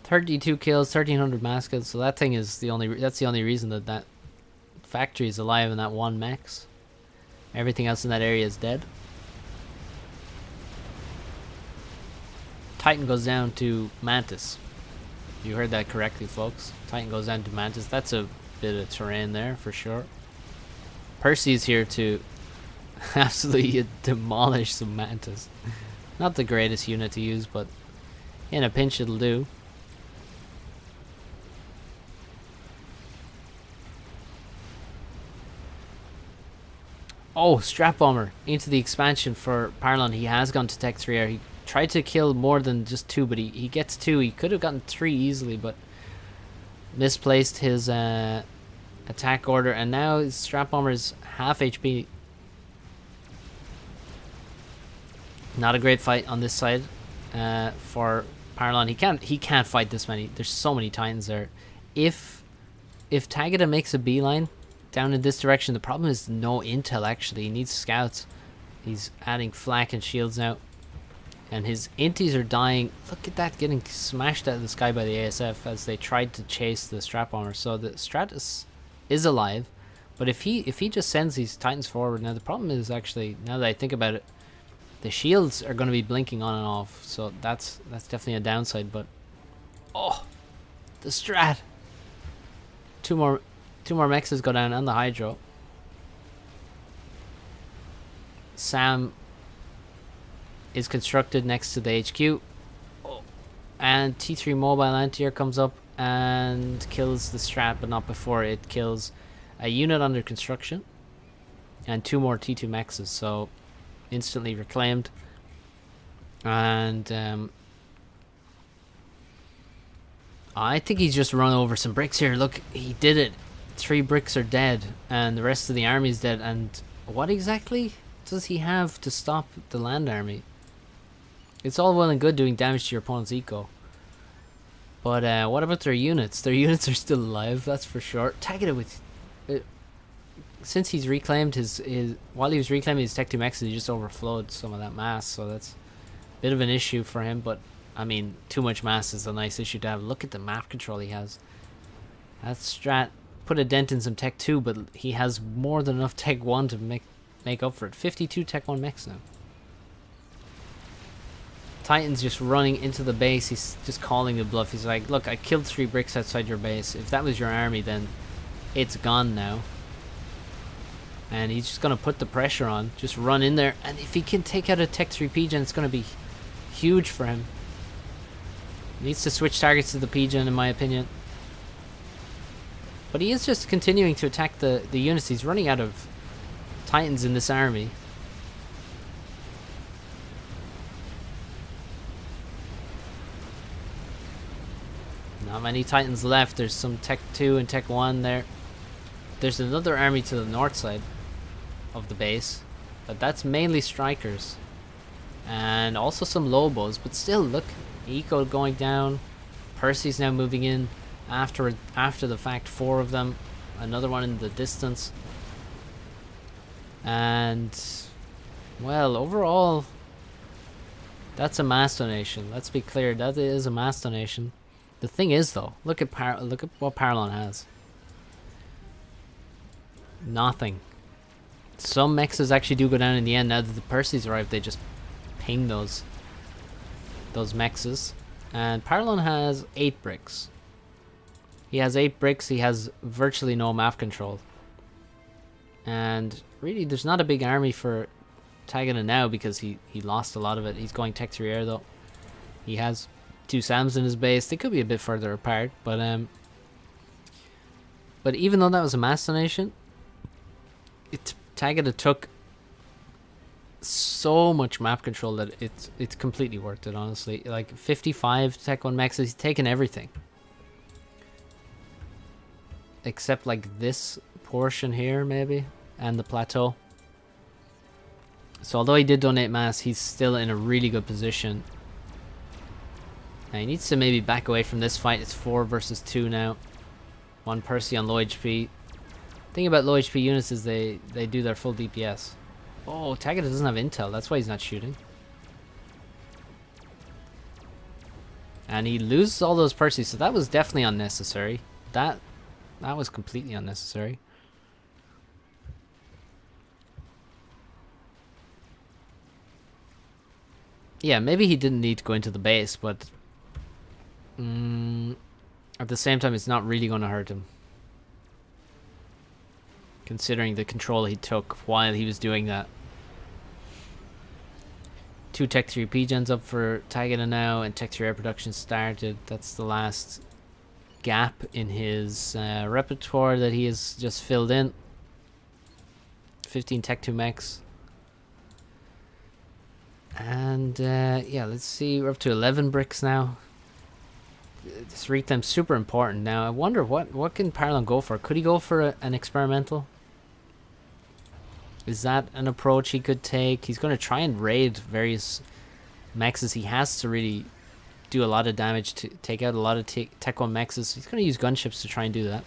Speaker 1: 32 kills, 1300 mass kills. So that thing is that's the only reason that factory is alive in that one max. Everything else in that area is dead. Titan goes down to Mantis. You heard that correctly, folks. Titan goes down to Mantis. That's a bit of terrain there for sure. Percy is here to absolutely demolish some Mantis. Not the greatest unit to use, but in a pinch it'll do. Oh, Strap Bomber into the expansion for Paralon. He has gone to Tech 3 air. He tried to kill more than just 2, but he gets 2. He could have gotten 3 easily, but misplaced his attack order, and now his Strap Bomber is half HP. Not a great fight on this side for Paralon. He can't fight this many. There's so many Titans there. If Tagada makes a beeline down in this direction, the problem is no intel actually. He needs scouts. He's adding flak and shields now. And his inties are dying. Look at that, getting smashed out of the sky by the ASF as they tried to chase the Strap Bomber. So the Stratus is alive. But if he just sends these Titans forward, now the problem is actually, now that I think about it, the shields are going to be blinking on and off. So that's definitely a downside. But oh, the Strat. Two more mexes go down and the Hydro. Sam is constructed next to the HQ. Oh. And T3 Mobile Anti-Air comes up and kills the Strat, but not before it kills a unit under construction. And 2 more T2 mexes, so instantly reclaimed. And I think he's just run over some bricks here. Look, he did it. 3 bricks are dead, and the rest of the army is dead. And what exactly does he have to stop the land army? It's all well and good doing damage to your opponent's eco, but what about their units? Their units are still alive, that's for sure. Tagada with since he's reclaimed his while he was reclaiming his Tech 2 mexes, he just overflowed some of that mass, so that's a bit of an issue for him. But I mean, too much mass is a nice issue to have. Look at the map control he has. That Strat put a dent in some Tech 2, but he has more than enough Tech 1 to make up for it. 52 Tech 1 mechs now. Titan's just running into the base. He's just calling the bluff. He's like, look, I killed 3 bricks outside your base. If that was your army, then it's gone now. And he's just going to put the pressure on. Just run in there. And if he can take out a Tech 3 Pigeon, it's going to be huge for him. He needs to switch targets to the Pigeon, in my opinion. But he is just continuing to attack the units. He's running out of Titans in this army. Not many Titans left. There's some Tech 2 and Tech 1 there. There's another army to the north side of the base, but that's mainly strikers. And also some Lobos, but still, look, Eco going down. Percy's now moving in after the fact, 4 of them. Another one in the distance. And, well, overall, that's a mass donation. Let's be clear, that is a mass donation. The thing is, though, look at what Paralon has. Nothing. Some mexes actually do go down in the end. Now that the Percy's arrived, they just ping those mexes. And Paralon has 8 bricks. He has 8 bricks. He has virtually no map control. And really, there's not a big army for Tagada now because he lost a lot of it. He's going Tech 3 Air, though. He has 2 Sams in his base. They could be a bit further apart, but even though that was a mass donation, Tagada took so much map control that it's completely worth it, honestly. Like 55 Tech 1 mexes, he's taken everything. Except like this portion here, maybe, and the plateau. So although he did donate mass, he's still in a really good position. Now he needs to maybe back away from this fight. It's 4 versus 2 now. 1 Percy on low HP. Thing about low HP units is they do their full DPS. Oh, Tagada doesn't have intel. That's why he's not shooting. And he loses all those Percys, so that was definitely unnecessary. That was completely unnecessary. Yeah, maybe he didn't need to go into the base, but at the same time, it's not really going to hurt him, considering the control he took while he was doing that. 2 Tech 3 Pigeons up for Tagada now, and Tech 3 Air production started. That's the last gap in his repertoire that he has just filled in. 15 Tech 2 mechs. And yeah, let's see, we're up to 11 bricks now. This reclaim's super important. Now I wonder what can Paralon go for? Could he go for an experimental? Is that an approach he could take? He's going to try and raid various mexes. He has to really do a lot of damage to take out a lot of Tech 1 mexes. He's going to use gunships to try and do that,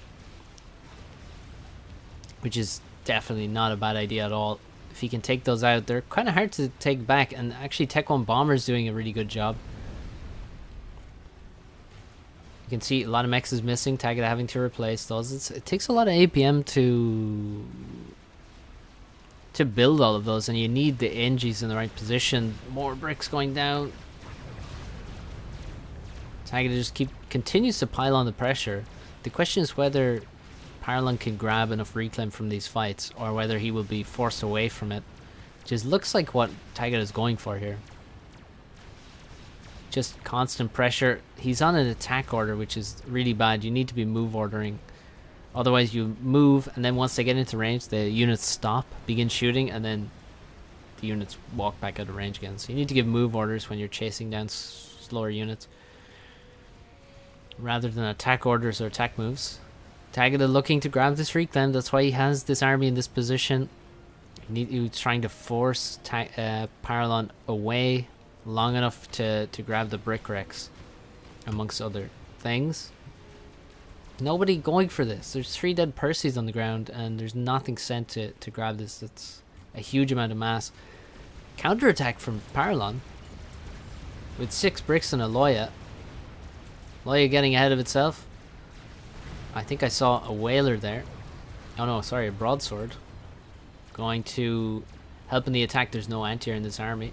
Speaker 1: which is definitely not a bad idea at all. If he can take those out, they're kind of hard to take back, and actually Tech 1 Bomber's doing a really good job. You can see a lot of mexes missing, Tagada having to replace those. It takes a lot of APM to build all of those, and you need the NGs in the right position. More bricks going down. Tagada just continues to pile on the pressure. The question is whether Paralon can grab enough reclaim from these fights, or whether he will be forced away from it. Just looks like what Tagada is going for here. Just constant pressure. He's on an attack order, which is really bad. You need to be move ordering. Otherwise you move, and then once they get into range, the units stop, begin shooting, and then the units walk back out of range again. So you need to give move orders when you're chasing down slower units, rather than attack orders or attack moves. Tagada looking to grab this reclaim. That's why he has this army in this position. He's trying to force Paralon away long enough to grab the brick wrecks, amongst other things. Nobody going for this. There's 3 dead Percys on the ground, and there's nothing sent to grab this. That's a huge amount of mass. Counterattack from Paralon with 6 bricks and a Loya. Loya getting ahead of itself. I think I saw a whaler there. Oh no, sorry, a broadsword. Going to help in the attack. There's no anti-air in this army,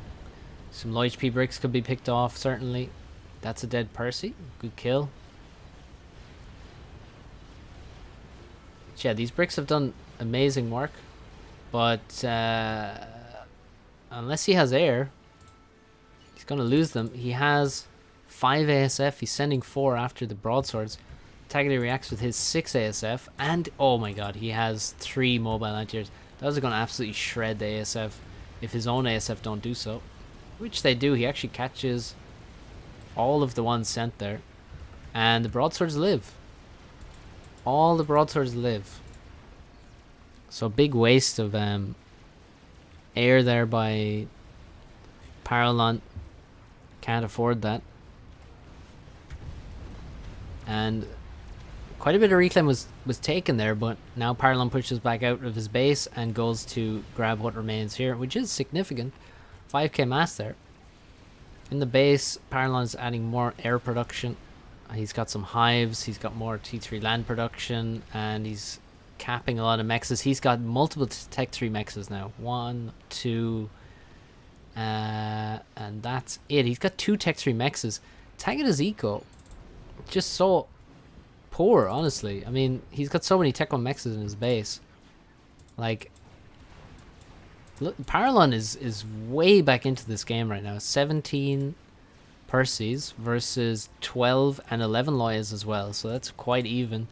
Speaker 1: Some low HP bricks could be picked off, certainly. That's a dead Percy. Good kill. But yeah, these bricks have done amazing work. But unless he has air, he's going to lose them. He has 5 ASF. He's sending 4 after the broadswords. Tagada reacts with his 6 ASF. And, oh my god, he has 3 mobile anti-airs. Those are going to absolutely shred the ASF if his own ASF don't do so. Which they do. He actually catches all of the ones sent there. And the broadswords live. All the broadswords live. So big waste of air there by Paralon. Can't afford that. And quite a bit of reclaim was taken there, but now Paralon pushes back out of his base and goes to grab what remains here, which is significant. 5k mass there. In the base, Paralon is adding more air production. He's got some hives, he's got more T3 land production, and he's capping a lot of mexes. He's got multiple Tech 3 mexes now. 1, 2, and that's it. He's got 2 Tech 3 mexes. Tagada's eco, just so poor, honestly. I mean, he's got so many Tech 1 mexes in his base. Like, look, Paralon is way back into this game right now. 17 Percys versus 12 and 11 Loyas as well, so that's quite even.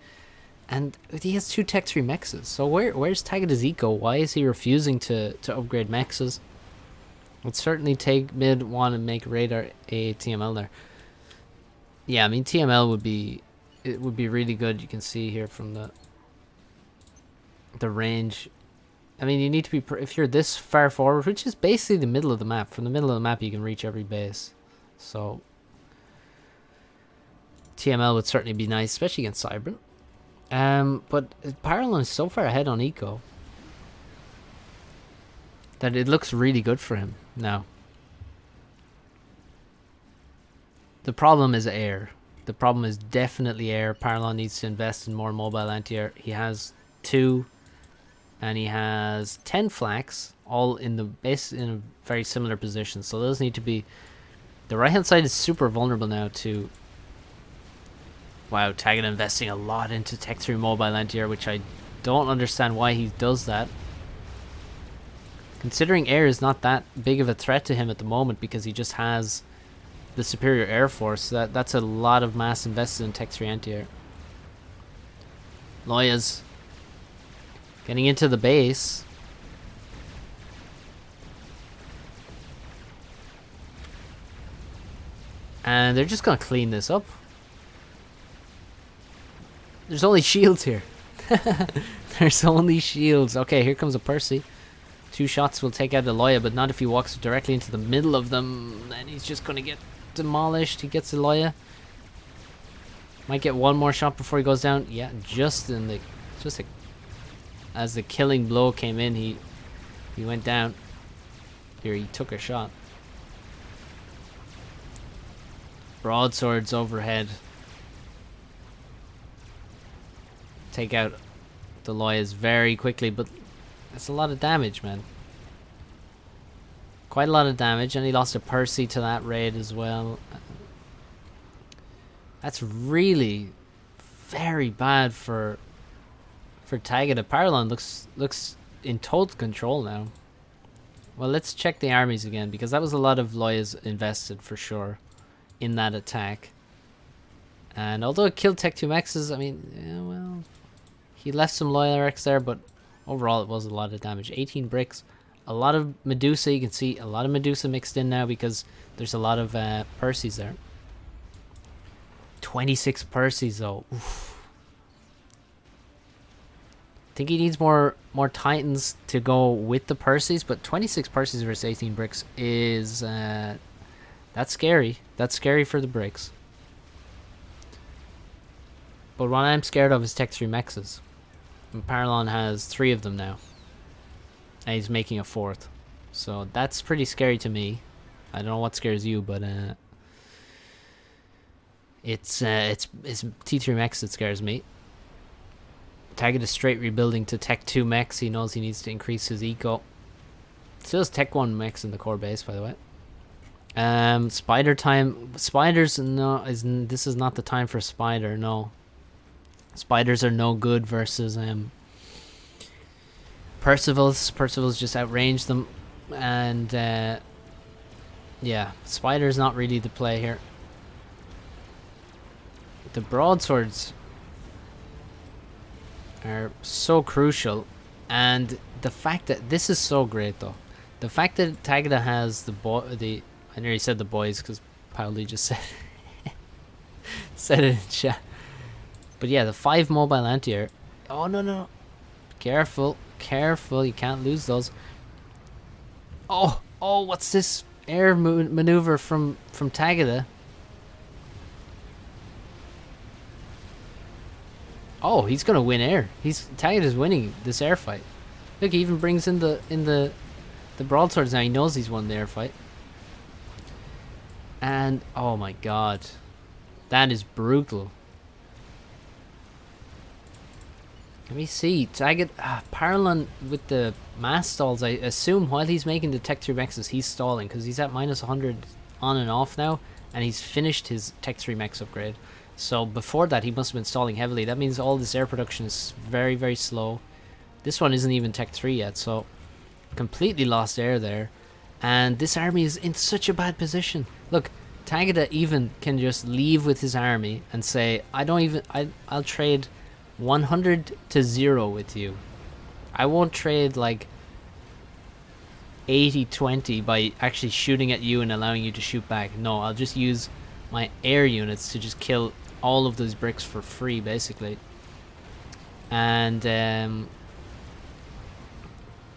Speaker 1: And he has 2 Tech 3 mexes. So where's Tagada's eco? Why is he refusing to upgrade mexes? Let's certainly take mid one and make radar a TML there. Yeah, I mean TML would be really good. You can see here from the range. I mean, you need to be if you're this far forward, which is basically the middle of the map. From the middle of the map, you can reach every base. So TML would certainly be nice, especially against Cybran. But Paralon is so far ahead on eco that it looks really good for him now. The problem is air. The problem is definitely air. Paralon needs to invest in more mobile anti-air. He has 2, and he has 10 flax, all in the base in a very similar position. So those need to be. The right hand side is super vulnerable now to. Wow, Tagada investing a lot into Tech 3 mobile anti-air, which I don't understand why he does that. Considering air is not that big of a threat to him at the moment because he just has the superior air force. That's a lot of mass invested in Tech 3 anti-air. Loya's getting into the base. And they're just going to clean this up. There's only shields here. There's only shields. Okay, here comes a Percy. 2 shots will take out the Loya, but not if he walks directly into the middle of them. Then he's just going to get demolished. He gets the Loya. Might get one more shot before he goes down. Yeah, as the killing blow came in, he went down. Here, he took a shot. Broadswords overhead. Take out the Loyas very quickly, but that's a lot of damage, man. Quite a lot of damage, and he lost a Percy to that raid as well. That's really very bad for Tagada. Paralon looks in total control now. Well, let's check the armies again, because that was a lot of Loyas invested for sure in that attack. And although it killed Tech 2 Mexes, I mean, yeah, well, he left some Loyal Rex there, but overall it was a lot of damage. 18 bricks, a lot of Medusa. You can see a lot of Medusa mixed in now because there's a lot of Percys there. 26 Percys though. Oof. I think he needs more Titans to go with the Percys, but 26 Percys versus 18 bricks is that's scary. That's scary for the bricks. But what I'm scared of is Tech 3 Mexes. And Paralon has 3 of them now. And he's making a 4th. So that's pretty scary to me. I don't know what scares you, but it's T3 Mex that scares me. Tagada is straight rebuilding to Tech 2 Mex. He knows he needs to increase his eco. Still has Tech 1 Mex in the core base, by the way. Spider time. Spiders, no, this is not the time for spider, no. Spiders are no good versus Percival's. Percival's just outranged them, and yeah, spider's not really the play here. The broadswords are so crucial, and the fact that this is so great though. The fact that Tagada has I nearly said the boys because Pauli just said it in chat. But yeah, the 5 mobile anti-air. Oh no. Careful, careful, you can't lose those. Oh, what's this air maneuver from Tagada? Oh, he's gonna win air. Tagada's winning this air fight. Look, he even brings in the broadswords now. He knows he's won the air fight. And oh my god, that is brutal. Let me see. Paralon with the mass stalls. I assume while he's making the Tech 3 mexes, he's stalling because he's at minus 100 on and off now, and he's finished his Tech 3 mex upgrade. So before that, he must have been stalling heavily. That means all this air production is very, very slow. This one isn't even Tech 3 yet, so completely lost air there. And this army is in such a bad position. Look, Tagada even can just leave with his army and say, I'll trade 100 to 0 with you. I won't trade like 80-20 by actually shooting at you and allowing you to shoot back. No, I'll just use my air units to just kill all of those bricks for free, basically. And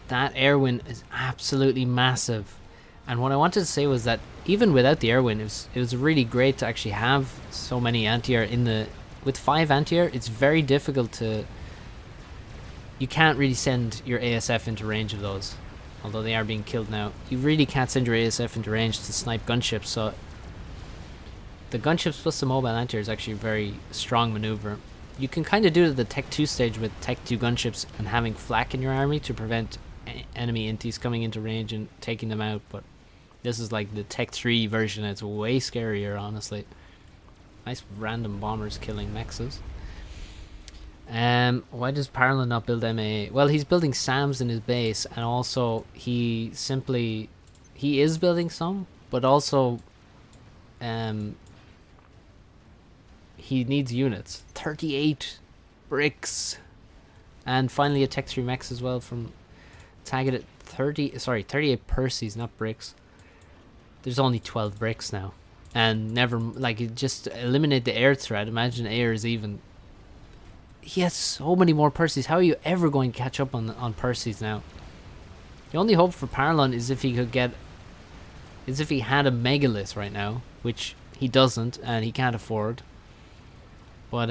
Speaker 1: that air win is absolutely massive. And what I wanted to say was that even without the air win, it was really great to actually have so many anti-air in the... With 5 anti-air, it's very difficult to... You can't really send your ASF into range of those. Although they are being killed now. You really can't send your ASF into range to snipe gunships, so... The gunships plus the mobile anti-air is actually a very strong maneuver. You can kind of do it at the Tech 2 stage with Tech 2 gunships and having flak in your army to prevent enemy intis coming into range and taking them out, but this is like the Tech 3 version. It's way scarier, honestly. Nice random bombers killing mexes. Why does Parlin not build MA? Well, he's building SAMs in his base, and also he is building some, but also he needs units. 38 bricks, and finally a Tech 3 mex as well from Tagada. 38 Percy's, not bricks. There's only 12 bricks now. And never, like, just eliminate the air threat. Imagine air is even. He has so many more Percys. How are you ever going to catch up on Percys now? The only hope for Parlon is if he had a megalith right now, which he doesn't and he can't afford. But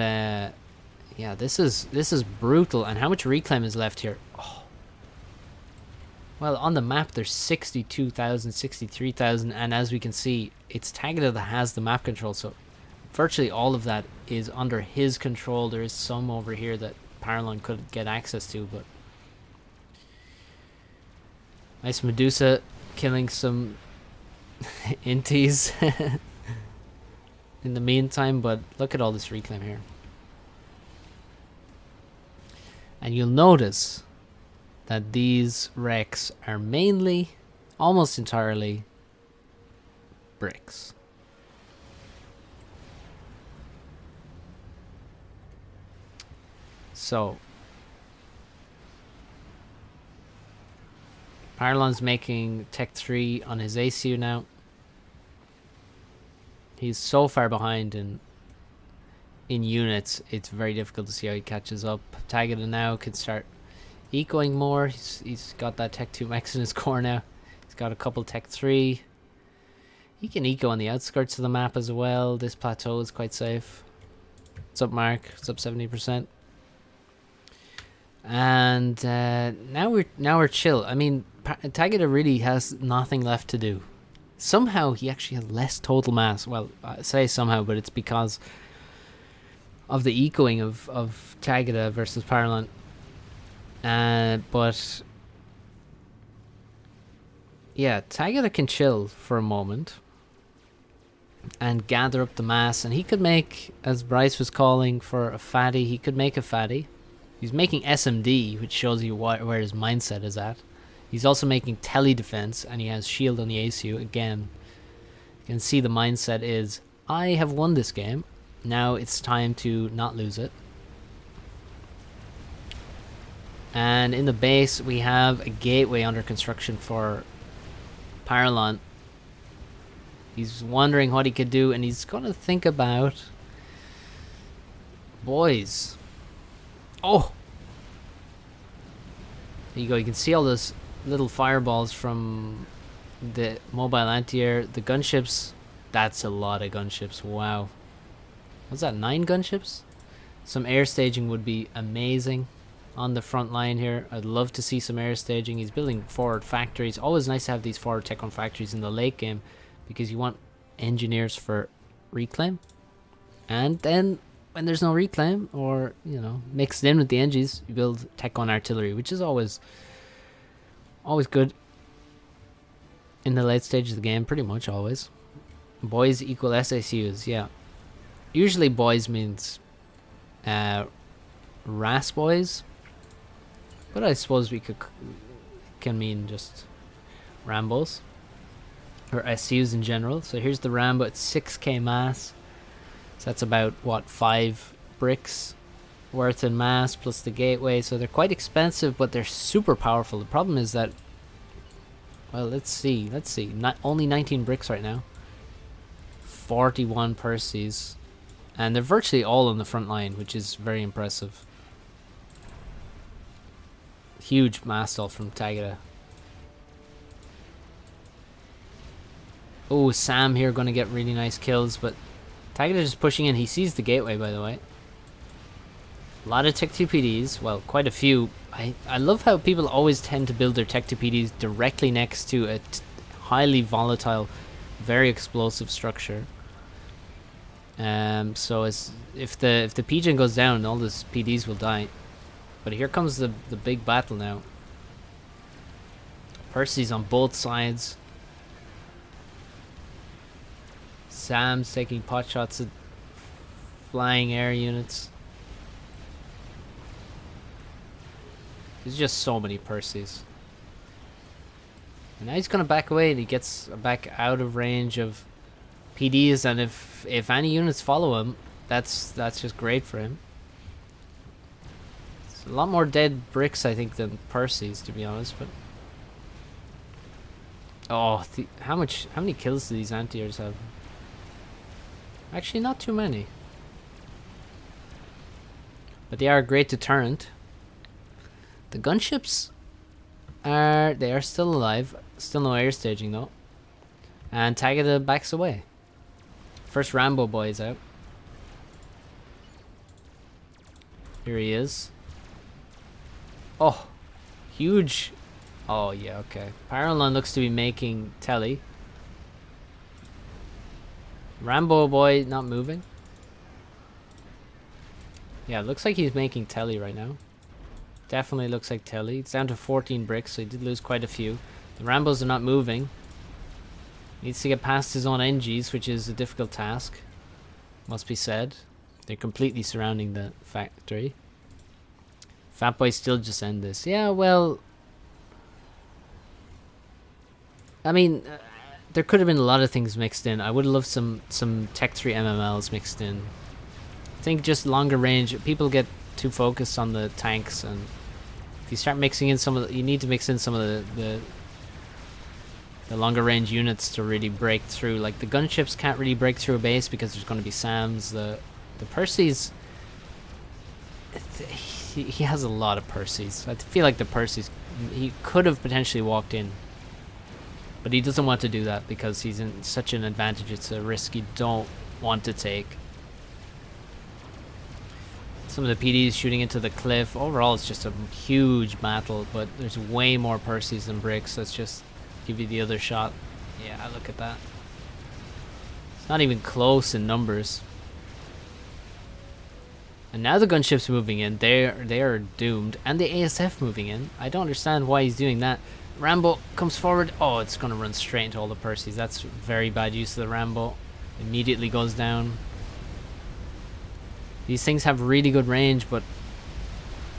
Speaker 1: yeah, this is brutal. And how much reclaim is left here? Oh. Well, on the map there's 62,000, 63,000, and as we can see, it's Tagada that has the map control, so virtually all of that is under his control. There is some over here that Paralon could get access to, but nice Medusa killing some inties in the meantime. But look at all this reclaim here, and you'll notice that these wrecks are mainly, almost entirely, bricks. So Parlon's making Tech 3 on his ACU now. He's so far behind in units, it's very difficult to see how he catches up. Tagada now can start ecoing more. He's got that Tech 2 max in his core now. He's got a couple Tech 3. He can eco on the outskirts of the map as well. This plateau is quite safe. What's up, Mark? It's up 70%. And now we're chill. I mean, Tagada really has nothing left to do. Somehow he actually has less total mass. Well, I say somehow, but it's because of the ecoing of Tagada versus Paralon. But yeah, Tagada can chill for a moment. and gather up the mass. And he could make, as Bryce was calling for a fatty, he could make a fatty. He's making SMD, which shows you where his mindset is at. He's also making tele defense, and he has shield on the ACU. Again, you can see the mindset is, I have won this game. Now it's time to not lose it. And in the base, we have a gateway under construction for Paralon. He's wondering what he could do, and he's going to think about... Boys. Oh! There you go. You can see all those little fireballs from the mobile anti-air. The gunships. That's a lot of gunships. Wow. What's that? 9 gunships? Some air staging would be amazing on the front line here. I'd love to see some air staging. He's building forward factories. Always nice to have these forward tech on factories in the late game, because you want engineers for reclaim. And then when there's no reclaim, or mixed in with the engies, you build tech on artillery, which is always good in the late stage of the game. Pretty much always. Boys equal SACUs. Yeah, usually boys means RAS boys, but I suppose we can mean just Rambos or SUs in general. So here's the Rambo at 6k mass. So that's about what, 5 bricks worth in mass plus the gateway. So they're quite expensive, but they're super powerful. The problem is that, well, let's see. Not only 19 bricks right now. 41 Percies. And they're virtually all on the front line, which is very impressive. Huge mass stall from Tagada. Oh, Sam here going to get really nice kills, but Tagada just pushing in. He sees the gateway, by the way. A lot of Tech 2 PDs. Well, quite a few. I love how people always tend to build their Tech 2 PDs directly next to a highly volatile, very explosive structure. So if the PGen goes down, all the PDs will die. But here comes the big battle now. Percy's on both sides. Sam's taking pot shots at flying air units. There's just so many Percys. And now he's gonna back away, and he gets back out of range of PDs, and if any units follow him, that's just great for him. It's a lot more dead bricks, I think, than Percys, to be honest. But oh, how many kills do these anti-airs have? Actually, not too many. But they are a great deterrent. The gunships are still alive. Still no air staging though. And Tagada backs away. First Rambo boy is out. Here he is. Oh, huge. Oh yeah, okay. Paralon looks to be making telly. Rambo boy not moving. Yeah, it looks like he's making telly right now. Definitely looks like telly. It's down to 14 bricks, so he did lose quite a few. The Rambos are not moving. Needs to get past his own NGs, which is a difficult task, must be said. They're completely surrounding the factory. Fatboy still just end this. Yeah, well, I mean, there could have been a lot of things mixed in. I would love some Tech 3 MMLs mixed in. I think just longer range. People get too focused on the tanks, and if you start mixing in some of you need to mix in some of the longer range units to really break through. Like the gunships can't really break through a base because there's going to be SAMs. The Percys, he has a lot of Percys. I feel like the Percys, he could have potentially walked in, but he doesn't want to do that because he's in such an advantage. It's a risk you don't want to take. Some of the PDs shooting into the cliff. Overall, it's just a huge battle, but there's way more Percys than bricks. Let's just give you the other shot. Yeah, look at that. It's not even close in numbers. And now the gunship's moving in. They are doomed. And the ASF moving in. I don't understand why he's doing that. Rambo comes forward. Oh, it's going to run straight into all the Percys. That's very bad use of the Rambo. Immediately goes down. These things have really good range, but...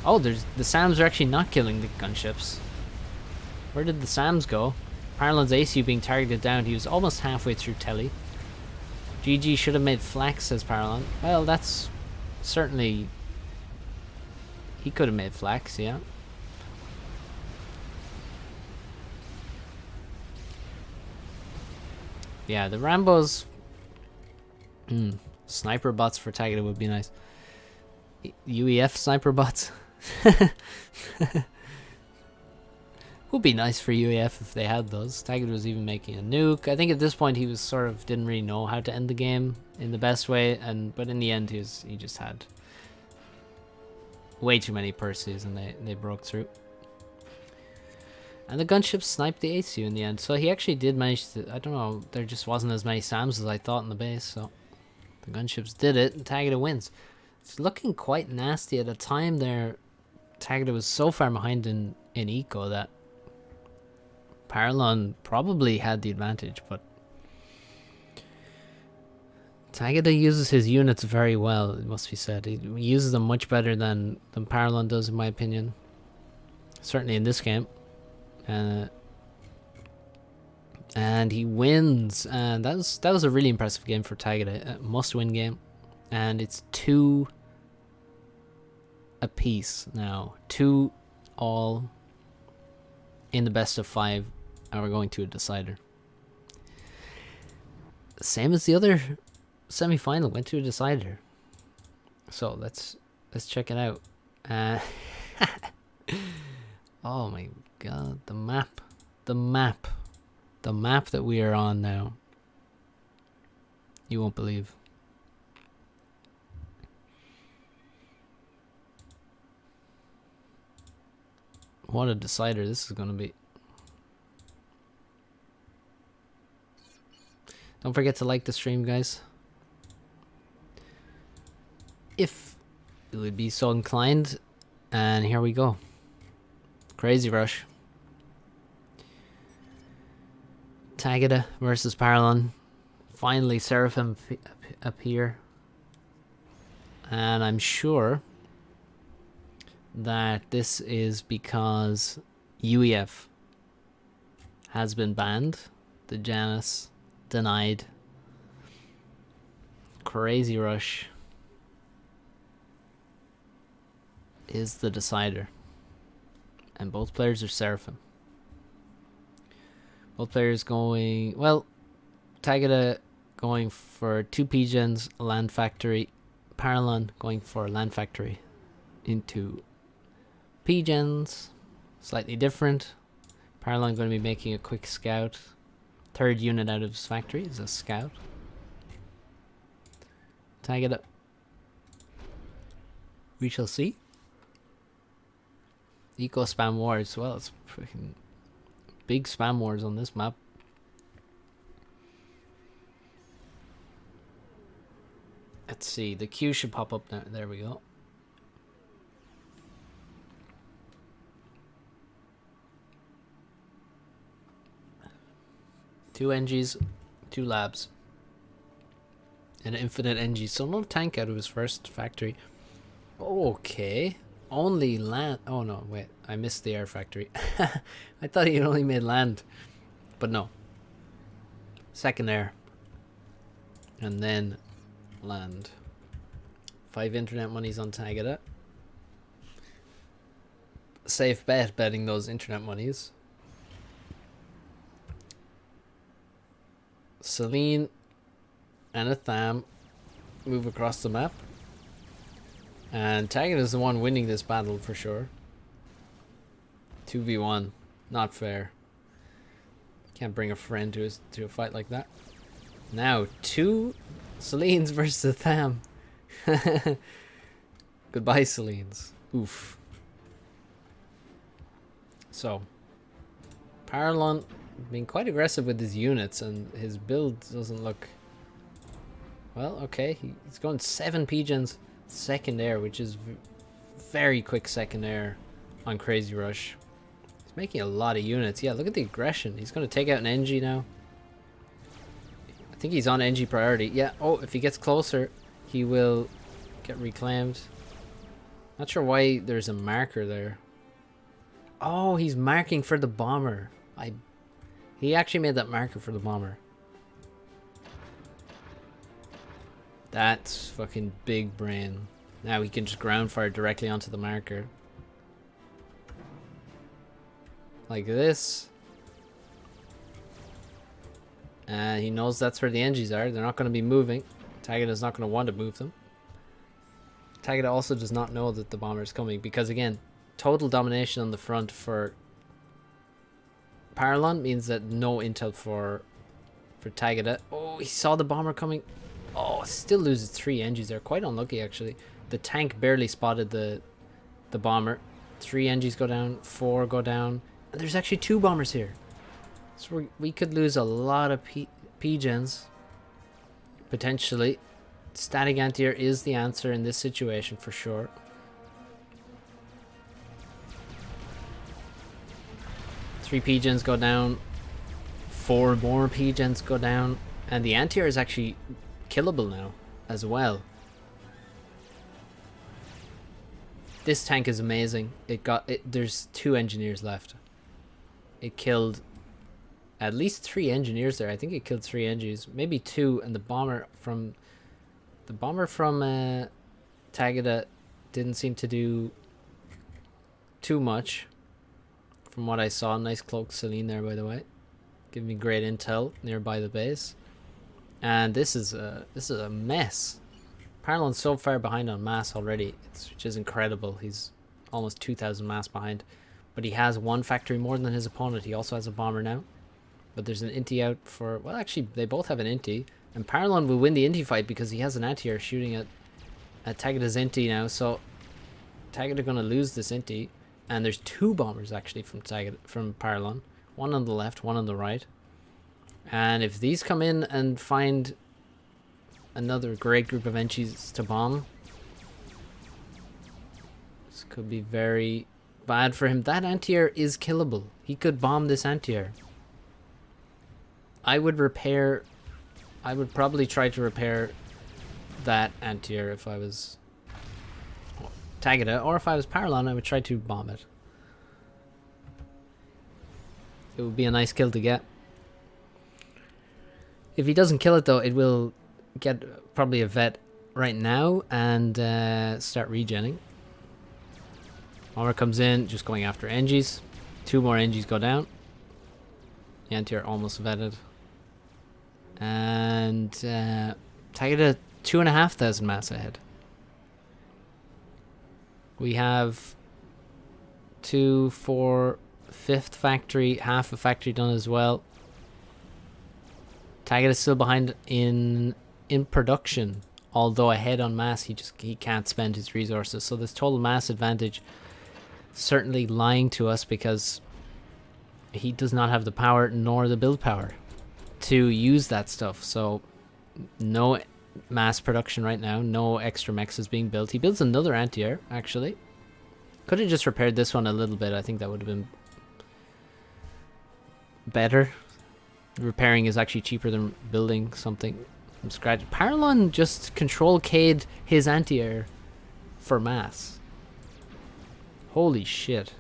Speaker 1: Oh, the SAMs are actually not killing the gunships. Where did the SAMs go? Paralon's ACU being targeted down. He was almost halfway through Telly. GG should have made flax, says Paralon. Well, that's certainly... He could have made flax, yeah. Yeah, the Rambos... Sniper bots for Tagada would be nice. UEF sniper bots. Would be nice for UEF if they had those. Tagada was even making a nuke. I think at this point he was sort of didn't really know how to end the game in the best way, but in the end he just had way too many Perseus and they broke through. And the gunship sniped the ACU in the end, so he actually did manage to... I don't know, there just wasn't as many SAMs as I thought in the base, so the gunships did it and Tagada wins. It's looking quite nasty at a time there. Tagada was so far behind in eco that Paralon probably had the advantage, but Tagada uses his units very well, it must be said. He uses them much better than Paralon does, in my opinion. Certainly in this game. And he wins, and that was a really impressive game for Tagada. A must-win game, and it's 2 apiece now. 2 all in the best of 5, and we're going to a decider. Same as the other semi-final, went to a decider. So let's check it out. Oh my god, the map that we are on now. You won't believe. What a decider this is going to be. Don't forget to like the stream, guys, if you would be so inclined. And here we go. Crazy Rush. Tagada versus Paralon. Finally Seraphim appear. And I'm sure that this is because UEF has been banned. The Janus denied. Crazy Rush is the decider. And both players are Seraphim. Both players going... Well, Tagada going for 2 P-Gens, Land Factory. Paralon going for Land Factory into P-Gens. Slightly different. Paralon going to be making a quick scout. 3rd unit out of his factory is a scout. Tagada. We shall see. Eco spam wars. Well, it's freaking big spam wars on this map. Let's see. The queue should pop up now. There we go. Two NGs, 2 labs, and an infinite NG. So no tank out of his first factory. Okay. Only land. Oh no, wait. I missed the air factory. I thought he only made land. But no. 2nd air. And then land. 5 internet monies on Tagada. Safe bet, betting those internet monies. Celine and a Tham move across the map. And Tagada is the one winning this battle for sure. 2v1. Not fair. Can't bring a friend to a fight like that. Now, 2 Celines versus a Tham. Goodbye, Celines. Oof. So, Paralon being quite aggressive with his units, and his build doesn't look... Well, okay. He's going 7 P-Gens. 2nd air, which is very quick 2nd air on Crazy Rush. He's making a lot of units. Yeah, look at the aggression. He's going to take out an NG now. I think he's on NG priority. Yeah. Oh, if he gets closer, he will get reclaimed. Not sure why there's a marker there. Oh, he's marking for the bomber. He actually made that marker for the bomber. That's fucking big brain. Now he can just ground fire directly onto the marker. Like this. And he knows that's where the NGs are. They're not going to be moving. Tagada's not going to want to move them. Tagada also does not know that the bomber is coming because, again, total domination on the front for Paralon means that no intel for Tagada. Oh, he saw the bomber coming. Oh, still loses 3 NGs there. Quite unlucky, actually. The tank barely spotted the bomber. 3 NGs go down, 4 go down. And there's actually 2 bombers here. So we could lose a lot of P-gens. Potentially. Static anti-air is the answer in this situation for sure. Three P-gens go down. 4 more P-gens go down. And the anti-air is actually killable now as well. This tank is amazing. There's 2 engineers left. It killed at least 3 engineers there. I think it killed 3 NGs, maybe 2, and the bomber from Tagada didn't seem to do too much from what I saw. Nice cloak Celine there, by the way, giving me great intel nearby the base. And this is a mess. Paralon's so far behind on mass already, which is incredible. He's almost 2,000 mass behind, but he has 1 factory more than his opponent. He also has a bomber now, but there's an inti out for, well, actually they both have an inti, and Paralon will win the inti fight because he has an anti-air shooting at Tagada's inti now. So Tagada gonna lose this inti, and there's 2 bombers actually from Paralon, 1 on the left, 1 on the right. And if these come in and find another great group of NGs to bomb, this could be very bad for him. That anti-air is killable. He could bomb this anti-air. I would probably try to repair that anti-air if I was Tagada, or if I was Paralon, I would try to bomb it. It would be a nice kill to get. If he doesn't kill it though, it will get probably a vet right now and start regenning. Bomber comes in, just going after NGs. 2 more NGs go down. The anti-air almost vetted. And Tagada 2,500 mass ahead. We have 2, 4, 5th factory, half a factory done as well. Tagada is still behind in production, although ahead on mass. He can't spend his resources, so this total mass advantage certainly lying to us because he does not have the power nor the build power to use that stuff. So no mass production right now, no extra mechs is being built. He builds another anti-air actually. Could have just repaired this one a little bit. I think that would have been better. Repairing is actually cheaper than building something from scratch. Paralon just control K'd his anti-air for mass. Holy shit.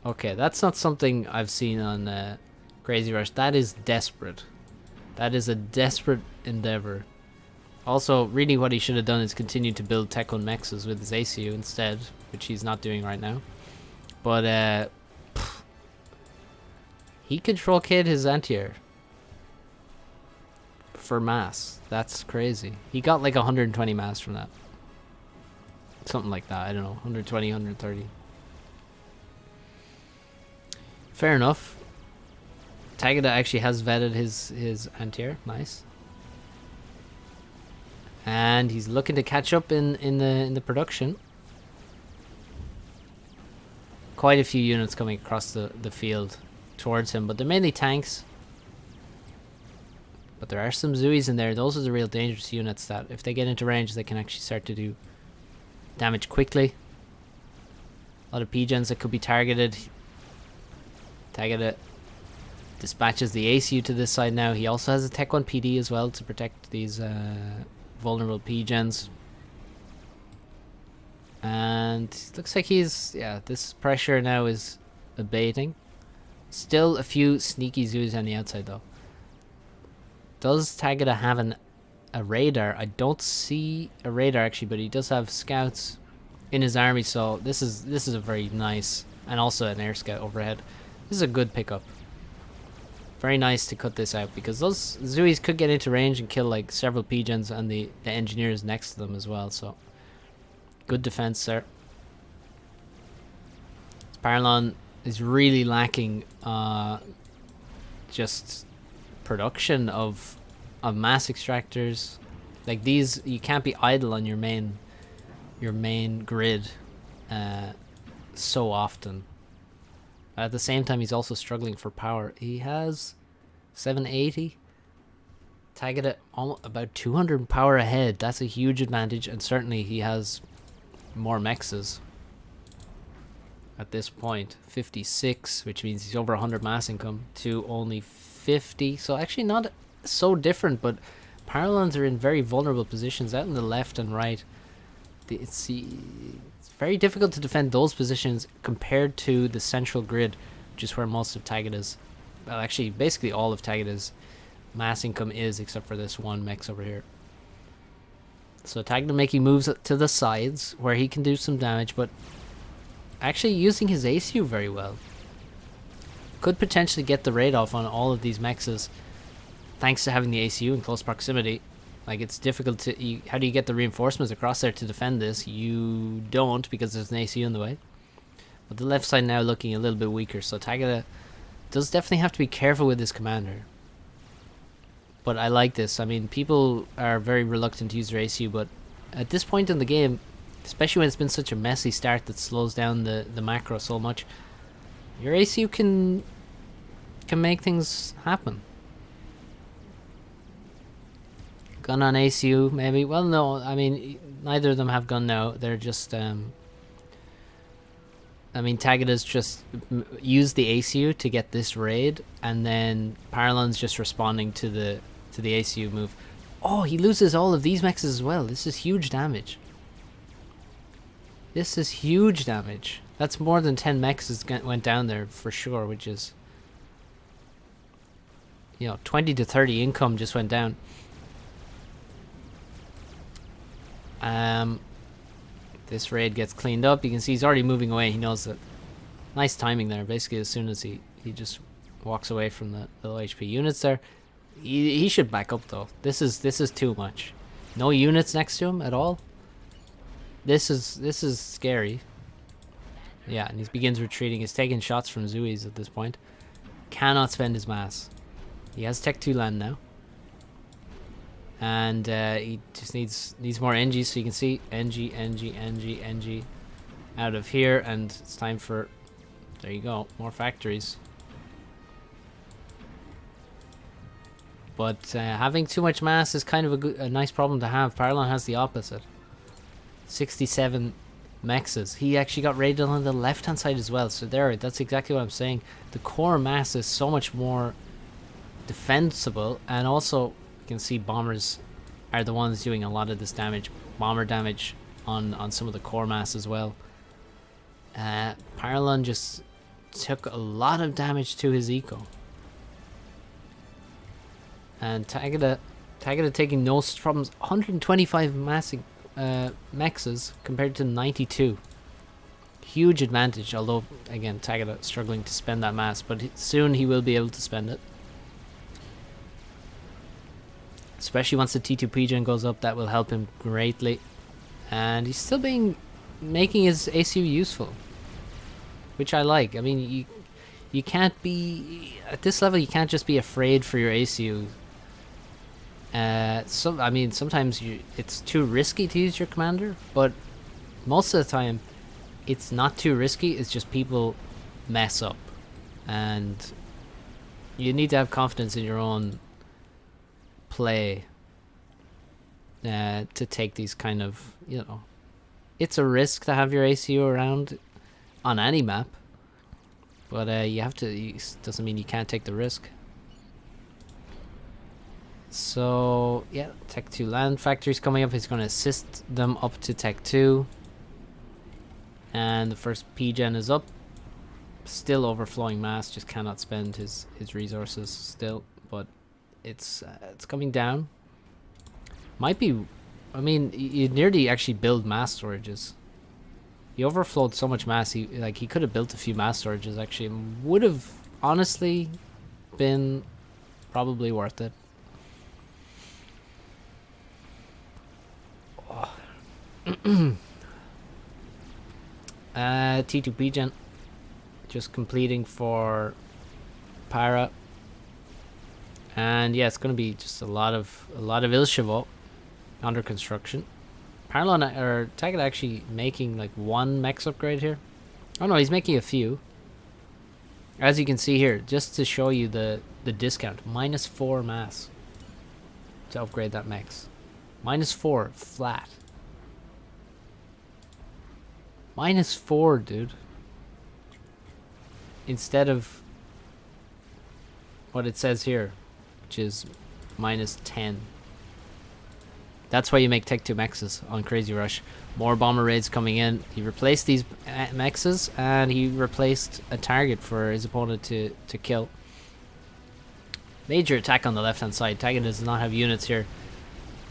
Speaker 1: Okay, that's not something I've seen on Crazy Rush. That is desperate. That is a desperate endeavor. Also, really what he should have done is continue to build Tech 1 mechs with his ACU instead, which he's not doing right now. But he control K'd his anti-air for mass. That's crazy. He got like 120 mass from that. Something like that. I don't know. 120, 130. Fair enough. Tagada actually has vetted his anti-air. Nice. And he's looking to catch up in the production. Quite a few units coming across the field towards him, but they're mainly tanks. But there are some Zuis in there. Those are the real dangerous units that if they get into range, they can actually start to do damage quickly. A lot of P-gens that could be targeted. Tagada Dispatches the ACU to this side now. He also has a Tech 1 PD as well to protect these vulnerable P-gens. And looks like he's, yeah, this pressure now is abating. Still a few sneaky Zoos on the outside though. Does Tagada have a radar? I don't see a radar actually, but he does have scouts in his army, so this is a very nice, and also an air scout overhead. This is a good pickup. Very nice to cut this out because those Zooies could get into range and kill like several P-gens and the engineers next to them as well, so good defense there. Paralon is really lacking just production of mass extractors. Like these, you can't be idle on your main grid so often. At the same time, he's also struggling for power. He has 780. Tagada about 200 power ahead. That's a huge advantage, and certainly he has more mexes at this point. 56, which means he's over 100 mass income to only 50. So actually not so different, but Paralons are in very vulnerable positions out in the left and right. It's very difficult to defend those positions compared to the central grid, which is where most of Tagada's, well, actually basically all of Tagada's mass income is, except for this one mex over here. So Tagada making moves to the sides where he can do some damage, but actually using his ACU very well. Could potentially get the raid off on all of these mexes thanks to having the ACU in close proximity. Like, it's difficult to... how do you get the reinforcements across there to defend this? You don't, because there's an ACU in the way. But the left side now looking a little bit weaker, so Tagada does definitely have to be careful with his commander. But I like this. I mean, people are very reluctant to use their ACU, but at this point in the game, especially when it's been such a messy start that slows down the macro so much, your ACU can make things happen. Gun on ACU, maybe. Well, no, I mean, neither of them have gun now. They're just, I mean, Tagada's just used the ACU to get this raid, and then Paralon's just responding to the ACU move. Oh, he loses all of these mexes as well. This is huge damage. This is huge damage. That's more than 10 mexes went down there for sure, which is, you know, 20 to 30 income just went down. This raid gets cleaned up. You can see he's already moving away. He knows that. Nice timing there. Basically, as soon as he just walks away from the low HP units there, he should back up though. This is too much. No units next to him at all. This is scary. Yeah, and he begins retreating. He's taking shots from Zooies at this point. Cannot spend his mass. He has Tech 2 land now. And he just needs more NGs, so you can see NG out of here, and it's time for, there you go, more factories. But having too much mass is kind of a nice problem to have. Paralon has the opposite. 67 mexes. He actually got raided on the left hand side as well, so that's exactly what I'm saying. The core mass is so much more defensible, and also you can see bombers are the ones doing a lot of this damage. Bomber damage on some of the core mass as well. Paralon just took a lot of damage to his eco. And Tagada taking no problems. 125 massing mexes compared to 92. Huge advantage, although again Tagada struggling to spend that mass, but soon he will be able to spend it. Especially once the T2 PGen goes up, that will help him greatly. And he's still making his ACU useful, which I like. I mean, you can't be at this level. You can't just be afraid for your ACU. I mean, sometimes it's too risky to use your commander, but most of the time, it's not too risky. It's just people mess up, and you need to have confidence in your own play to take these kind of, you know, it's a risk to have your ACU around on any map, But you have to, doesn't mean you can't take the risk. So yeah, Tech 2 land factory's coming up. He's going to assist them up to Tech 2. And the first P-Gen is up. Still overflowing mass, just cannot spend his resources still. But it's coming down. Might be, I mean, you nearly actually build mass storages. He overflowed so much mass, he could have built a few mass storages actually. Would have honestly been probably worth it. T2 Gen just completing for Para. And yeah, it's gonna be just a lot of Ilshavo under construction. Parallon or Taggart actually making like one mechs upgrade here. Oh no, he's making a few. As you can see here, just to show you the discount, -4 mass to upgrade that mechs. -4 flat. -4, dude. Instead of what it says here, which is -10. That's why you make Tech 2 mexes on Crazy Rush. More bomber raids coming in. He replaced these mexes and he replaced a target for his opponent to kill. Major attack on the left hand side. Taggart does not have units here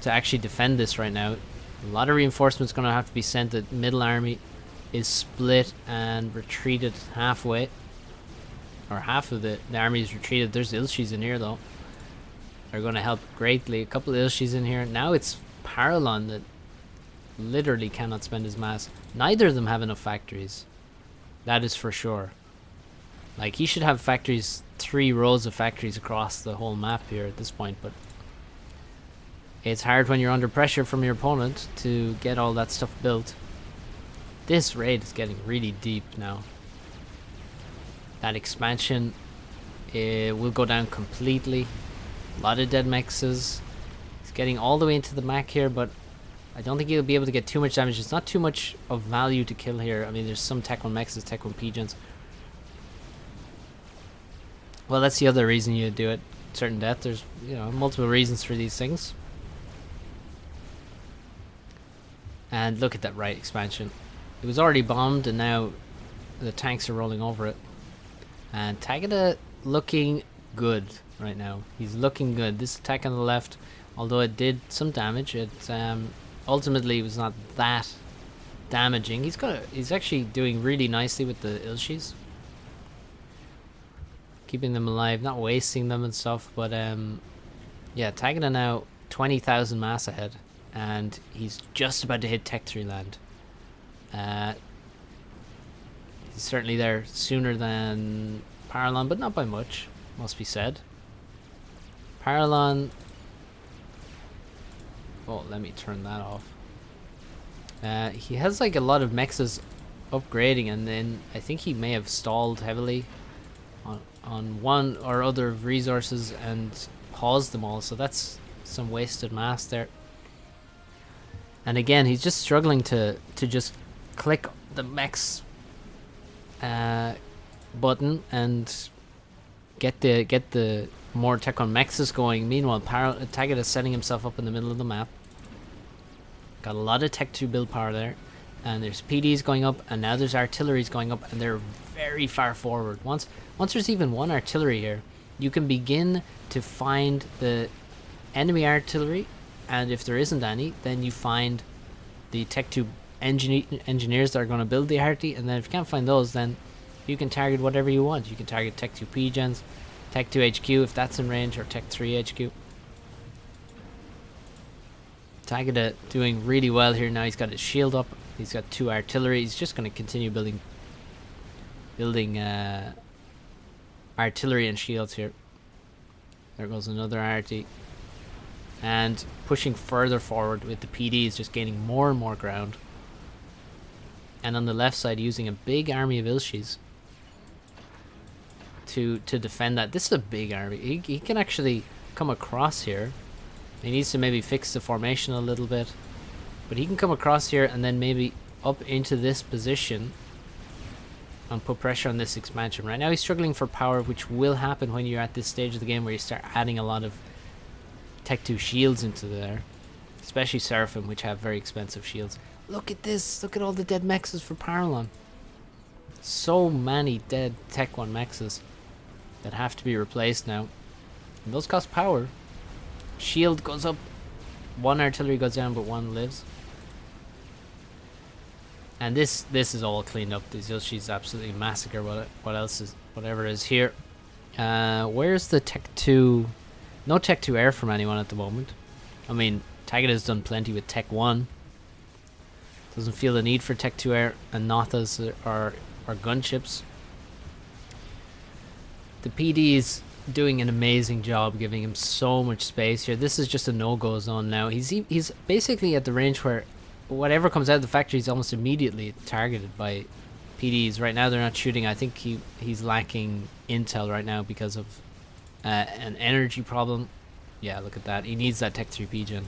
Speaker 1: to actually defend this right now. A lot of reinforcements going to have to be sent. The middle army is split and retreated halfway. Or half of the army is retreated. There's Ilshis in here though. They're going to help greatly. A couple of Ilshis in here. Now it's Paralon that literally cannot spend his mass. Neither of them have enough factories. That is for sure. Like, he should have factories, 3 rows of factories across the whole map here at this point, but it's hard when you're under pressure from your opponent to get all that stuff built. This raid is getting really deep now. That expansion will go down completely. A lot of dead mexes. He's getting all the way into the mech here, but I don't think he'll be able to get too much damage. It's not too much of value to kill here. I mean, there's some Tech 1 mexes, Tech 1 P-Gens. Well, that's the other reason you do it. Certain death. There's, you know, multiple reasons for these things. And look at that right expansion. It was already bombed, and now the tanks are rolling over it. And Tagada looking good right now. He's looking good. This attack on the left, although it did some damage, it ultimately was not that damaging. He's actually doing really nicely with the Ilshis, keeping them alive, not wasting them and stuff. But yeah, Tagada now 20,000 mass ahead, and he's just about to hit Tech 3 land. He's certainly there sooner than Paralon, but not by much, must be said. Paralon... Oh, let me turn that off. He has like a lot of mexes upgrading, and then I think he may have stalled heavily on one or other of resources and paused them all, so that's some wasted mass there. And again, he's just struggling to just click the mechs button and get the more Tech 1 mexes going. Meanwhile, Taggart is setting himself up in the middle of the map. Got a lot of Tech 2 build power there, and there's PDs going up, and now there's artilleries going up, and they're very far forward. Once there's even one artillery here, you can begin to find the enemy artillery, and if there isn't any, then you find the Tech 2 engineers that are going to build the arty, and then if you can't find those, then you can target whatever you want. You can target Tech 2 P-Gens, Tech 2 HQ if that's in range, or Tech 3 HQ. Tagada doing really well here now. He's got his shield up. He's got 2 artillery. He's just going to continue building artillery and shields here. There goes another arty. And pushing further forward with the PDs, just gaining more and more ground. And on the left side, using a big army of Ilshis to defend that. This is a big army. He can actually come across here. He needs to maybe fix the formation a little bit, but he can come across here and then maybe up into this position and put pressure on this expansion. Right now he's struggling for power, which will happen when you're at this stage of the game where you start adding a lot of Tech 2 shields into there. Especially Seraphim, which have very expensive shields. Look at this! Look at all the dead mexes for Paralon. So many dead Tech 1 mexes that have to be replaced now. And those cost power. Shield goes up. One artillery goes down, but one lives. And this is all cleaned up. These Yoshis absolutely massacre what else is, whatever is here. Where's the Tech 2? No Tech 2 air from anyone at the moment. I mean, Tagada's done plenty with Tech 1. Doesn't feel the need for Tech 2 air, and Nothas are gunships. The PD is doing an amazing job, giving him so much space here. This is just a no-go zone now. He's basically at the range where whatever comes out of the factory is almost immediately targeted by PDs. Right now they're not shooting. I think he's lacking intel right now because of an energy problem. Yeah, look at that. He needs that Tech 3 P-Gen.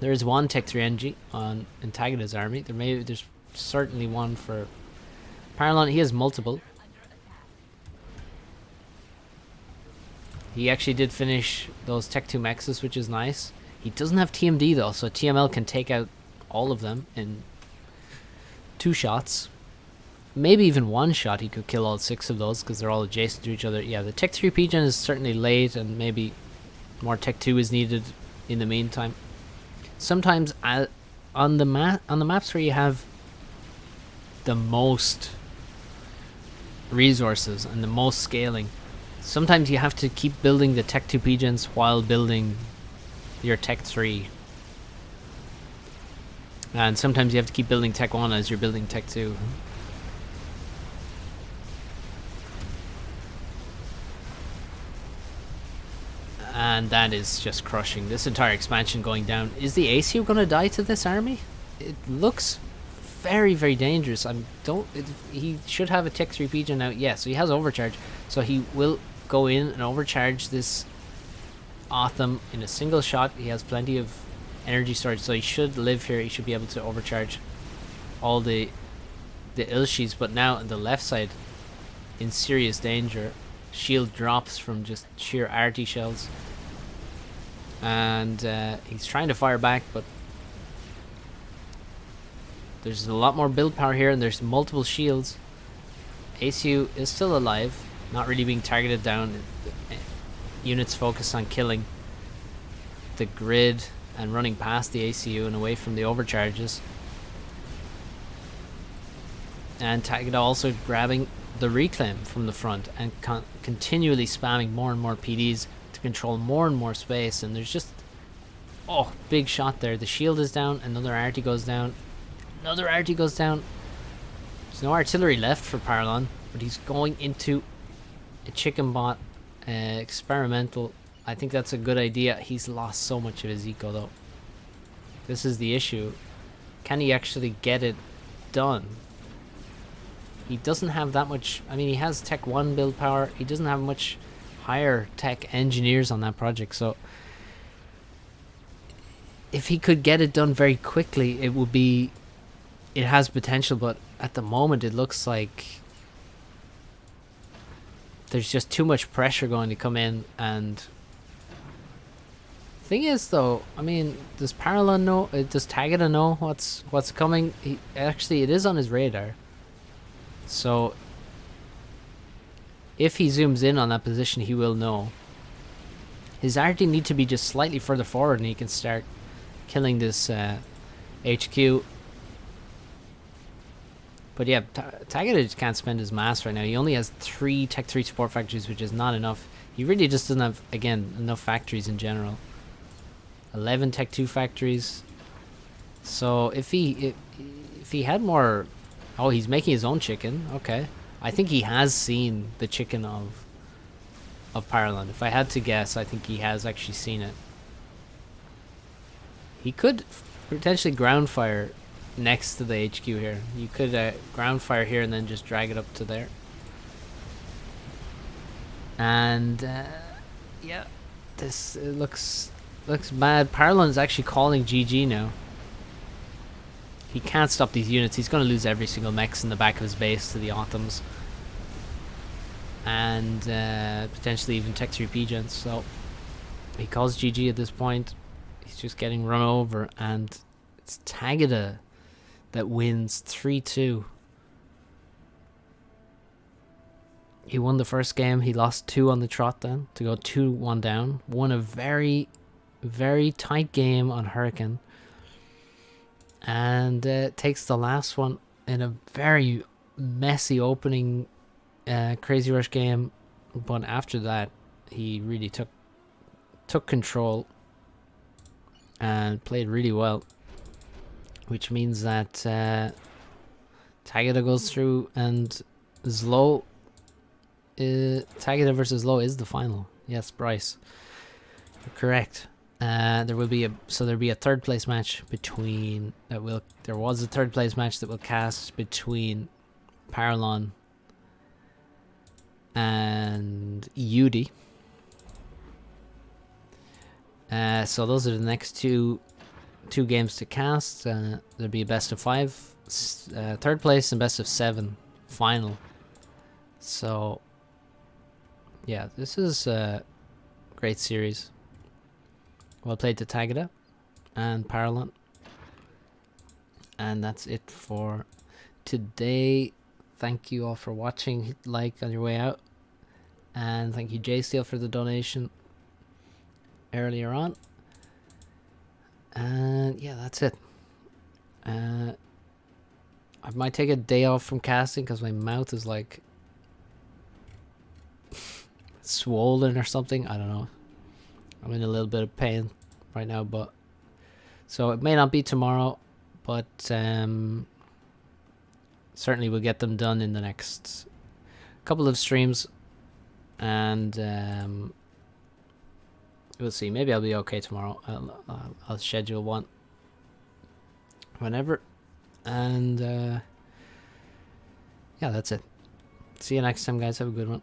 Speaker 1: There is one Tech 3 NG on Tagada's army. There's certainly one for Paralon. He has multiple. He actually did finish those Tech 2 mexes, which is nice. He doesn't have TMD though, so TML can take out all of them in 2 shots. Maybe even 1 shot he could kill all 6 of those because they're all adjacent to each other. Yeah, the Tech 3 P-Gen is certainly late, and maybe more Tech 2 is needed in the meantime. Sometimes on the maps where you have the most resources and the most scaling, sometimes you have to keep building the Tech 2 P-Gens while building your Tech 3. And sometimes you have to keep building Tech 1 as you're building Tech 2. And that is just crushing. This entire expansion going down. Is the ACU going to die to this army? It looks very, very dangerous. He should have a Tech 3 P-Gen now. Yeah, so he has overcharge. So he will go in and overcharge this Otham in a single shot. He has plenty of energy storage, so he should live here. He should be able to overcharge all the Ilshis. But now on the left side, in serious danger. Shield drops from just sheer arty shells, and he's trying to fire back, but there's a lot more build power here, and there's multiple shields. ACU is still alive, not really being targeted down. Units focused on killing the grid and running past the ACU and away from the overcharges. And Tagada also grabbing the reclaim from the front and continually spamming more and more PDs to control more and more space. And there's just, oh, big shot there. The shield is down, another arty goes down, another arty goes down. There's no artillery left for Paralon, but he's going into a chicken bot experimental. I think that's a good idea. He's lost so much of his eco though. This is the issue. Can he actually get it done? He doesn't have that much. I mean, he has Tech 1 build power. He doesn't have much higher tech engineers on that project. So if he could get it done very quickly, it would be, it has potential. But at the moment, it looks like there's just too much pressure going to come in. And thing is though, I mean, does Paralon know, does Tagada know what's coming? Actually, it is on his radar. So if he zooms in on that position, he will know. His arty need to be just slightly further forward and he can start killing this HQ. But yeah, Tagada just can't spend his mass right now. He only has 3 Tech 3 support factories, which is not enough. He really just doesn't have, again, enough factories in general. 11 Tech 2 factories. So if he had more... Oh, he's making his own chicken. Okay. I think he has seen the chicken of Paralon. If I had to guess, I think he has actually seen it. He could potentially ground fire next to the HQ here. You could ground fire here and then just drag it up to there. And yeah, this looks bad. Paralon's actually calling GG now. He can't stop these units. He's going to lose every single mechs in the back of his base to the Autumns. And potentially even Tech 3P gens. So he calls GG at this point. He's just getting run over. And it's Tagada that wins 3-2. He won the first game. He lost 2 on the trot then to go 2-1 down. Won a very, very tight game on Hurricane. And takes the last one in a very messy opening Crazy Rush game. But after that, he really took control and played really well. Which means that Tagada goes through and Zlo... Tagada versus Low is the final. Yes, Bryce. You're correct. There'll be a third place match between there was a third place match that will cast between Paralon and Yudi. So those are the next two games to cast. There'll be a best of 5 third place and best of 7 final. So yeah, this is a great series. Well played to Tagada and Paralon. And that's it for today. Thank you all for watching. Hit like on your way out. And thank you JSteel for the donation earlier on. And yeah, that's it. I might take a day off from casting because my mouth is like swollen or something. I don't know. I'm in a little bit of pain right now, but so it may not be tomorrow, but certainly we'll get them done in the next couple of streams, and we'll see. Maybe I'll be okay tomorrow. I'll schedule one whenever, and yeah, that's it. See you next time, guys. Have a good one.